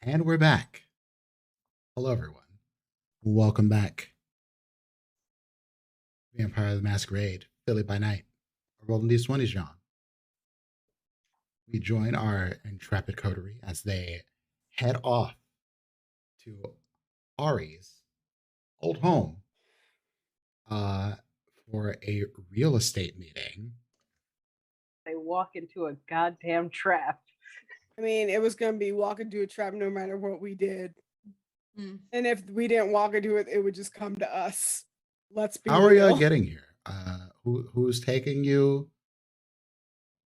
And we're back. Hello, everyone. Welcome back. Vampire the Masquerade, Philly by night. Rolling these 20s, John. We join our intrepid coterie as they head off to Ari's old home for a real estate meeting. They walk into a goddamn trap. I mean, it was gonna be walk into a trap no matter what we did. Mm. And if we didn't walk into it, it would just come to us. Let's be How are real. y'all getting here? Who's taking you?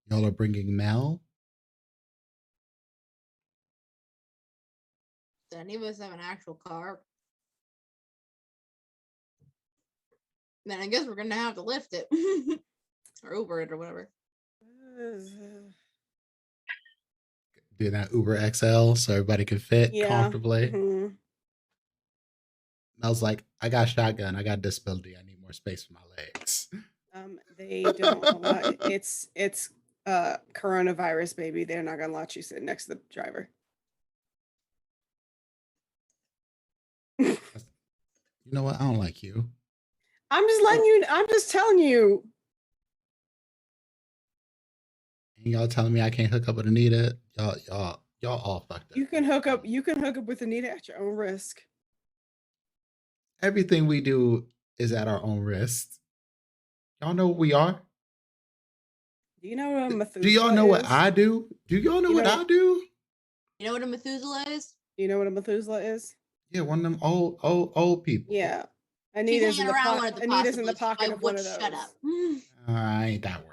Y'all are bringing Mel? Do any of us have an actual car? Then I guess we're gonna have to lift it. Or Uber it or whatever. Do that Uber XL so everybody can fit Yeah. comfortably. Mhm. Mel's like, I got shotgun, I got disability, I need more space for my legs. They don't it's coronavirus, baby. They're not gonna let you sit next to the driver. You know what? I don't like you. I'm just telling you. And y'all telling me I can't hook up with Anita? Y'all all fucked up. You can hook up with Anita at your own risk. Everything we do is at our own risk. Y'all know what we are? Do you know what a Methuselah Do y'all know what is? I do? Do y'all know what I do? You know what a Methuselah is? Do you know what a Methuselah is? Yeah, one of them old people. Yeah. She's Anita's in hanging the around one of the Anita's in the possibles. pocket I of one would of those. shut up. I ain't that worried.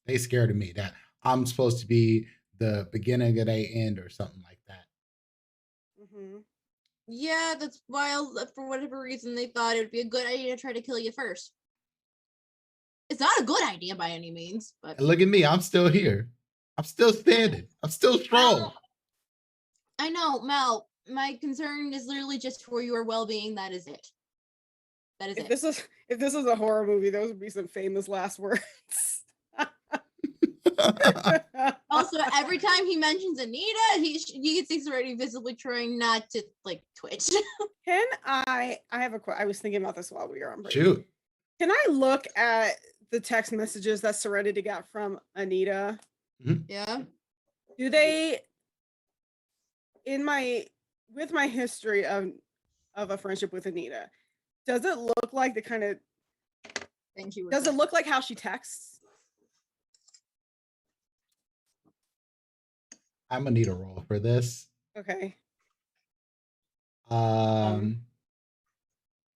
They scared of me that I'm supposed to be the beginning of their end or something like that. Mm-hmm. Yeah, that's why for whatever reason they thought it would be a good idea to try to kill you first. It's not a good idea by any means, but And look at me, I'm still here. I'm still standing. I'm still strong. Mel, I know, Mel. My concern is literally just for your well-being. That is it. That is If it. this was a horror movie, those would be some famous last words. Also, every time he mentions Anita, he thinks already visibly trying not to like twitch. Can I have a question. I was thinking about this while we were on break. Shoot. Can I look at the text messages that Serenity got from Anita? Yeah. Do they, with my history of a friendship with Anita, does it look like the kind of does it look like how she texts? I'm gonna need a roll for this. Okay. What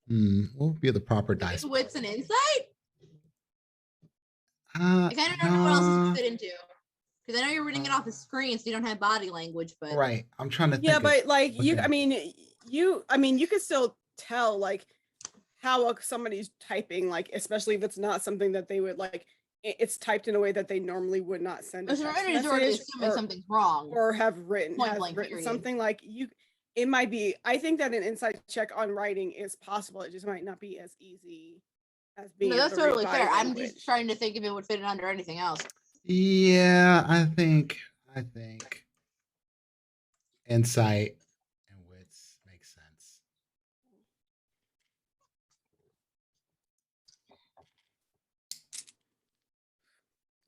would be the proper dice? Wits and insight? I kind of don't know what else to fit into. Because I know you're reading it off the screen, so you don't have body language, but right. I'm trying to think. Yeah, but like you could still tell like how somebody's typing, like especially if it's not something that they would like. It's typed in a way that they normally would not send a text Serenity's already message assuming something's wrong. or have written Period. something like you. It might be. I think that an insight check on writing is possible. It just might not be as easy as being. No, that's able to read totally body fair. I'm language. just trying to think if it would fit in under anything else. Yeah, I think insight and wits makes sense.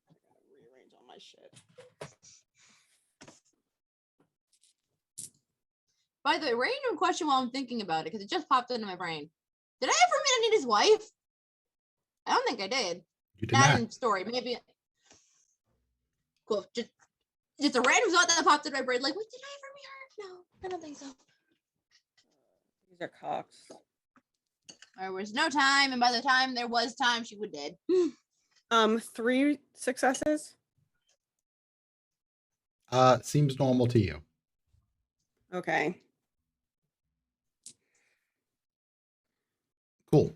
I gotta rearrange all my shit. By the way, random question while I'm thinking about it, because it just popped into my brain. Did I ever meet Anita's wife? I don't think I did. You did Not not. in story. Maybe. Cool. Just a random thought that popped in my brain. Like, wait, did I ever meet her? No, I don't think so. These are cocks. There was no time, and by the time there was time, she was dead. 3 successes. Seems normal to you. Okay. Cool.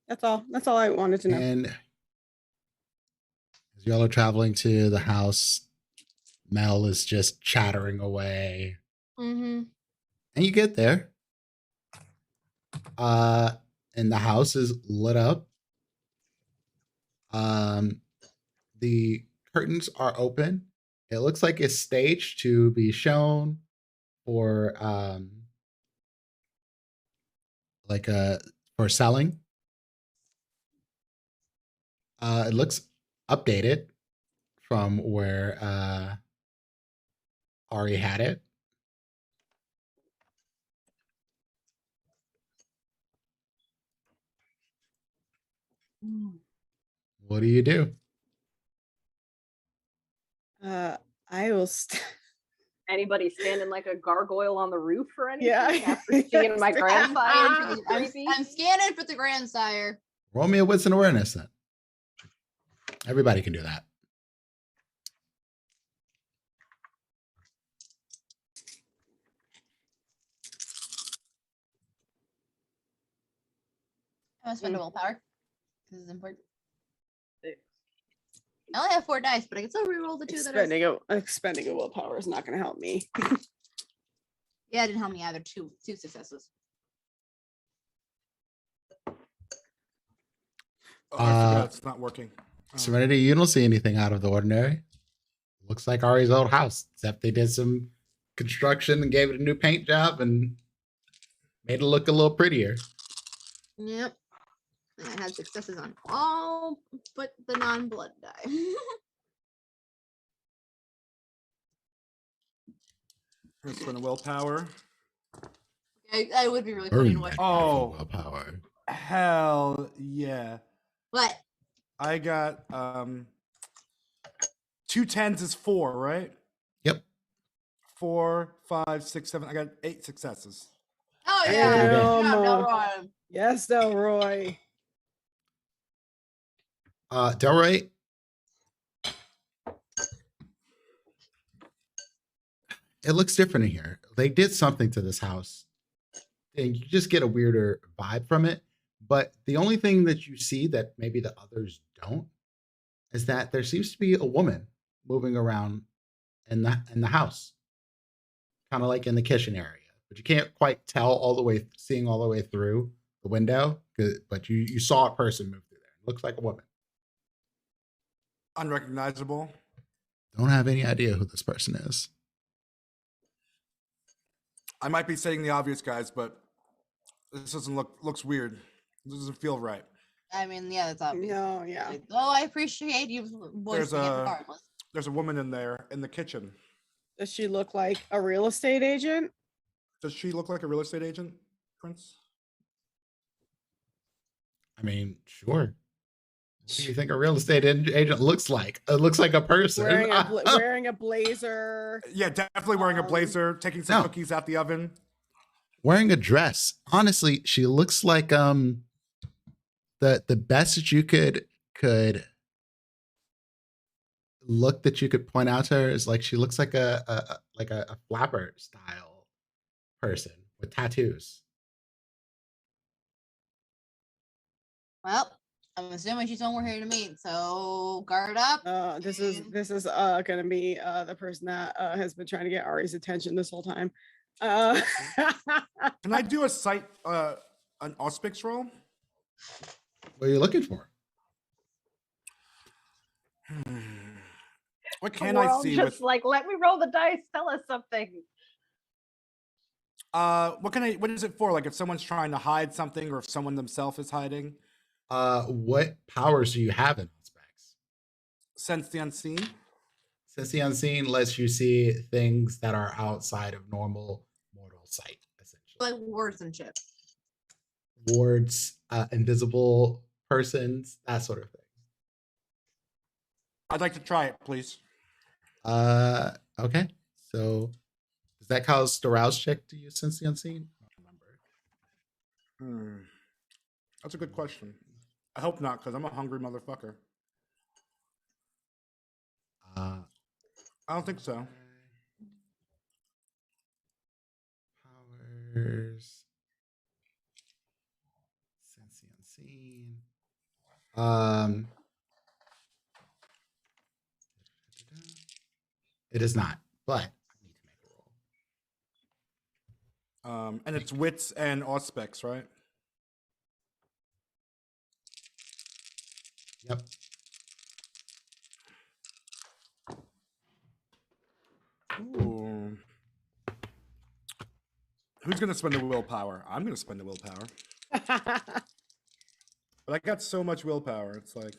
That's all I wanted to know. And as y'all are traveling to the house, Mel is just chattering away. Mm-hmm. And you get there. And the house is lit up. The curtains are open It looks like it's staged to be shown for like for selling. It looks updated from where Ari had it. What do you do? I will. Anybody standing like a gargoyle on the roof or anything Yeah. after seeing my grandsire? be creepy? I'm scanning for the grandsire. Roll me a wisdom awareness then. Everybody can do that. I'm gonna spend a willpower. This is important. I only have 4 dice, but I can still reroll the 2 that are. Expending a willpower is not going to help me. Yeah, it didn't help me either. Two successes. Oh, I forgot it's not working. Serenity, you don't see anything out of the ordinary. Looks like Ari's old house, except they did some construction and gave it a new paint job and made it look a little prettier. Yep. And I had successes on all but the non-blood die. Let's spend a willpower. I would be really funny to watch. Oh. Willpower. Hell yeah. What? I got 2 10s is 4, right? Yep. 4, 5, 6, 7. I got 8 successes. Oh yeah. Damn. No, Delroy. Yes, Delroy. Delroy, it looks different in here. They did something to this house, and you just get a weirder vibe from it. But the only thing that you see that maybe the others don't is that there seems to be a woman moving around in the house, kind of like in the kitchen area, but you can't quite tell seeing all the way through the window. But you saw a person move through there. It looks like a woman. Unrecognizable. Don't have any idea who this person is. I might be saying the obvious, guys, but this doesn't looks weird. This doesn't feel right. I mean, yeah, that's obvious. No, yeah. Oh, I appreciate you voicing it regardless. There's a woman in there in the kitchen. Does she look like a real estate agent? Does she look like a real estate agent, Prince? I mean, sure. What do you think a real estate agent looks like? It looks like a person. Wearing a blazer. Yeah, definitely wearing a blazer, taking some cookies out the oven. Wearing a dress. Honestly, she looks like the best that you could look that you could point out to her is like she looks like a flapper style person with tattoos. Well, I'm assuming she's somewhere here to meet, so guard up. This is gonna be the person that has been trying to get Ari's attention this whole time. Can I do a sight an auspics roll? What are you looking for? What can We're I all see just with like, let me roll the dice, tell us something. what is it for? Like if someone's trying to hide something or if someone themselves is hiding? What powers do you have in specs? Sense the unseen? Sense the unseen lets you see things that are outside of normal mortal sight, essentially. Like wards and shit. Wards, invisible persons, that sort of thing. I'd like to try it, please. Okay. So does that cause the rouse check to use Sense the Unseen? I don't remember. That's a good question. I hope not, because I'm a hungry motherfucker. I don't think so. Powers. Sense the Unseen. It is not, but I need to make a roll. And it's wits and auspics, right? Yep. Ooh. Who's gonna spend the willpower? I'm gonna spend the willpower. But I got so much willpower. It's like,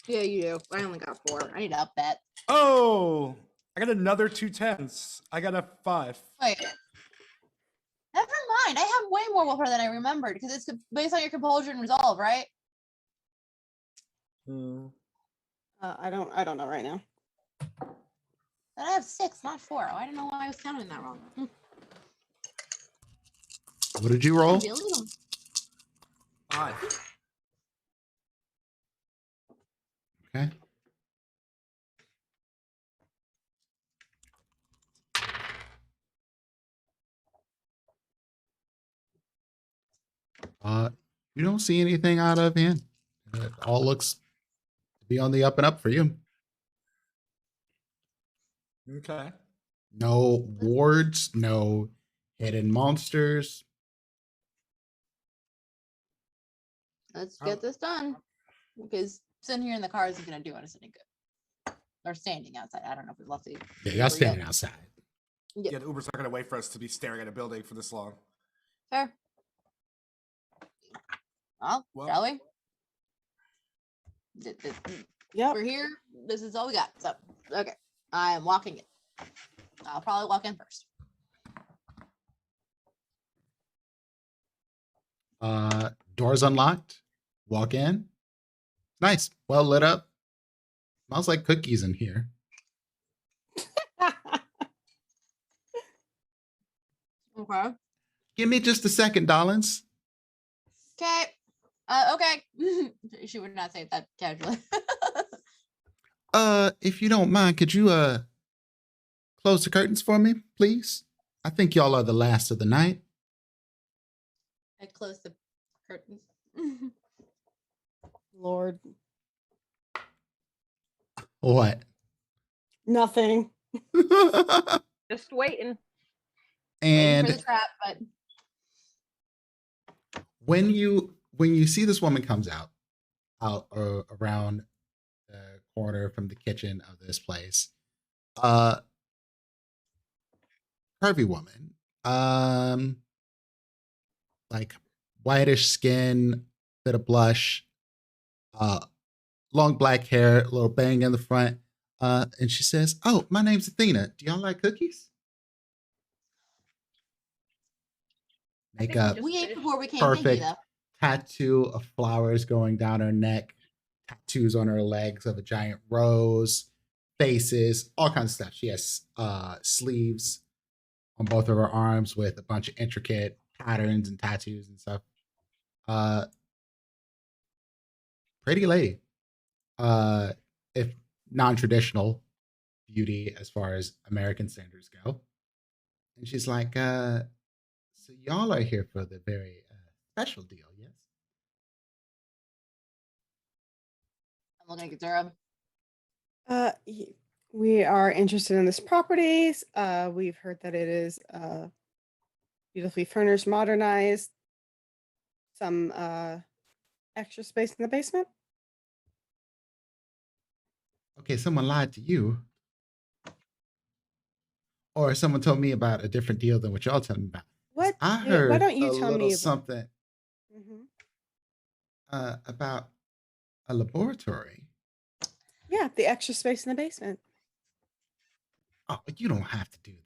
Yeah, you do. I only got 4. I need to up that. oh, I got another 2 10s. I got a 5. Wait. Never mind. I have way more willpower than I remembered because it's based on your compulsion resolve, right? I don't know right now. Then I have 6, not 4. I don't know why I was counting that wrong. What did you roll? 5. Okay. You don't see anything out of hand. It all looks to be on the up and up for you. Okay. No wards, no hidden monsters. Let's get this done. Because sitting here in the car isn't going to do us any good. Or standing outside. I don't know if we've left the. Yeah, y'all standing outside. Yeah, the Uber's not gonna wait for us to be staring at a building for this long. Fair. Well, shall we? Yeah. We're here. This is all we got. So, okay. I am walking in. I'll probably walk in first. Doors unlocked. Walk in. Nice. Well lit up. Smells like cookies in here. Okay. Give me just a second, darlings. Okay. Okay. She would not say that casually. If you don't mind, could you close the curtains for me, please? I think y'all are the last of the night. I close the curtains. Lord. What? Nothing. Just waiting. Waiting for And the trap, but when you see this woman comes out around the corner from the kitchen of this place, curvy woman, like whitish skin, bit of blush, long black hair, a little bang in the front, and she says, "Oh, my name's Athena. Do y'all like cookies?" Makeup, we ate before we came. Thank you, perfect. though. Tattoo of flowers going down her neck, tattoos on her legs of a giant rose, faces, all kinds of stuff. She has sleeves on both of her arms with a bunch of intricate patterns and tattoos and stuff. Pretty lady. If non-traditional beauty as far as American standards go. And she's like, so y'all are here for the very special deal, yes? I'm looking at Zara. We are interested in this property. We've heard that it is beautifully furnished, modernized. Some extra space in the basement. Okay, someone lied to you. Or someone told me about a different deal than what y'all telling me about. What? I heard Why don't you a tell little me about something Mhm. about a laboratory. Yeah, the extra space in the basement. Oh, you don't have to do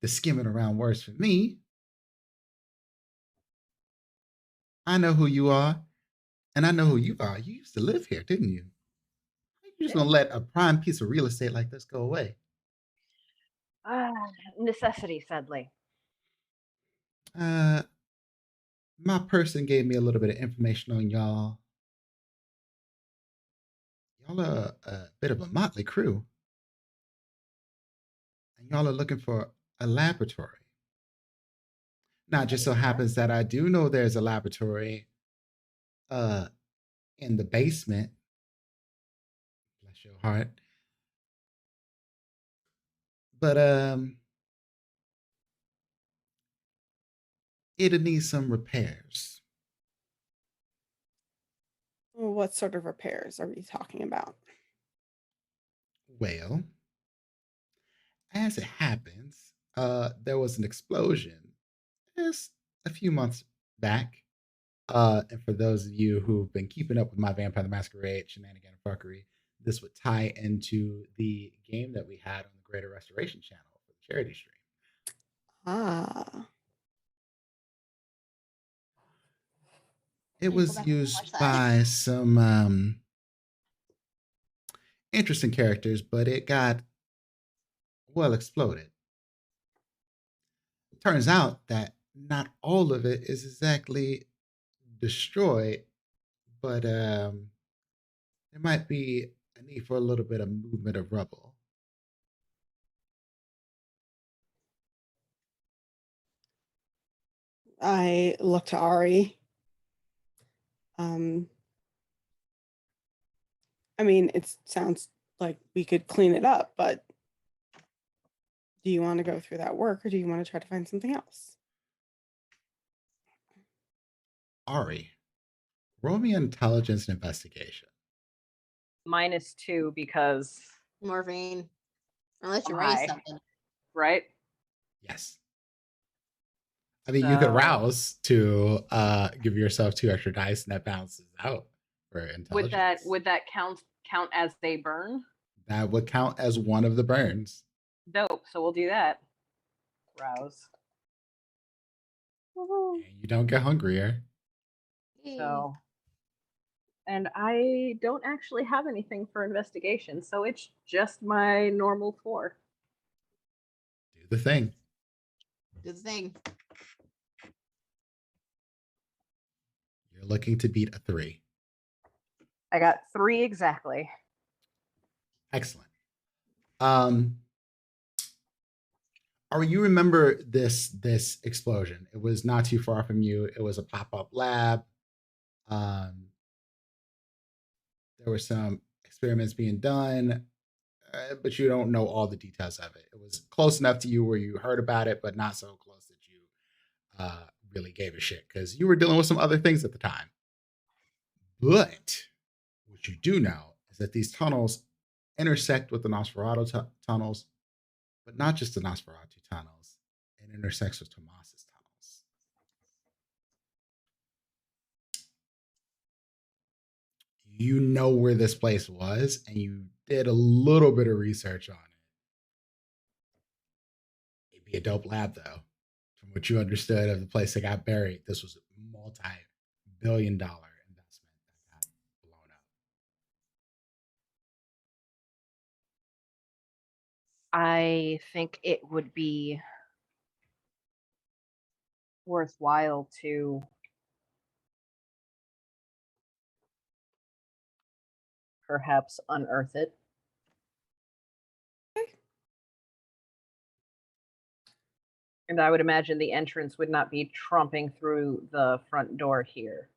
the skimming around words for me. I know who you are, and I know who you are. You used to live here, didn't you? You're just gonna let a prime piece of real estate like this go away. Necessity, sadly. My person gave me a little bit of information on y'all. Y'all are a bit of a motley crew. And y'all are looking for a laboratory. Now, it just so happens that I do know there's a laboratory in the basement. Bless your heart. But it'll need some repairs. Well, what sort of repairs are we talking about? Well, as it happens, there was an explosion just a few months back. And for those of you who've been keeping up with my Vampire the Masquerade shenanigan and fuckery, this would tie into the game that we had on the Greater Restoration channel for the charity stream. Ah. It People was definitely watch used that. by some interesting characters, but it got well exploded. Turns out that not all of it is exactly destroyed, but there might be a need for a little bit of movement of rubble. I look to Ari. I mean, it sounds like we could clean it up, but do you want to go through that work or do you want to try to find something else? Ari, roll me intelligence and investigation. -2 because Morphine. Unless you I'm raise high. something. right? Yes. I mean, you could So- rouse to give yourself 2 extra dice, and that balances out for intelligence. Would that count as they burn? That would count as one of the burns. Dope. So we'll do that. Rouse. Woohoo. And you don't get hungrier. So, and I don't actually have anything for investigation, so it's just my normal 4. Do the thing. Do the thing. You're looking to beat a 3. I got 3 exactly. Excellent. Or you remember this explosion? It was not too far from you. It was a pop-up lab. There were some experiments being done, but you don't know all the details of it. It was close enough to you where you heard about it, but not so close that you really gave a shit because you were dealing with some other things at the time. But what you do know is that these tunnels intersect with the Nosferatu tunnels, but not just the Nosferatu tunnels. It intersects with Tomas's tunnels. You know where this place was, and you did a little bit of research on it. It'd be a dope lab, though. From what you understood of the place that got buried, this was a multi-billion-dollar investment that got blown up. I think it would be worthwhile to perhaps unearth it. Okay. And I would imagine the entrance would not be tromping through the front door here,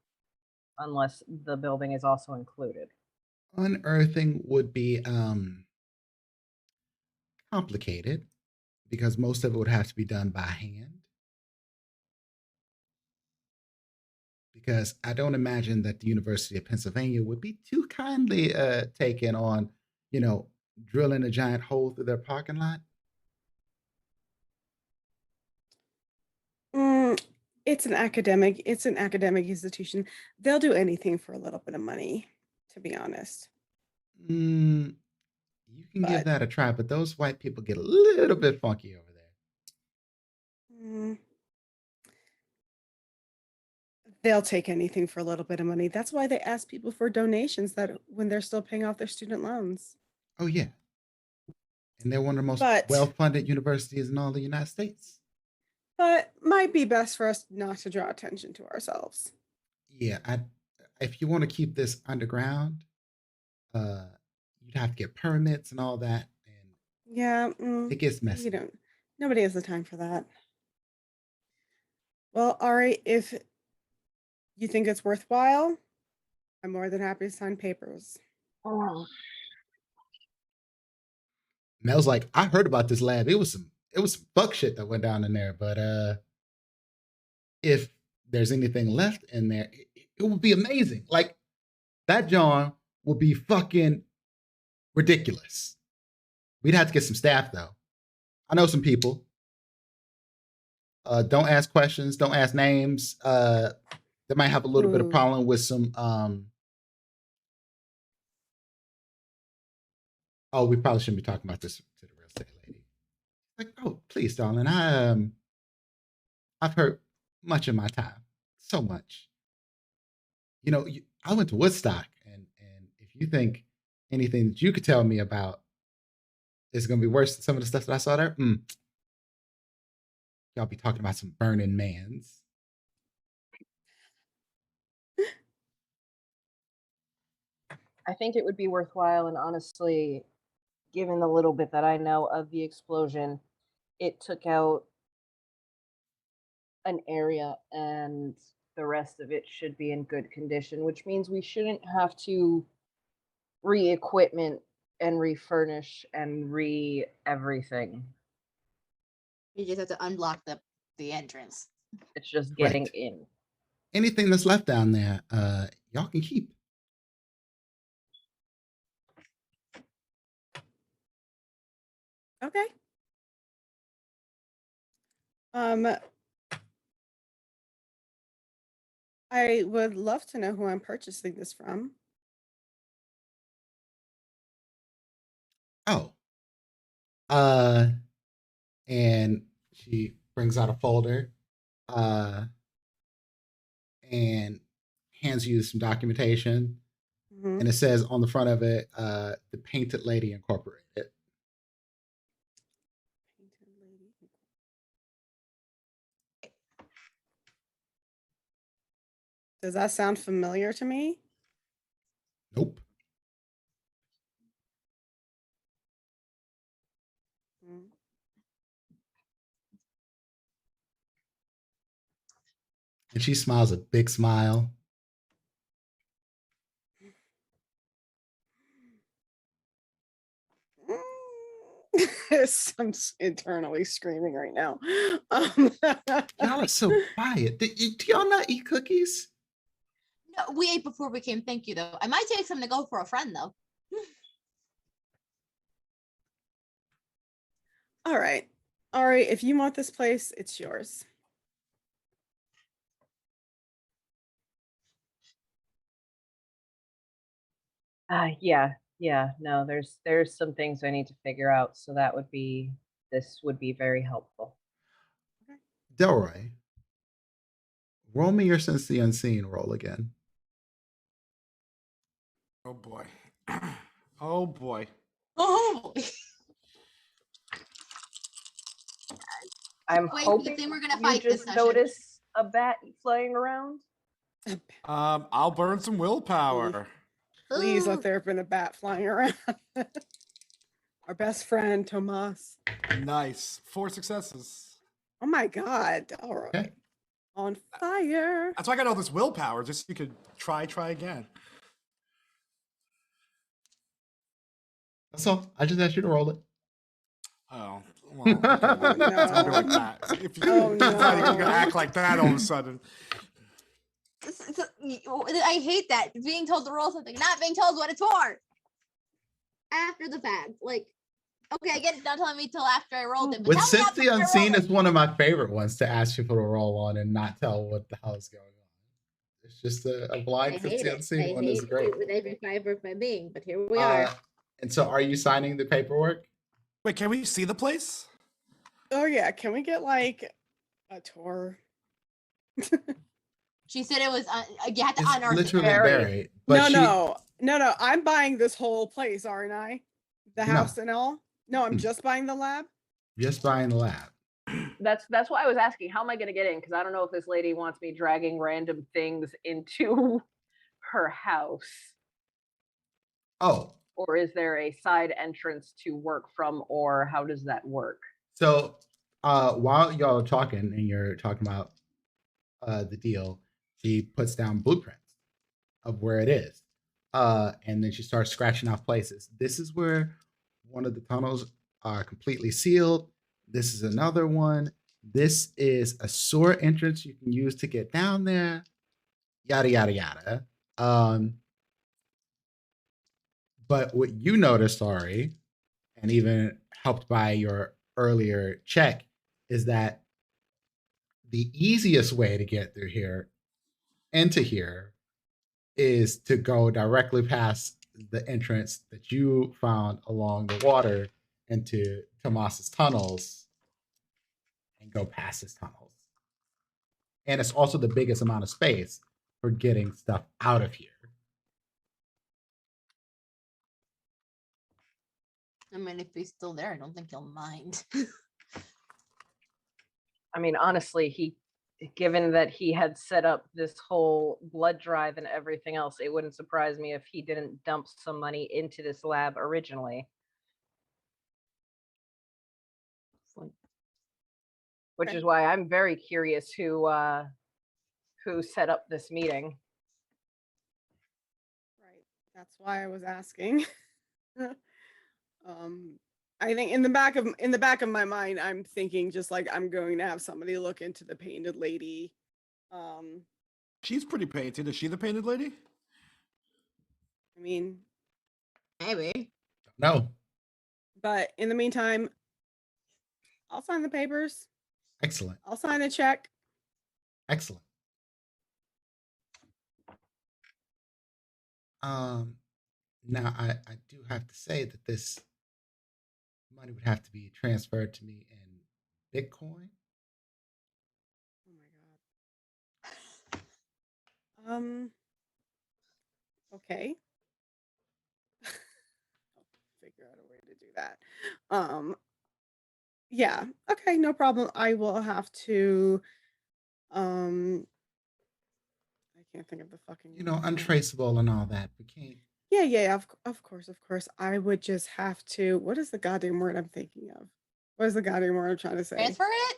unless the building is also included. Unearthing would be complicated because most of it would have to be done by hand. Because I don't imagine that the University of Pennsylvania would be too kindly taken on, drilling a giant hole through their parking lot. It's an academic institution. They'll do anything for a little bit of money, to be honest. You can give But- that a try, but those white people get a little bit funky over there. They'll take anything for a little bit of money. That's why they ask people for donations that when they're still paying off their student loans. Oh yeah, and they're one of the most But- well-funded universities in all the United States. But might be best for us not to draw attention to ourselves. Yeah, if you want to keep this underground, you'd have to get permits and all that, and Yeah, it gets messy. Nobody has the time for that. Well, Ari, if you think it's worthwhile, I'm more than happy to sign papers. Oh. Mel's like, I heard about this lab. It was some fuck shit that went down in there, but if there's anything left in there, it would be amazing. Like that John would be fucking ridiculous. We'd have to get some staff though. I know some people. Don't ask questions. Don't ask names. They might have a little bit of problem with some. Oh, we probably shouldn't be talking about this to the real estate lady. Like, oh, please, darling. I've heard much in my time, so much. You know, I went to Woodstock, and if you think anything that you could tell me about is going to be worse than some of the stuff that I saw there, y'all be talking about some burning mans. I think it would be worthwhile, and honestly, given the little bit that I know of the explosion, it took out an area and the rest of it should be in good condition, which means we shouldn't have to re-equipment and refurnish and everything. You just have to unblock the entrance. It's just getting Correct. in. Anything that's left down there, y'all can keep. Okay. I would love to know who I'm purchasing this from. Oh. And she brings out a folder, and hands you some documentation. Mhm. And it says on the front of it, the Painted Lady Incorporated. Painted Lady. Does that sound familiar to me? Nope. Mm. And she smiles a big smile. I'm internally screaming right now. Y'all are so quiet. Do y'all not eat cookies? No, we ate before we came. Thank you, though. I might take some to go for a friend, though. All right. Ari, if you want this place, it's yours. Yeah. No, there's some things I need to figure out, so this would be very helpful. Delroy, roll me your Sense the Unseen roll again. Oh boy. Oh boy. Oh, I'm wait, hoping then we're gonna you fight this just session. notice a bat flying around. I'll burn some willpower. Please Ooh. let there have been a bat flying around. Our best friend, Tomas. Nice. 4 successes. Oh my God. All right. Okay. On fire. That's why I got all this willpower, just so you could try again. That's all. I just asked you to roll it. Oh, well, okay. Oh, It's gonna be like no. that. If you, Oh, you're gonna no. act like that all of a sudden. I hate that, being told to roll something, not being told what it's for. After the fact, like, okay, I get it. Don't tell me till after I rolled it. But With tell me Sense after the I rolled Unseen it. is one of my favorite ones to ask people to roll on and not tell what the hell is going on. It's just a blind Sense the Unseen one is great. With every fiber of my being, but here we are. And so, are you signing the paperwork? Wait, can we see the place? Oh yeah. Can we get like a tour? She said it was. You had to It's unearth literally it. buried. But No. I'm buying this whole place, aren't I? The No. house and all. No, I'm Mm. just buying the lab. Just buying the lab. That's why I was asking, how am I going to get in? Because I don't know if this lady wants me dragging random things into her house, Oh, or is there a side entrance to work from, or how does that work? so while y'all are talking and you're talking about the deal, she puts down blueprints of where it is. And then she starts scratching off places. This is where one of the tunnels are completely sealed. This is another one. This is a sewer entrance you can use to get down there. Yada yada yada. But what you noticed, Ari, and even helped by your earlier check is that the easiest way to get through here into here is to go directly past the entrance that you found along the water into Tomas's tunnels and go past his tunnels. And it's also the biggest amount of space for getting stuff out of here. I mean, if he's still there, I don't think he'll mind. I mean, honestly, given that he had set up this whole blood drive and everything else, it wouldn't surprise me if he didn't dump some money into this lab originally. Which is why I'm very curious who set up this meeting. Right. That's why I was asking. I think in the back of my mind, I'm thinking just like I'm going to have somebody look into the painted lady. She's pretty painted. Is she the painted lady? I mean, Maybe. No. but in the meantime, I'll sign the papers. Excellent. I'll sign the check. Excellent. Now I do have to say that this money would have to be transferred to me in Bitcoin. Oh my god. Okay. I'll figure out a way to do that. Yeah. Okay, no problem. I will have to I can't think of the fucking You know, word. untraceable and all that. We can't. Yeah, of course. I would just have to. What is the goddamn word I'm thinking of? What is the goddamn word I'm trying to say? Transfer it?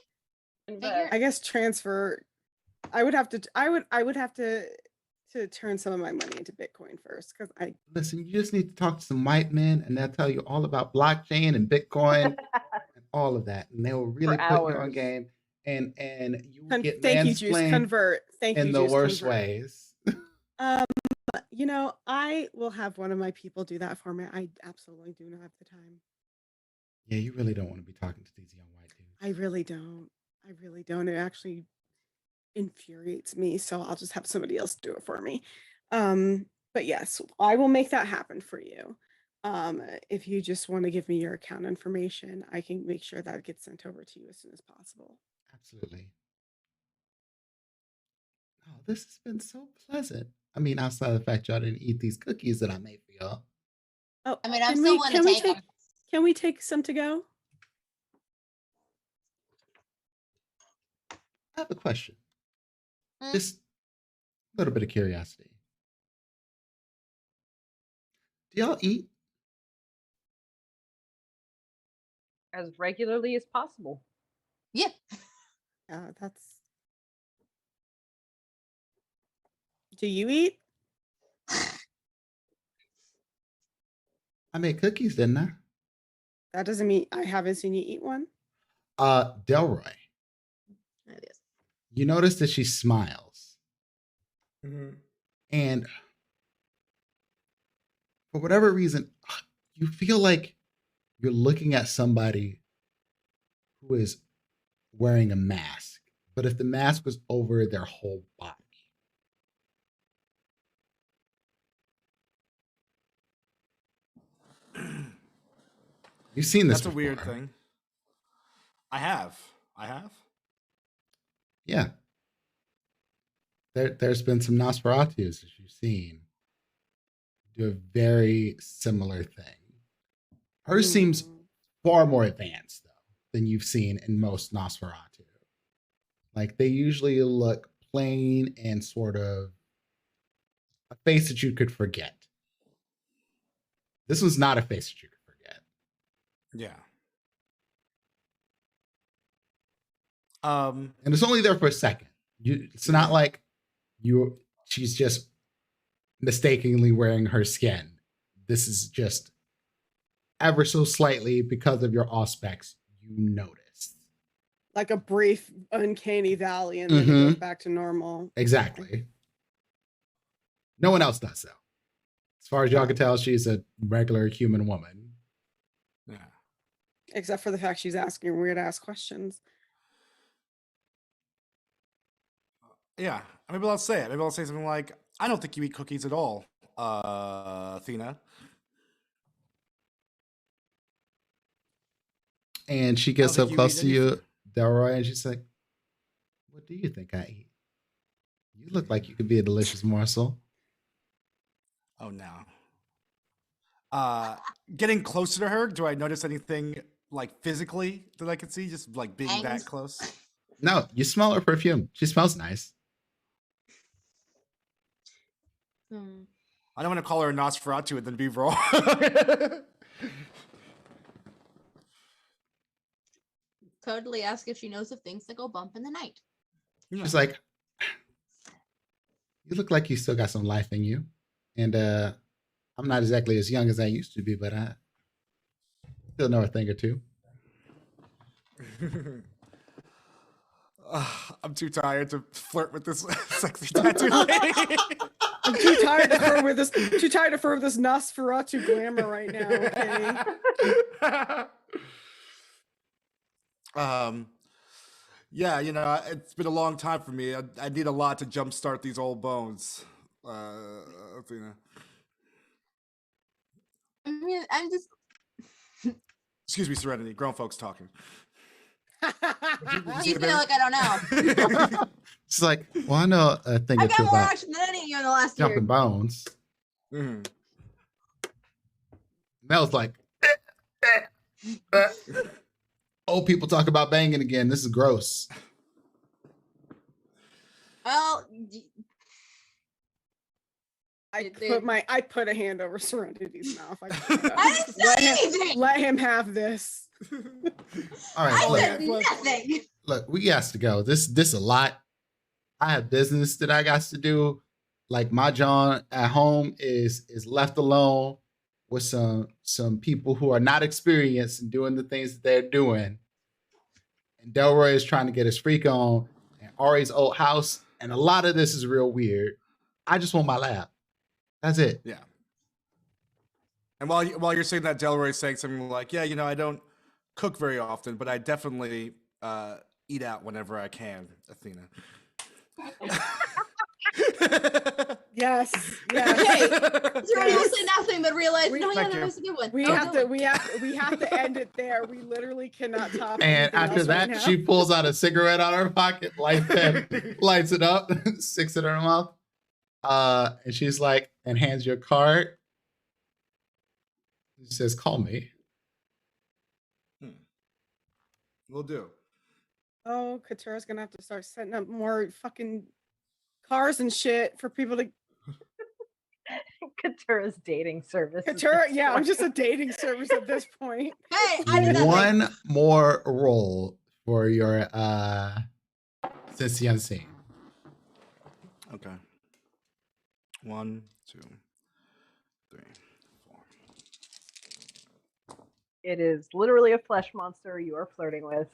Figure- I guess transfer. I would have to. I would have to turn some of my money into Bitcoin first because I. Listen, you just need to talk to some white men and they'll tell you all about blockchain and Bitcoin and all of that. And they will really For put you on hours. game and you will get Thank you, Juice. mansplained Convert. Thank you, in the Juice. worst Convert. ways. You know, I will have one of my people do that for me. I absolutely do not have the time. Yeah, you really don't want to be talking to these young white dudes. I really don't. It actually infuriates me. So I'll just have somebody else do it for me. But yes, I will make that happen for you. If you just want to give me your account information, I can make sure that gets sent over to you as soon as possible. Absolutely. Oh, this has been so pleasant. I mean, outside of the fact y'all didn't eat these cookies that I made for y'all. Oh, I mean, I'm can still we- want can to we take take- them. Can we take some to go? I have a question. Hmm? Just a little bit of curiosity. Do y'all eat? As regularly as possible. Yeah. That's. Do you eat? I made cookies, didn't I? That doesn't mean I haven't seen you eat one. Delroy, It is. you notice that she smiles. Mm-hmm. And for whatever reason, you feel like you're looking at somebody who is wearing a mask. But if the mask was over their whole body. You've seen this That's a weird before. thing. I have. Yeah. There's been some Nosferatus that you've seen do a very similar thing. Hers seems far more advanced, though, than you've seen in most Nosferatu. Like, they usually look plain and sort of a face that you could forget. This was not a face that you could forget. Yeah. And it's only there for a second. It's not like she's just mistakenly wearing her skin. This is just ever so slightly because of your auspex, you noticed. Like a brief uncanny valley and then it goes back to normal. Exactly. No one else does so. As far as y'all can tell, she's a regular human woman. Yeah. Except for the fact she's asking weird ass questions. Yeah, maybe I'll say it. Maybe I'll say something like, "I don't think you eat cookies at all, Athena." And she I don't gets think up you close eat to anything. you, Delroy, and she's like, "What do you think I eat? You look like you could be a delicious morsel." Oh no. Getting closer to her, do I notice anything like physically that I can see? Just like being that Bangs. close. No, you smell her perfume. She smells nice. Hmm. I don't want to call her a Nosferatu and then be wrong. Totally ask if she knows of things that go bump in the night. She's like, "You look like you still got some life in you. And I'm not exactly as young as I used to be, but I still know a thing or two." I'm too tired to flirt with this sexy tattoo lady. I'm too tired to flirt with this. Too tired to flirt with this Nosferatu glamour right now. Okay. Yeah, you know, it's been a long time for me. I need a lot to jumpstart these old bones. Athena. I mean, I'm just. Excuse me, Serenity. Grown folks talking. You feel like I don't know. She's like, "Well, I know a thing or I've two got more about action than any of you in the last jumping year. bones." Mhm. Mel's like, "Old people talk about banging again. This is gross." Well, I put a hand over Serenity's mouth. I didn't say anything. Let him have this. All right, I look, said nothing. look, we got to go. This a lot. I have business that I got to do. Like my John at home is left alone with some people who are not experienced in doing the things that they're doing. And Delroy is trying to get his freak on, and Ari's old house, and a lot of this is real weird. I just want my lab. That's it. Yeah. And while you're saying that, Delroy's saying something like, "Yeah, you know, I don't cook very often, but I definitely eat out whenever I can." Athena. Yes. Okay. Zeroni will say nothing, but realize, no, yeah, Thank that you. was a good one. We Oh, have no. to end it there. We literally cannot top. And anything after else that, right now. she pulls out a cigarette out of her pocket, lights it up, sticks it in her mouth. And she's like, and hands you a card. She says, "Call me." We'll do. Oh, Katura's gonna have to start setting up more fucking cars and shit for people to. Katura's dating service. Katura, yeah, I'm just a dating service at this point. Hey, I did nothing. One more roll for your since the unseen. Okay. 1, 2, 3, 4. It is literally a flesh monster you are flirting with,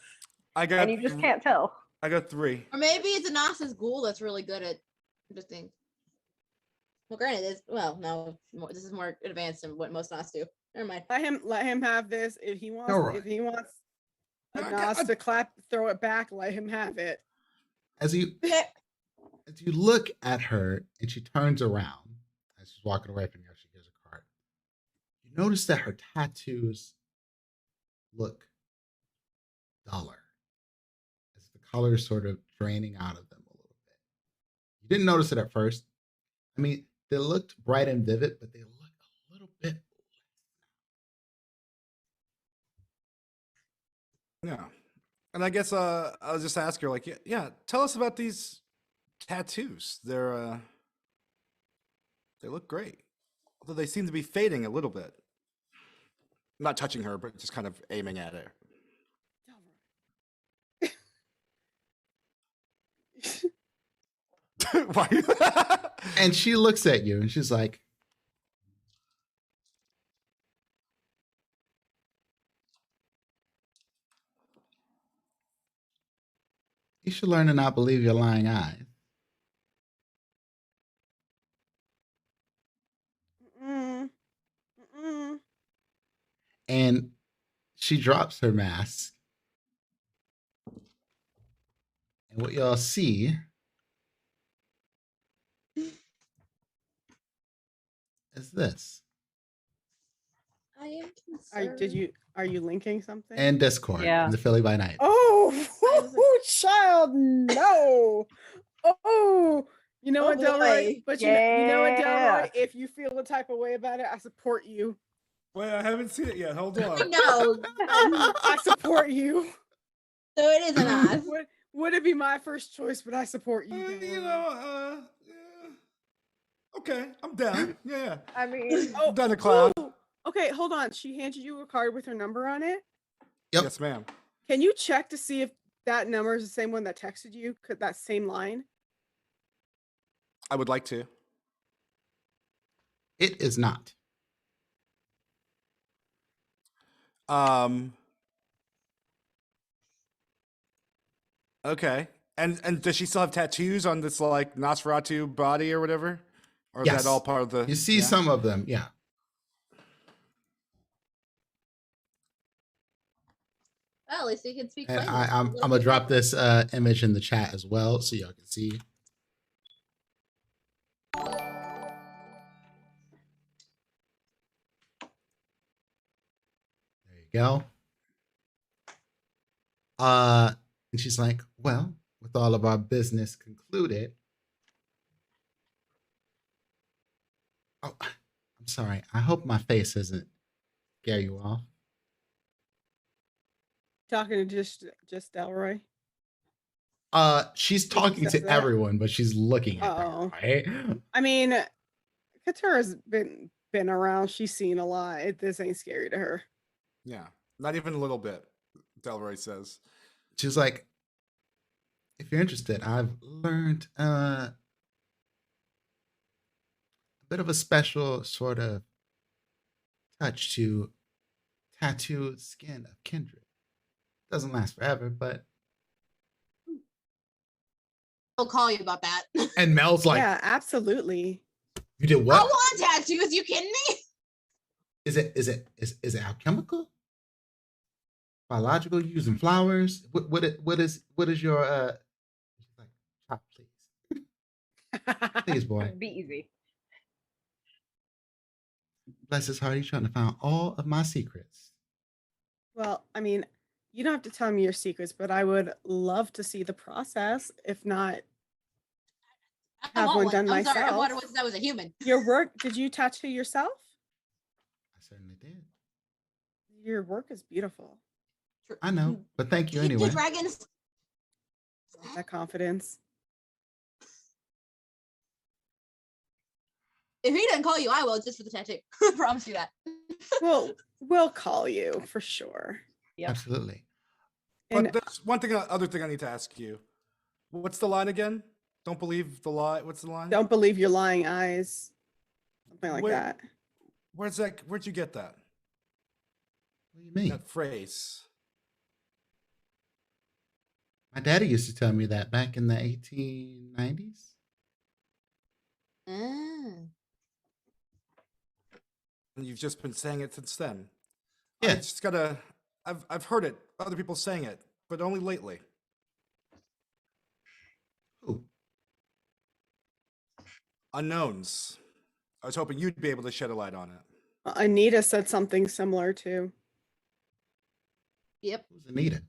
and you just can't tell. I got 3. Or maybe it's a Gnosis ghoul that's really good at interesting. Well, granted, this is more advanced than what most Gnosis do. Never mind. Let him have this if he wants. All right. If he wants a I- Nos I- to clap, throw it back. Let him have it. As you look at her and she turns around as she's walking away from you, she gives a card. You notice that her tattoos look duller, as the color is sort of draining out of them a little bit. You didn't notice it at first. I mean, they looked bright and vivid, but they look a little bit. Yeah. And I guess I'll just ask her, like, yeah, tell us about these tattoos. They look great. Although they seem to be fading a little bit. Not touching her, but just kind of aiming at her. Why? And she looks at you and she's like, "You should learn to not believe your lying eyes." Mm-mm. Mm-mm. And she drops her mask. And what y'all see is this. I am Are, concerned. are you linking something? And Discord Yeah. in the Philly by Night. Oh, child, no. Oh, you know Oh, what, Delroy? boy. But you know what, Yeah. Delroy? If you feel the type of way about it, I support you. Wait, I haven't seen it yet. Hold on. No. I support you. So it is an us. Would it be my first choice? But I support you. You Delroy. know, yeah. Okay, I'm down. Yeah. I mean, Oh, Done a clown. ooh. Okay, hold on. She handed you a card with her number on it. Yep. Yes, ma'am. Can you check to see if that number is the same one that texted you? Could that same line? I would like to. It is not. Okay. And does she still have tattoos on this like Nosferatu body or whatever? Or is Yes. that all part of the You see yeah? some of them, yeah. Well, at least we can speak. And French. I'm gonna drop this image in the chat as well, so y'all can see. There you go. And she's like, well, with all of our business concluded. Oh, I'm sorry. I hope my face doesn't scare you off. Talking to just Delroy. She's talking to says that? everyone, but she's looking at Uh-oh. them, right? I mean, Katura's been around. She's seen a lot. This ain't scary to her. Yeah. Not even a little bit, Delroy says. She's like, if you're interested, I've learned a bit of a special sort of touch to tattoo skin of kindred. Doesn't last forever, but I'll call you about that. and Mel's like, yeah, absolutely. you did I what? want tattoos. You kidding me? Is it alchemical? Biological, using flowers? What is your she's like, chop, please. Please, boy. it'd be easy. Bless his heart, he's trying to find all of my secrets. Well, I mean, you don't have to tell me your secrets, but I would love to see the process. If not, I have want one done I'm sorry. I myself. wanted one since I was a human. Your work, did you tattoo yourself? I certainly did. Your work is beautiful. I know, but thank you Keep anyway. the dragons. That confidence. If he doesn't call you, I will, just for the tattoo. I promise you that. Well, we'll call you for sure. Yep. Absolutely. And But there's one thing, other thing I need to ask you. What's the line again? Don't believe the lie. What's the line? don't believe your lying eyes. Something like Wait. that. Where's that? Where'd you get that? What do you mean? That phrase. My daddy used to tell me that back in the 1890s. And you've just been saying it since then. Yeah. I just gotta. I've heard it. Other people saying it, but only lately. Who? Unknowns. I was hoping you'd be able to shed a light on it. Anita said something similar too. Yep. Who's Anita?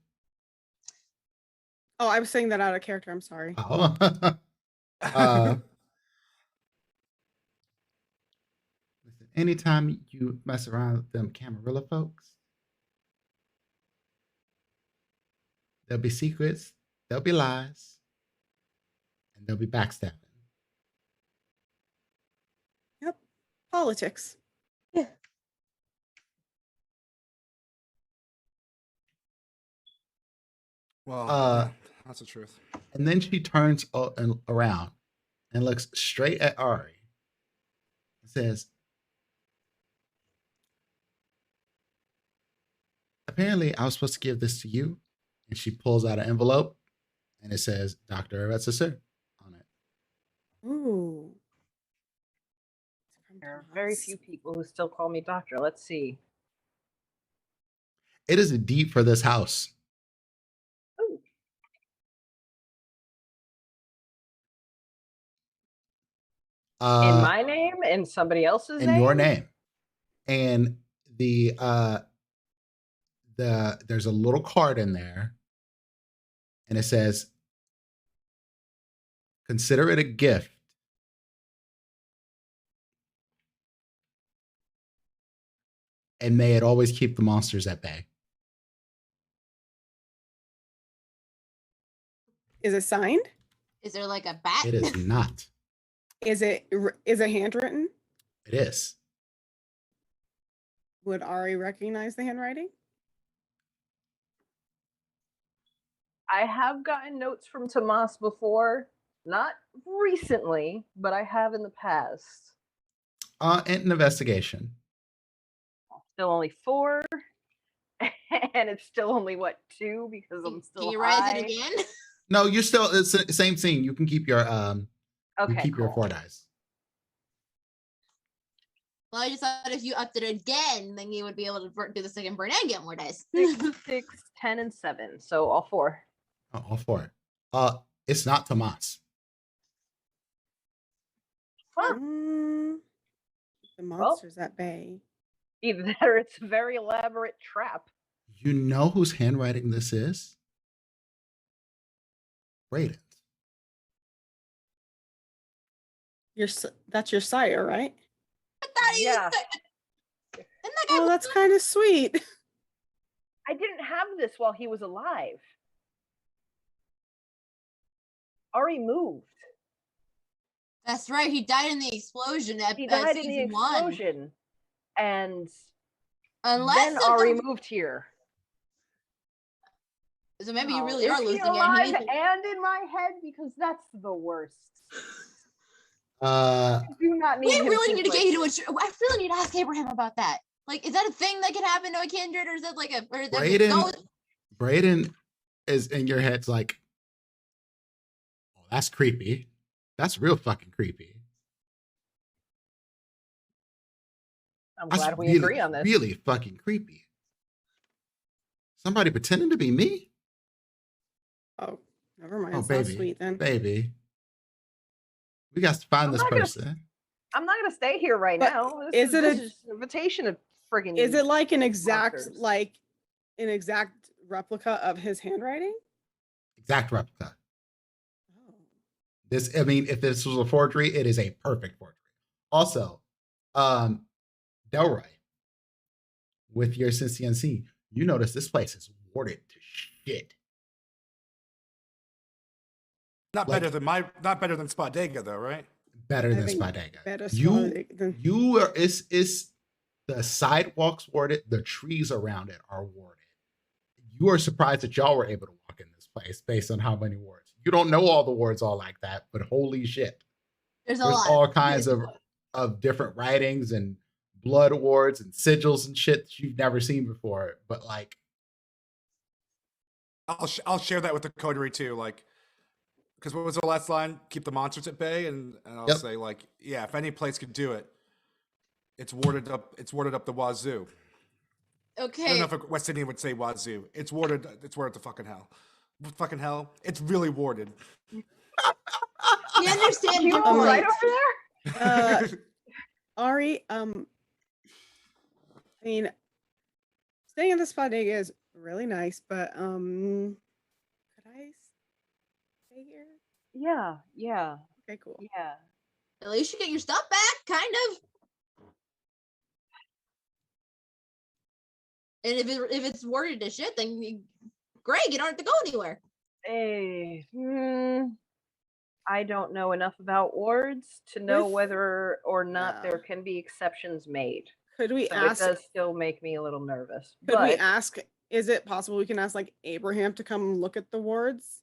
Oh, I was saying that out of character. I'm sorry. Oh. Listen, anytime you mess around with them Camarilla folks, there'll be secrets, there'll be lies, and there'll be backstabbing. Yep. Politics. Well, Uh, that's the truth. And then she turns around and looks straight at Ari and says, apparently I was supposed to give this to you. And she pulls out an envelope and it says, Dr. Aretsa, sir, on it. Ooh. There are very few people who still call me doctor. Let's see. It is deep for this house. Ooh. In my name, in somebody else's in name? your name. And there's a little card in there, and it says, consider it a gift. And may it always keep the monsters at bay. Is it signed? Is there like a bat? It is not. Is it handwritten? It is. Would Ari recognize the handwriting? I have gotten notes from Tomas before, not recently, but I have in the past. And an investigation. Still only 4, and it's still only what 2 because I'm still. Can you high. write it again? No, you're still, it's the same scene. You can keep your Okay, you keep your cool. 4 dice. Well, I just thought if you upped it again, then you would be able to do the second burn and get more dice. 6, 10, and 7. So all 4. Oh, all 4. It's not Tomas. Huh. The monsters at bay. Either that or it's a very elaborate trap. You know whose handwriting this is? Brayden's. That's your sire, right? I thought he Yeah. was. Isn't that guy Oh, that's kind of sweet. I didn't have this while he was alive. Ari moved. That's right. He died in the explosion at He died in the season 1. explosion. And Unless then Ari moved here. So maybe you Oh, really is are he losing alive it. and in my head, because that's the worst. Uh, I do not need. We him really need to like- get you to I really need to ask Abraham about that. Like, is that a thing that can happen to a kindred, or is that like a or is that Brayden is in your head's like, oh, that's creepy. That's real fucking creepy. I'm That's glad we really, agree on this. really fucking creepy. Somebody pretending to be me? Oh, never mind. Oh, It's baby. not sweet then. Baby. We got to find I'm this not gonna- person. I'm not gonna stay here right But now. is it this a- is an invitation of friggin' Is it like an exact monsters. replica of his handwriting? Exact replica. Oh. This, I mean, if this was a forgery, it is a perfect forgery. Also, Delroy, with your CNC, you notice this place is warded to shit. Not Like- better than Spadega though, right? Better I than think Spadega. better You Spadega than- you are is the sidewalks warded, the trees around it are warded. You are surprised that y'all were able to walk in this place based on how many wards. You don't know all the wards all like that, but holy shit. There's a There's lot. all kinds of different writings and blood wards and sigils and shit that you've never seen before. But like, I'll share that with the coterie too. Like, because what was the last line? Keep the monsters at bay, and I'll Yep. say like, yeah, if any place could do it, it's warded up. It's warded up the wazoo. I don't Okay. know if a West Indian would say wazoo. It's warded. It's warded to fucking hell. Fucking hell. It's really warded. We understand You your all right right point. over there? Ari, I mean, staying in the Spadega is really nice, but could I stay here? Yeah, yeah, Okay, cool. yeah. At least you get your stuff back, kind of. And if it's worded to shit, then great, you don't have to go anywhere. I don't know enough about wards to know With- whether or not Yeah. there can be exceptions made. Could we So ask? it does still make me a little nervous. Could we But ask? Is it possible we can ask like Abraham to come look at the wards?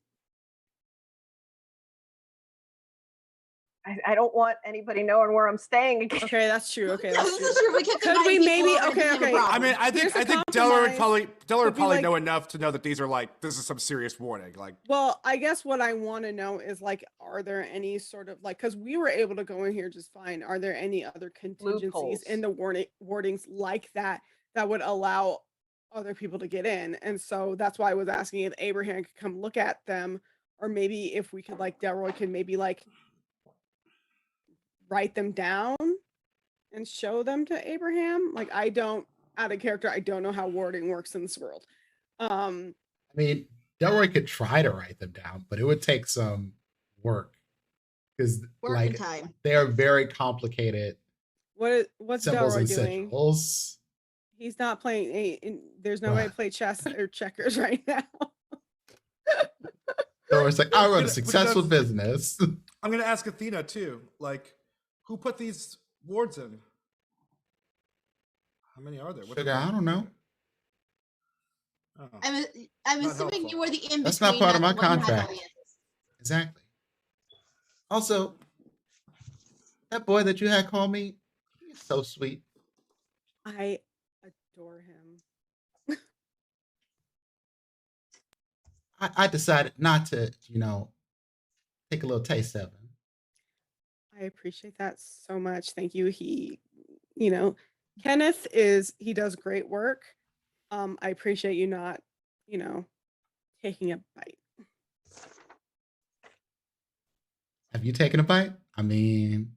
I don't want anybody knowing where I'm staying. Okay, that's true. Okay, Yeah, that's this true. is true. We kept Could inviting we people maybe- over, it okay, became a okay. I problem. mean, I Here's think a Delaware would compromise. Could be probably like- know enough to know that these are like this is some serious warning. Like, Well, I guess what I want to know is like, are there any sort of like, because we were able to go in here just fine. Are there any other contingencies Loopholes. in the wardings like that that would allow other people to get in. And so that's why I was asking if Abraham could come look at them, or maybe if we could, like, Delroy can maybe like write them down and show them to Abraham. Like, I don't, out of character, I don't know how warding works in this world. I mean, Delroy could try to write them down, but it would take some work because Work like and time. they are very complicated What's symbols and Delroy doing? sigils. He's not playing. There's no way to play chess or checkers right now. Delroy's like, I run a Which successful does- business. I'm gonna ask Athena too. Like, who put these wards in? How many are there? What's Sugar, the- I don't know. Oh. I'm Not assuming helpful. you were the in-between. That's not part of the my one who had all contract. the answers. Exactly. Also, that boy that you had call me, he's so sweet. I adore him. I decided not to, take a little taste of him. I appreciate that so much. Thank you. Kenneth he does great work. I appreciate you not, taking a bite. Have you taken a bite? I mean,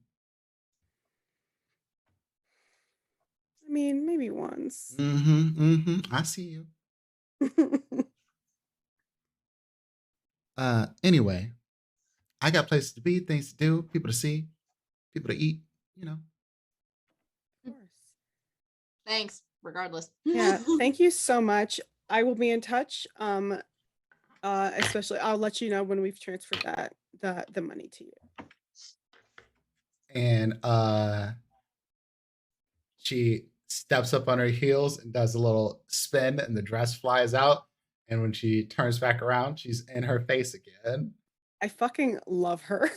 Maybe once. I see you. Anyway, I got places to be, things to do, people to see, people to eat, Of course. Thanks, regardless. Yeah, thank you so much. I will be in touch. Especially I'll let you know when we've transferred the money to you. And she steps up on her heels and does a little spin, and the dress flies out. And when she turns back around, she's in her face again. I fucking love her.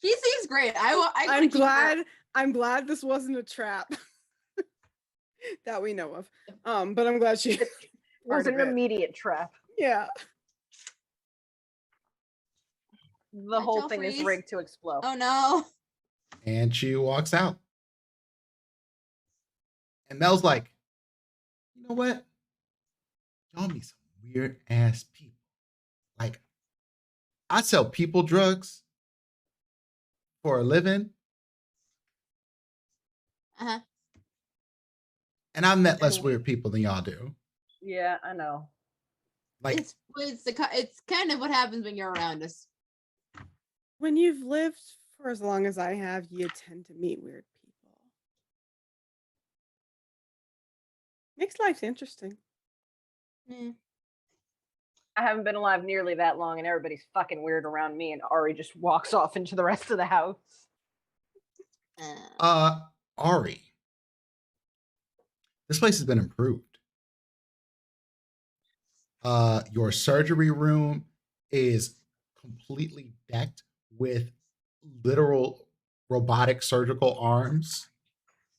She seems great. I'm glad this wasn't a trap that we know of. But I'm glad she It was part an of it. immediate trap. Yeah. The whole Metro thing is freeze. rigged to explode. Oh no. And she walks out. And Mel's like, you know what? Y'all be some weird ass people. Like, I sell people drugs for a living. Uh-huh. And I've met less And- weird people than y'all do. Yeah, I know. Like, It's kind of what happens when you're around us. When you've lived for as long as I have, you tend to meet weird people. Makes life interesting. Mm. I haven't been alive nearly that long, and everybody's fucking weird around me, and Ari just walks off into the rest of the house. Ari, this place has been improved. Your surgery room is completely decked with literal robotic surgical arms.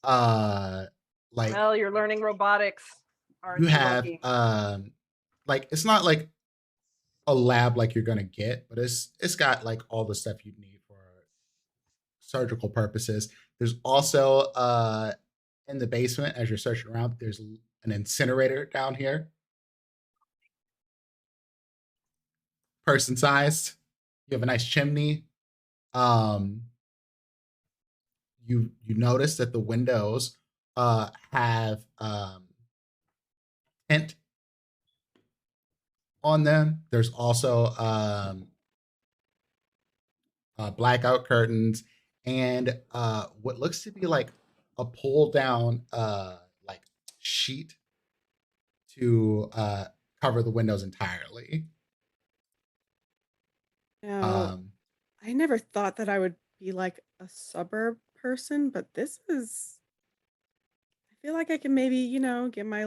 Like, Well, you're learning robotics. Aren't you have lucky? like, it's not like a lab like you're gonna get, but it's got like all the stuff you need for surgical purposes. There's also in the basement, as you're searching around, there's an incinerator down here, person sized. You have a nice chimney. You notice that the windows have tint on them. There's also blackout curtains and what looks to be like a pull down like sheet to cover the windows entirely. Now, I never thought that I would be like a suburb person, but this is. I feel like I can maybe, get my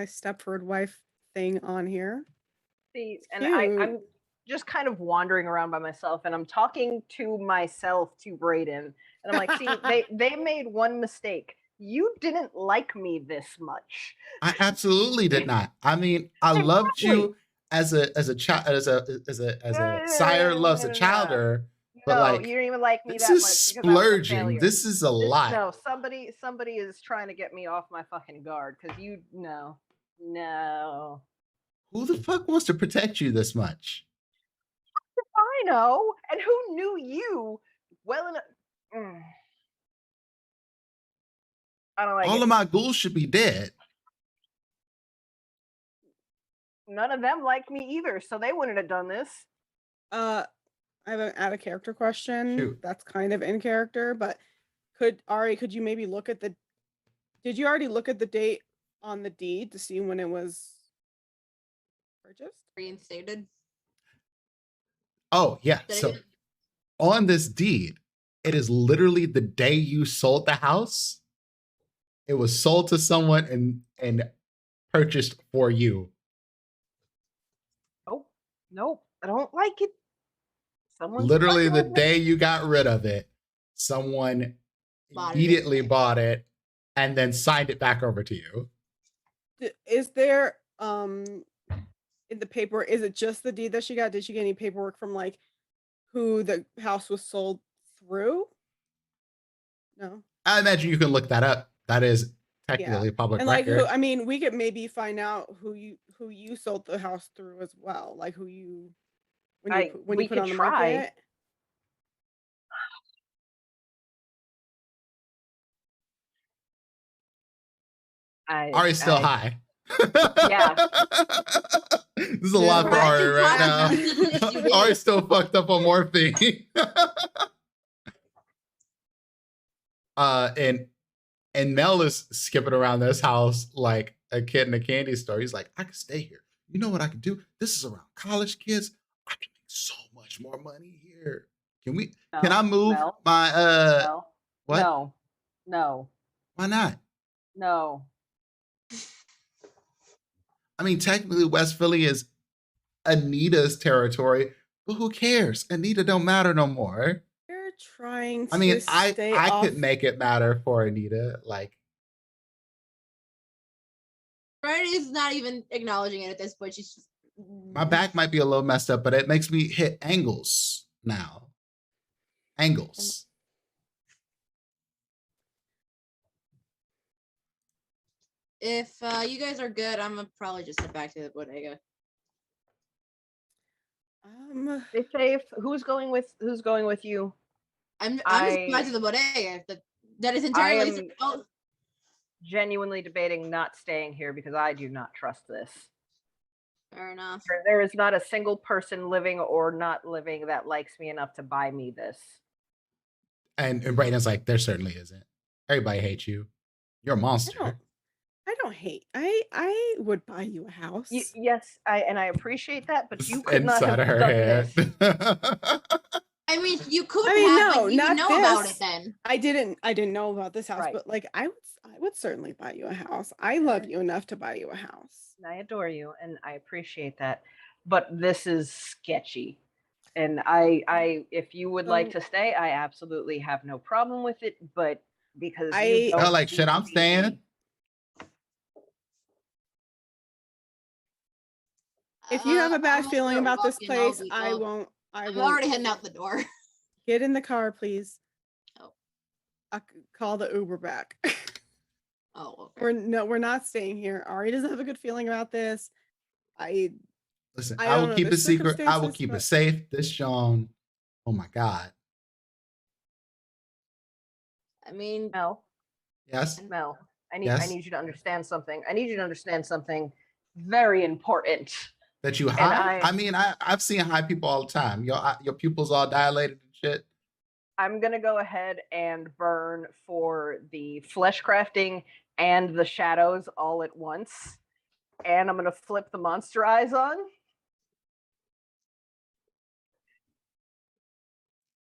Stepford wife thing on here. See, and Cute. I'm just kind of wandering around by myself, and I'm talking to myself to Brayden, and I'm like, see, they made one mistake. You didn't like me this much. I absolutely did not. I mean, I loved you as a child, as a sire loves a childer, but No, like, you didn't even like me this that is much because I was a splurging. failure. This is a lot. No, somebody is trying to get me off my fucking guard because no. No. Who the fuck wants to protect you this much? I know. And who knew you well enough? I don't like All it. of my ghouls should be dead. None of them like me either, so they wouldn't have done this. I have an out of character question. Shoot. That's kind of in character, but could you maybe look at did you already look at the date on the deed to see when it was purchased? Reinstated. Oh, yeah. Did I So get- on this deed, it is literally the day you sold the house. It was sold to someone and purchased for you. Nope. I don't like it. Someone's Literally the fucking with me. day you got rid of it, someone Bought it immediately anyway. bought it and then signed it back over to you. Is there in the paper, is it just the deed that she got? Did she get any paperwork from like who the house was sold through? No. I imagine you can look that up. That is technically public And like record. I mean, we could maybe find out who you sold the house through as well. Like when you We put could on the try. market. Ari's still high. Yeah. This is a lot for Right, Ari you right got it. now. You did. Ari's still fucked up on morphine. And Mel is skipping around this house like a kid in a candy store. He's like, I can stay here. You know what I can do? This is around college kids. I can make so much more money here. Can I move Mel, my Mel, what? No. Why not? No. I mean, technically West Philly is Anita's territory, but who cares? Anita don't matter no more. They're trying to I mean, stay I off. could make it matter for Anita. Like, Bridie's not even acknowledging it at this point. She's just my back might be a little messed up, but it makes me hit angles now. Angles. If you guys are good, I'm gonna probably just head back to the bodega. Stay safe. Who's going with you? I'm just back to the bodega. That is entirely. Oh, Genuinely debating not staying here because I do not trust this. fair enough. There is not a single person living or not living that likes me enough to buy me this. And Brayden's like, there certainly isn't. Everybody hates you. You're a monster. I don't hate. I would buy you a house. Yes, I appreciate that, but you could not Inside have of her done head. this. I mean, you could I mean, have, no, but you not would know about this. it then. I didn't know about this house, Right. but like I would certainly buy you a house. I love you enough to buy you a house. I adore you, and I appreciate that, but this is sketchy. And I if you would like to stay, I absolutely have no problem with it. But because you don't Oh, like shit, I'm see staying. me- If you have a bad I'm feeling gonna about this walk in, I'll place, be I up. won't. I'm already heading out the door. Get in the car, please. Oh. I could call the Uber back. Oh, okay. We're not staying here. Ari doesn't have a good feeling about this. Listen, I I don't will know keep the it secret. I will circumstances, keep it but- safe. This Sean, oh my God. I mean, Mel, Yes. Mel, I Yes. need you to understand something. I need you to understand something very important. That you high? I mean, I've seen high people all the time. Your pupils all dilated and shit. I'm gonna go ahead and burn for the flesh crafting and the shadows all at once. And I'm gonna flip the monster eyes on.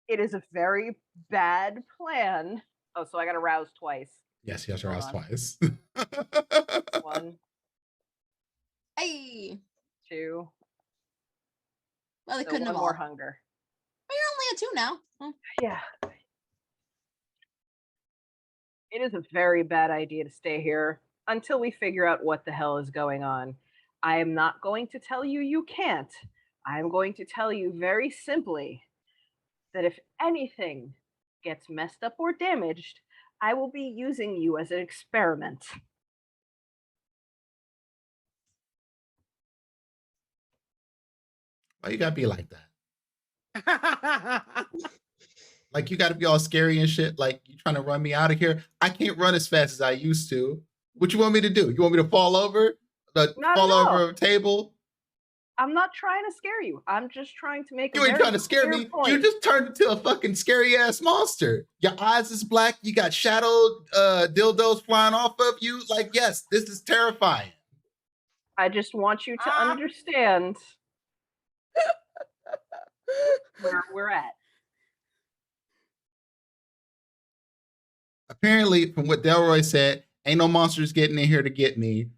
It is a very bad plan. Oh, so I gotta rouse twice. Yes, yes, aroused Hold twice. 1, hey. 2. Well, they So couldn't one have more all. hunger. Well, you're only at 2 now. Oh. Yeah. It is a very bad idea to stay here until we figure out what the hell is going on. I am not going to tell you you can't. I am going to tell you very simply that if anything gets messed up or damaged, I will be using you as an experiment. Why you gotta be like that? Like you gotta be all scary and shit. Like you trying to run me out of here? I can't run as fast as I used to. What you want me to do? You want me to fall over? Not Fall at all. over a table? I'm not trying to scare you. I'm just trying to make You a ain't very trying to scare clear me. point. You just turned into a fucking scary ass monster. Your eyes is black. You got shadowed dildos flying off of you. Like, yes, this is terrifying. I just want you to understand where we're at. Apparently, from what Delroy said, ain't no monsters getting in here to get me.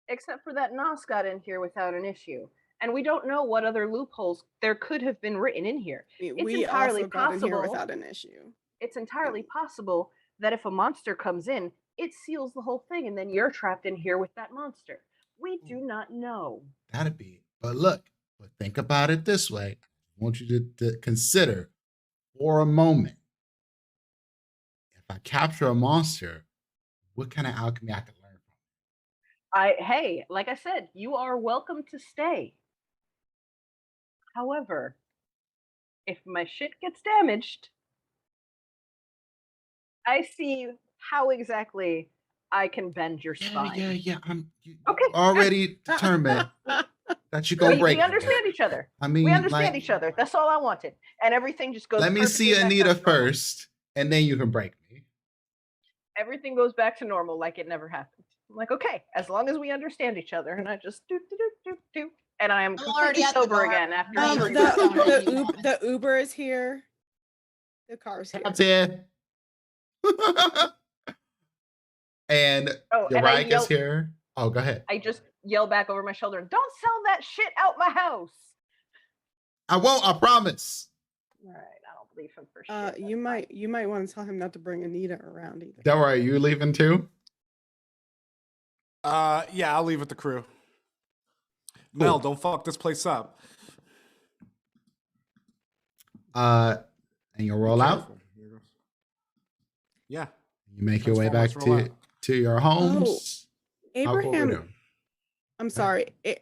Except for that Nos got in here without an issue. And we don't know what other loopholes there could have been written in here. We entirely also got in here possible- without an issue. It's entirely possible that if a monster comes in, it seals the whole thing, and then you're trapped in here with that monster. We do not know. That'd be. But look, but think about it this way. I want you to consider for a moment. If I capture a monster, what kind of alchemy I can learn from? Hey, like I said, you are welcome to stay. However, if my shit gets damaged, I see how exactly I can bend your spine. Yeah. Okay. Already determined that you're gonna break. We understand each other. I mean, we understand each other. That's all I wanted. And everything just goes. Let me see perfectly back Anita up to normal. first, and then you can break me. Everything goes back to normal, like it never happened. I'm like, okay, as long as we understand each other, and I just do, and I am already completely at the sober door. again after. The Uber is here. The car's here. That's it. And Uriah is here. Oh, go ahead. I just yell back over my shoulder, "Don't sell that shit out my house." I won't. I promise. All right, I don't believe him for shit. You might want to tell him not to bring Anita around either. Don't worry. You leaving too? Yeah, I'll leave with the crew. Mel, don't fuck this place up. And you'll roll out. Yeah. You make your way back to your homes. Abraham, I'm sorry. It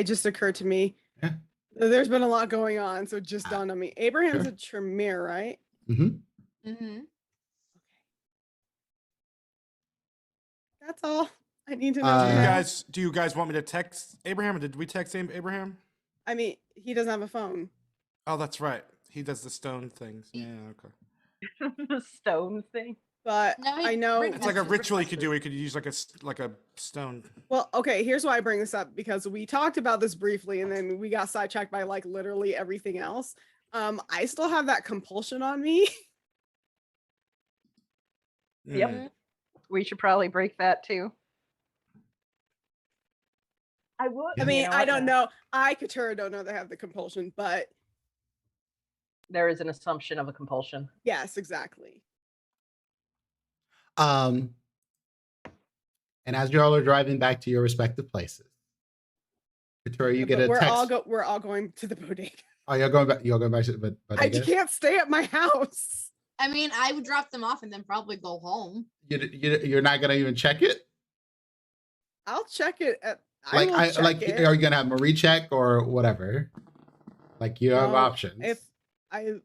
just occurred to me. Yeah. There's been a lot going on, so it just dawned on me. Abraham's a Tremere, right? Mm-hmm. Mm-hmm. That's all I need to know. Do you guys want me to text Abraham? Or did we text Abraham? I mean, he doesn't have a phone. Oh, that's right. He does the stone things. Yeah, okay. The stone thing. But No, I know It's like a ritual you could do. You could use like a stone. Well, okay, here's why I bring this up, because we talked about this briefly and then we got sidetracked by like literally everything else. I still have that compulsion on me. Yep. We should probably break that too. I would. I mean, I don't know. Katura don't know they have the compulsion, but there is an assumption of a compulsion. Yes, exactly. And as you all are driving back to your respective places, Victoria, you get a text. We're all going to the bodega. Oh, you're going back. You're going back to the bodega. I can't stay at my house. I mean, I would drop them off and then probably go home. You're not gonna even check it. I'll check it at. Are you gonna have Marie check or whatever? Like you have options. If I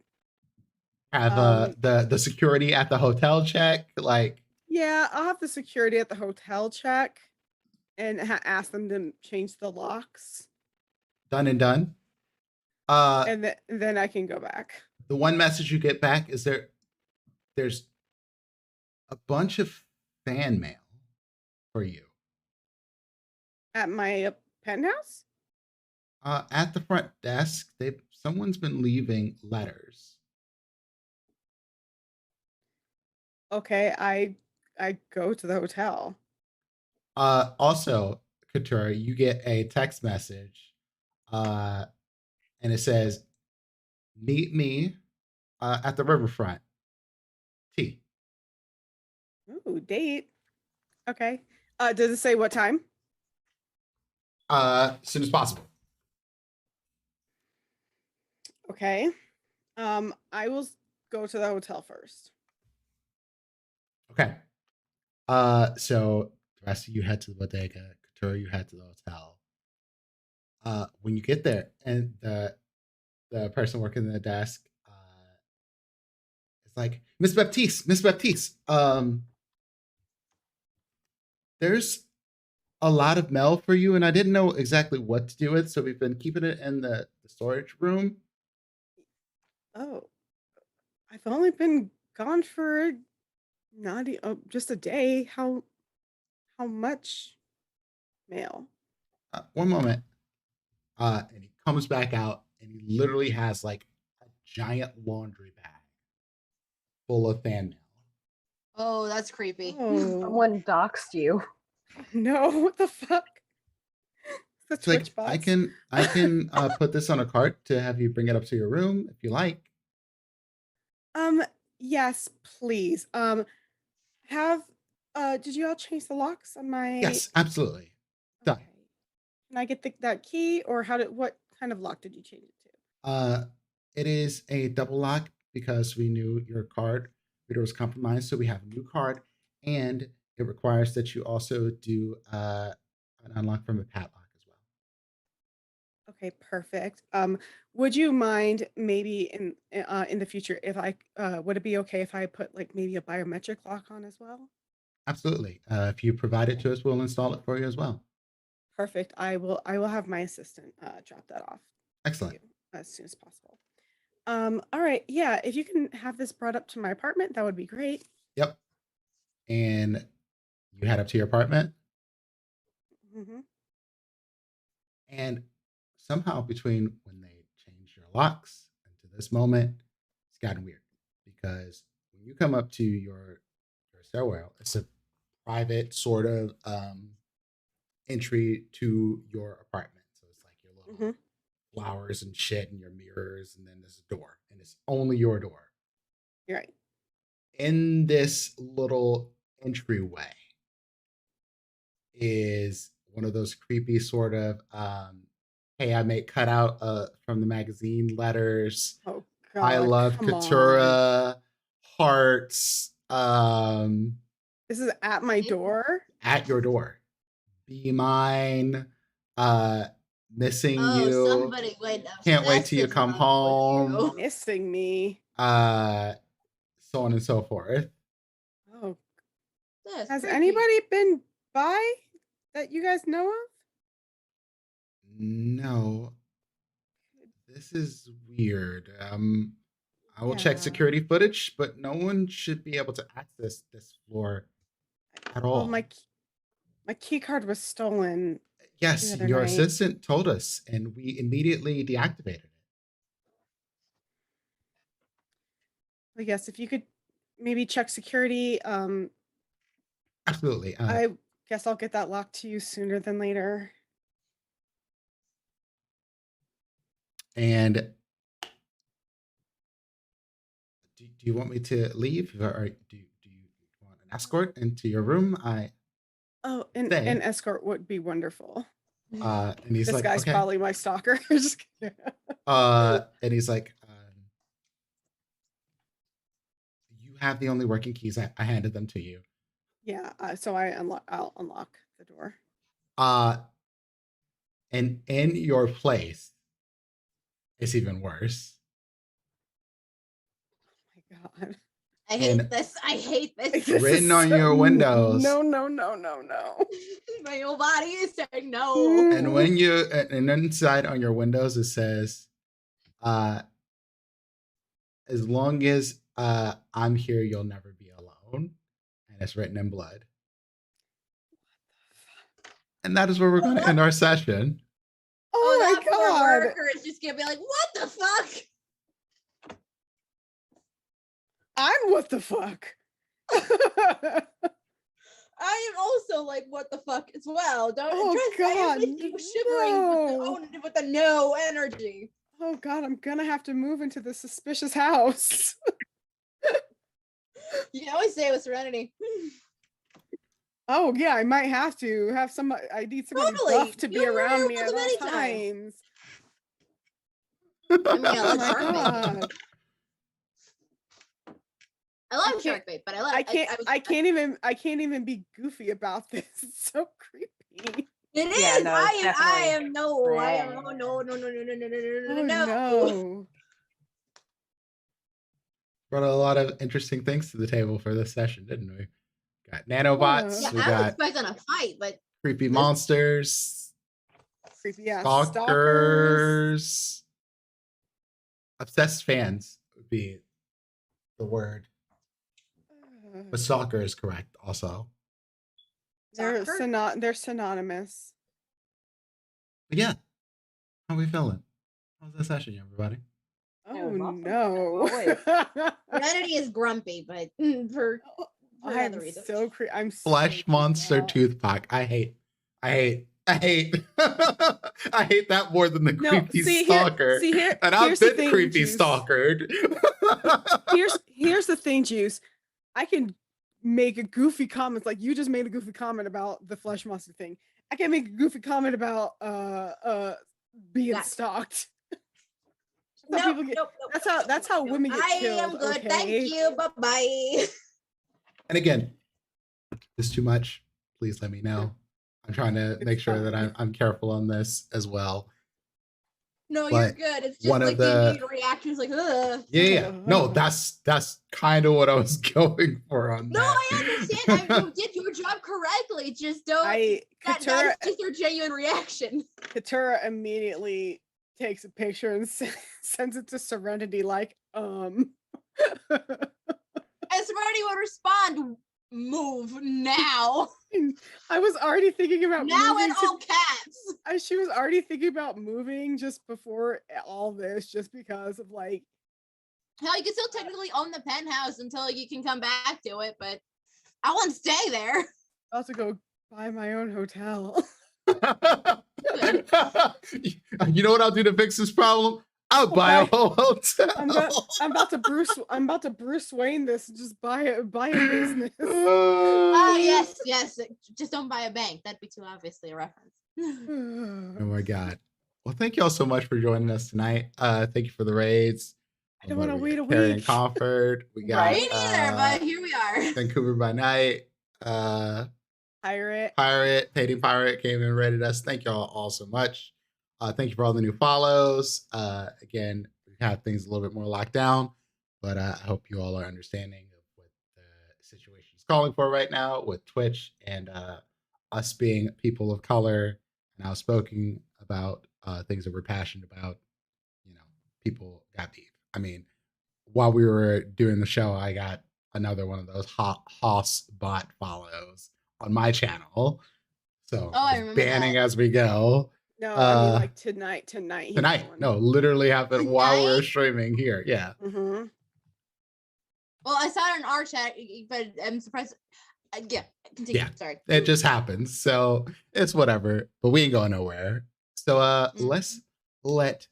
have the security at the hotel check, like yeah, I'll have the security at the hotel check and ask them to change the locks. Done and done. And then I can go back. The one message you get back is there's a bunch of fan mail for you At my penthouse? At the front desk. Someone's been leaving letters. Okay, I go to the hotel. Also, Katura, you get a text message, and it says, "Meet me at the riverfront. T." Ooh, date. Okay. Does it say what time? As soon as possible. Okay. I will go to the hotel first. Okay. So the rest of you head to the bodega. Katura, you head to the hotel. When you get there, and the person working the desk is like, Miss Baptiste, there's a lot of mail for you, and I didn't know exactly what to do with, so we've been keeping it in the storage room. Oh, I've only been gone for just a day. How much mail? One moment. And he comes back out, and he literally has like a giant laundry bag full of fan mail. Oh, that's creepy. Oh Someone doxed you. no! What the fuck? The It's like Twitch I bots. can put this on a cart to have you bring it up to your room if you like. Yes, please. Have did you all change the locks on my? Yes, absolutely. Done. Okay. Can I get that key, or what kind of lock did you change it to? It is a double lock because we knew your card reader was compromised, so we have a new card, and it requires that you also do an unlock from a padlock as well. Okay, perfect. Would you mind maybe in the future if I would it be okay if I put like maybe a biometric lock on as well? Absolutely. If you provide it to us, we'll install it for you as well. Perfect. I will have my assistant drop that off to Excellent. you as soon as possible. All right. Yeah, if you can have this brought up to my apartment, that would be great. Yep. And you head up to your apartment, Mm-hmm. and somehow between when they changed your locks and to this moment, it's gotten weird because when you come up to your stairwell, it's a private sort of entry to your apartment. So it's like your little Mm-hmm. flowers and shit and your mirrors, and then there's a door, and it's only your door. You're right. In this little entryway is one of those creepy sort of hey, I make cutout from the magazine letters. Oh I God, love come on. Katura, hearts, This is at my door. at your door. Be mine, missing Oh, you. somebody went Can't wait till you obsessive come mode with home. you. Missing me. So on and so forth. Oh, That's has creepy. anybody been by that you guys know of? No, this is weird. I will check Yeah. security footage, but no one should be able to access this floor at all. Well, my key card was stolen. Yes, the other your night. assistant told us, and we immediately deactivated it. But yes, if you could maybe check security. Absolutely. I guess I'll get that locked to you sooner than later. And do you want me to leave, or do you want an escort into your room? Oh, Stay. an escort would be wonderful. And he's This like, guy's okay. probably my stalker. Just kidding. And he's like, you have the only working keys. I handed them to you. Yeah, so I'll unlock the door. And in your place, it's even worse. Oh my God. I hate And this. I hate this. This written is on your windows. No. My whole body is saying no. And when and inside on your windows, it says, as long as I'm here, you'll never be alone. And it's written in blood. And that is where we're going to end our session. Oh my that poor God. worker is just gonna be like, what the fuck? I'm what the fuck. I am also like, what the fuck as well. Don't Oh, I am God, with you shivering with the no energy. Oh God, I'm gonna have to move into the suspicious house. You can always say it with Serenity. Oh yeah, I might have to have somebody. I need somebody Totally. buff to be You were around me with at them all anytime. times. I mean, I Oh love my shark bait. God. I love can't- shark bait, but I love I can't even be goofy about this. It's so creepy. It is. Yeah, no, it's I definitely am no. I am trash. no. Oh No. no. Brought a lot of interesting things to the table for this session, didn't we? Got nanobots. Yeah, We I was got expecting a fight, but creepy monsters. Creepy ass stalkers. Stalkers. Obsessed fans would be the word. But stalker is correct also. They're Stalker? they're synonymous. But yeah. How we feeling? How's the session, everybody? Oh was awesome, no. Serenity is grumpy, but for I'm other reasons. so I'm Flesh so monster creeped out. tooth pack. I hate I hate that more than the No, creepy see, stalker. And I've here's the been thing, creepy Juice. stalkered. Here's the thing, Juice. I can make a goofy comment, like you just made a goofy comment about the flesh monster thing. I can make a goofy comment about being Yeah. stalked. No, That's how women get killed. I am good. Okay? Thank you. Bye bye. And again, if this is too much, please let me know. I'm trying to make sure that I'm careful on this as well. No, But you're good. It's just one of like the the- immediate reactions, like, ugh. Yeah. No, that's kind of what I was going for on No, that. I understand. You did your job correctly. Just don't. That is just their genuine reaction. Katura immediately takes a picture and sends it to Serenity like, And Serenity would respond, move now. I was already thinking about Now moving in all caps. she was already thinking about moving just before all this, just because of like. Hell, you can still technically own the penthouse until you can come back to it, but I won't stay there. I'll have to go buy my own hotel. You know what I'll do to fix this problem? I'll buy a whole hotel. I'm about to Bruce Wayne this. Just buy a business. Oh yes. Just don't buy a bank. That'd be too obviously a reference. Oh my god. Well, thank you all so much for joining us tonight. Thank you for the raids. I don't want to wait a Carrie and week. Comfort. We got Me neither, but here we are. Vancouver by Night. Pirate. Painting Pirate came and rated us. Thank you all so much. Thank you for all the new follows. Again, we have things a little bit more locked down, but I hope you all are understanding of what the situation is calling for right now with Twitch and us being people of color and outspoken about things that we're passionate about. You know, people got beef. I mean, while we were doing the show, I got another one of those Hoss bot follows on my channel. So I remember banning that. as we go. No, I mean like tonight. Tonight. No, literally happened while we were streaming here. Yeah. Mm-hmm. Well, I saw it in our chat, but I'm surprised. Yeah, continue. Yeah. Sorry. It just happens. So it's whatever. But we ain't going nowhere. So let's let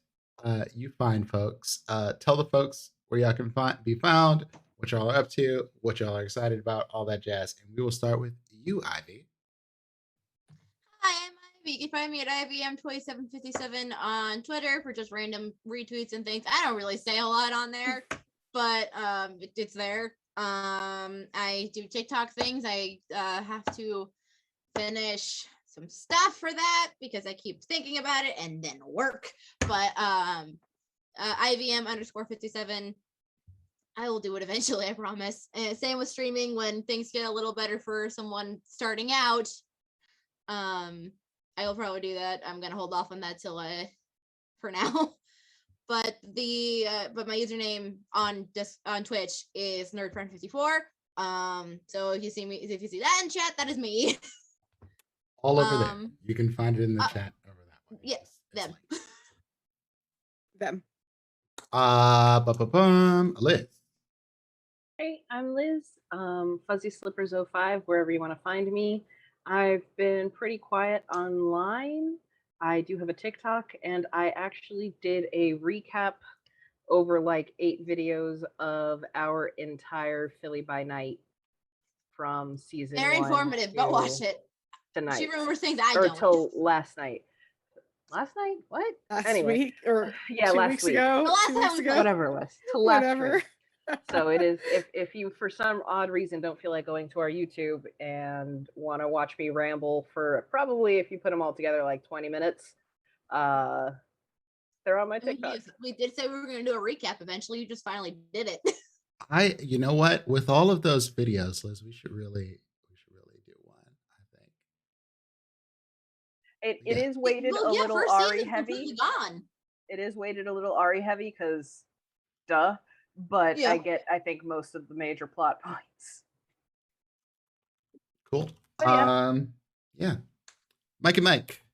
you find folks. Tell the folks where y'all can be found, what y'all are up to, what y'all are excited about, all that jazz. And we will start with you, Ivy. Hi, I'm Ivy. You can find me at IVM2757 on Twitter for just random retweets and things. I don't really say a lot on there, but it's there. I do TikTok things. I have to finish some stuff for that because I keep thinking about it and then work. But IVM_57. I will do it eventually, I promise. And same with streaming when things get a little better for someone starting out. I will probably do that. I'm gonna hold off on that till for now. But but my username on Twitch is nerdfriend54. So if you see that in chat, that is me. All over there. You can find it in the chat over that way. Yes, them. Them. Liz. Hey, I'm Liz. Fuzzy Slippers 05, wherever you want to find me. I've been pretty quiet online. I do have a TikTok, and I actually did a recap over like 8 videos of our entire Philly by Night from season 1. Very informative. Go watch it. Tonight. She remembers things I or don't. till last night. Last night? What? Last anyway. week or Yeah, 2 last weeks week. ago. The last 2 time weeks we ago. Whatever it was. Till last Whatever. week. So it is, if you for some odd reason don't feel like going to our YouTube and want to watch me ramble for probably, if you put them all together, like 20 minutes, uh they're on my TikTok. We did say we were going to do a recap eventually. You just finally did it. You know what? With all of those videos, Liz, we should really do one. I think. It Yeah. is weighted Well, a yeah, little first Ari season's heavy. completely gone. It is weighted a little Ari heavy because, duh. But Yeah. I think most of the major plot points. Cool. But yeah. Yeah. Mikey Mike.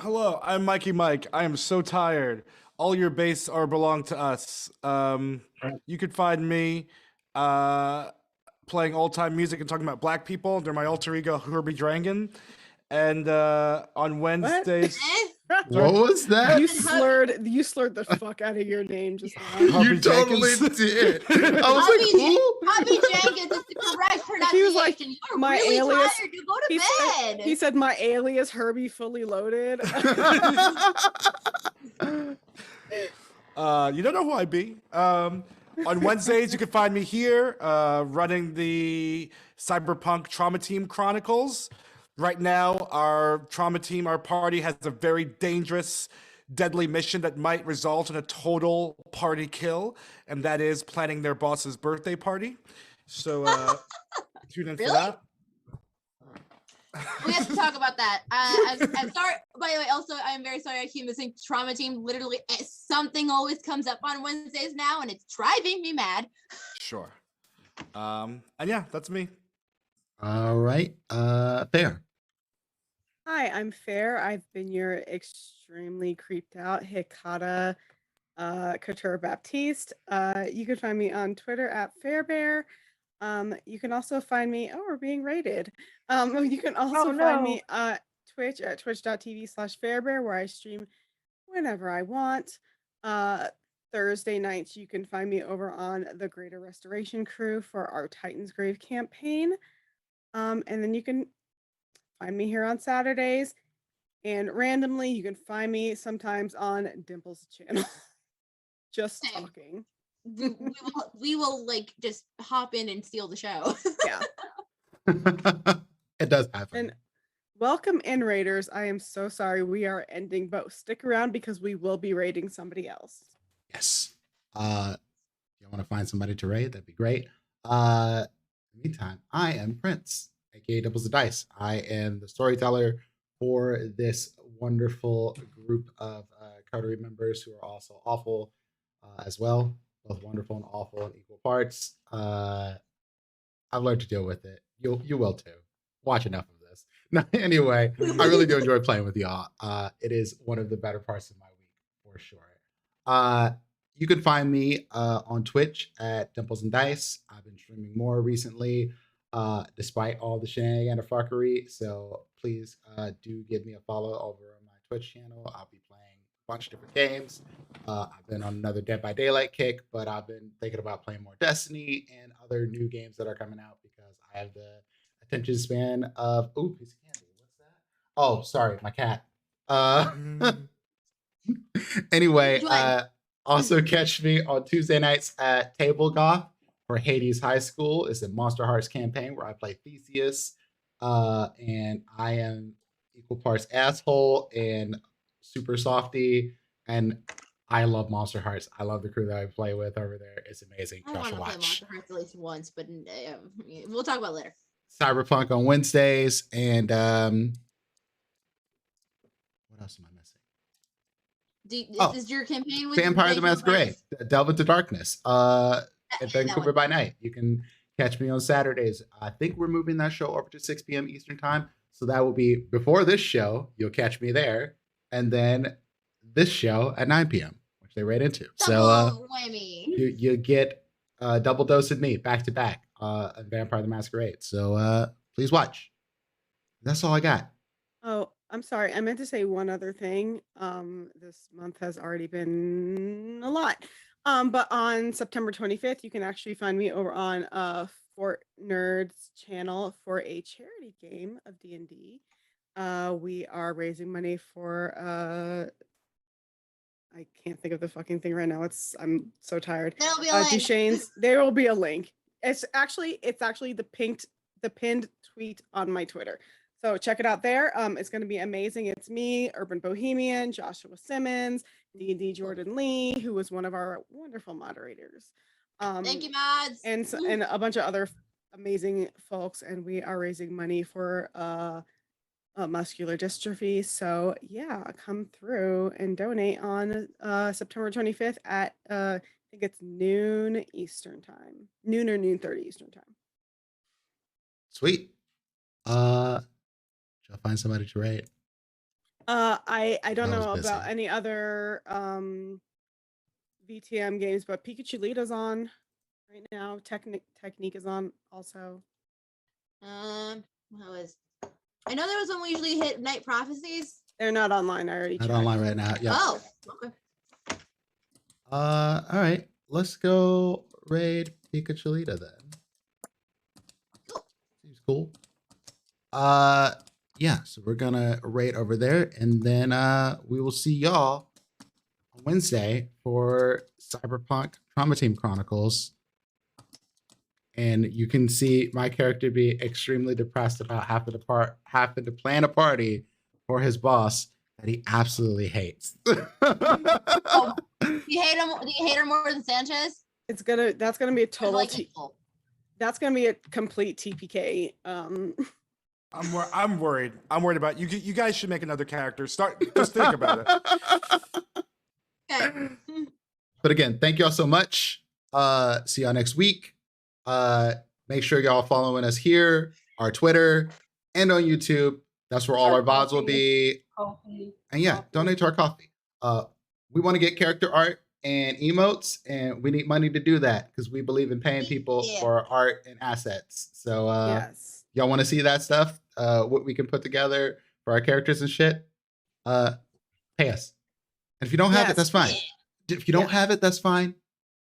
Hello, I'm Mikey Mike. I am so tired. All your base are belong to us. You could find me playing old time music and talking about black people. They're my alter ego Herbie Drangan. And on Wednesdays, What was that? You slurred the fuck out of your name just now. You Harvey totally Jenkins. did. I was like, who? Hobby Jenkins is the correct pronunciation. He was like, You're my really alias. tired. You go to bed. He said my alias Herbie fully loaded. You don't know who I be. On Wednesdays, you can find me here running the Cyberpunk Trauma Team Chronicles. Right now, our trauma team, our party, has a very dangerous, deadly mission that might result in a total party kill, and that is planning their boss's birthday party. So tune in for that. We have to talk about that. I'm sorry. By the way, also, I'm very sorry I keep missing Trauma Team. Literally, something always comes up on Wednesdays now, and it's driving me mad. Sure. And yeah, that's me. All right. Fair. Hi, I'm Fair. I've been your extremely creeped out Hikata Couture Baptiste. You can find me on Twitter at Fairbear. You can also find me. Oh, we're being rated. You can also find me at Twitch at twitch.tv/Fairbear, where I stream whenever I want. Thursday nights, you can find me over on the Greater Restoration Crew for our Titan's Grave campaign. And then you can find me here on Saturdays. And randomly, you can find me sometimes on Dimple's channel. Just Same. talking. We will like just hop in and steal the show. Yeah. It does happen. And welcome in, Raiders. I am so sorry we are ending, but stick around because we will be raiding somebody else. Yes. If you want to find somebody to raid, that'd be great. In the meantime, I am Prince, aka Doubles the Dice. I am the storyteller for this wonderful group of coterie members who are also awful as well. Both wonderful and awful in equal parts. I've learned to deal with it. You will too. Watch enough of this. No, anyway, I really do enjoy playing with y'all. It is one of the better parts of my week for sure. You can find me on Twitch at Dimples and Dice. I've been streaming more recently, despite all the shenanigans and fuckery. So please do give me a follow over on my Twitch channel. I'll be playing a bunch of different games. I've been on another Dead by Daylight kick, but I've been thinking about playing more Destiny and other new games that are coming out because I have the attention span of piece of candy. What's that? Oh, sorry, my cat. Anyway, also catch me on Tuesday nights at Table Goth for Hades High School. It's a Monster Hearts campaign where I play Theseus, and I am equal parts asshole and super softy, and I love Monster Hearts. I love the crew that I play with over there. It's amazing. I Y'all want should to play watch. Monster Hearts at least once, but we'll talk about it later. Cyberpunk on Wednesdays, and what else am I missing? Is your campaign with Vampire the Masquerade, Delve into Darkness, and Vancouver by Night. You can catch me on Saturdays. I think we're moving that show over to 6 p.m. Eastern time. So that will be before this show. You'll catch me there. And then this show at 9 p.m., which they right into. Double whammy. You get a double dose of me back to back on Vampire the Masquerade. So please watch. That's all I got. Oh, I'm sorry. I meant to say one other thing. This month has already been a lot. But on September 25th, you can actually find me over on Fort Nerds channel for a charity game of D&D. We are raising money for I can't think of the fucking thing right now. I'm so tired. There'll be a link. Deshane's, there will be a link. It's actually the pinned tweet on my Twitter. So check it out there. It's going to be amazing. It's me, Urban Bohemian, Joshua Simmons, D&D Jordan Lee, who was one of our wonderful moderators. Thank you, mods. And a bunch of other amazing folks. And we are raising money for muscular dystrophy. So yeah, come through and donate on September 25th at I think it's noon Eastern time. Noon or noon 30 Eastern time. Sweet. Shall I find somebody to rate? I don't I was know busy. about any other VTM games, but Pikachu Lita's on right now. Technique is on also. I know there was one we usually hit Night Prophecies. They're not online. I already Not checked. online right now. Yeah. Oh, okay. All right. Let's go raid Pikachu Lita then. Cool. Seems cool. Yeah, so we're gonna raid over there, and then we will see y'all on Wednesday for Cyberpunk Trauma Team Chronicles. And you can see my character be extremely depressed about having to plan a party for his boss that he absolutely hates. Oh, do you hate him? Do you hate her more than Sanchez? That's gonna be a total. Like equal. That's gonna be a complete TPK. I'm worried. I'm worried about you. You guys should make another character. Just think about it. Okay. But again, thank y'all so much. See y'all next week. Make sure y'all following us here, our Twitter, and on YouTube. That's where all our VODs will be. Coffee. And yeah, donate to our coffee. We want to get character art and emotes, and we need money to do that because we believe in paying people for art and assets. So Yes. y'all want to see that stuff? What we can put together for our characters and shit? Pay us. And if you don't have it, that's fine. If you don't have it, that's fine.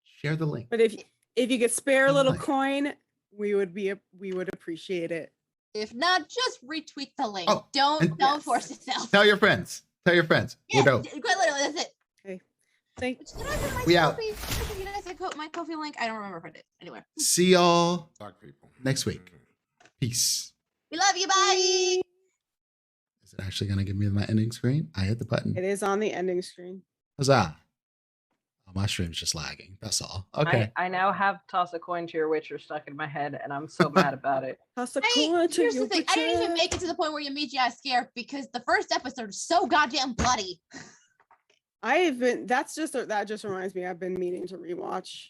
Share the link. But if you could spare a little Like- coin, we would appreciate it. If not, just retweet the link. Oh, and- Don't force yourself. Tell your friends. Tell your friends. Yeah, We're dope. quite literally, that's it. Thank Did I put my We out. Kofi? Did I say my Kofi link? I don't remember if I did. Anyway, See y'all Dog people. next week. Peace. we love you. Bye. Is it actually going to give me my ending screen? I hit the button. It is on the ending screen. Huzzah. Oh, my stream's just lagging. That's all. Okay. I now have toss a coin to your Witcher stuck in my head, and I'm so mad about it. Toss a Hey, coin to here's your the thing. I didn't even Witcher. make it to the point where you meet you scared because the first episode is so goddamn bloody. That just reminds me, I've been meaning to rewatch.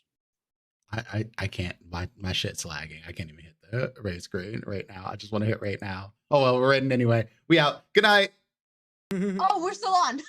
I can't. My shit's lagging. I can't even hit the raid screen right now. I just want to hit right now. Oh, well, we're ready anyway. We out. Good night. Oh, we're still on.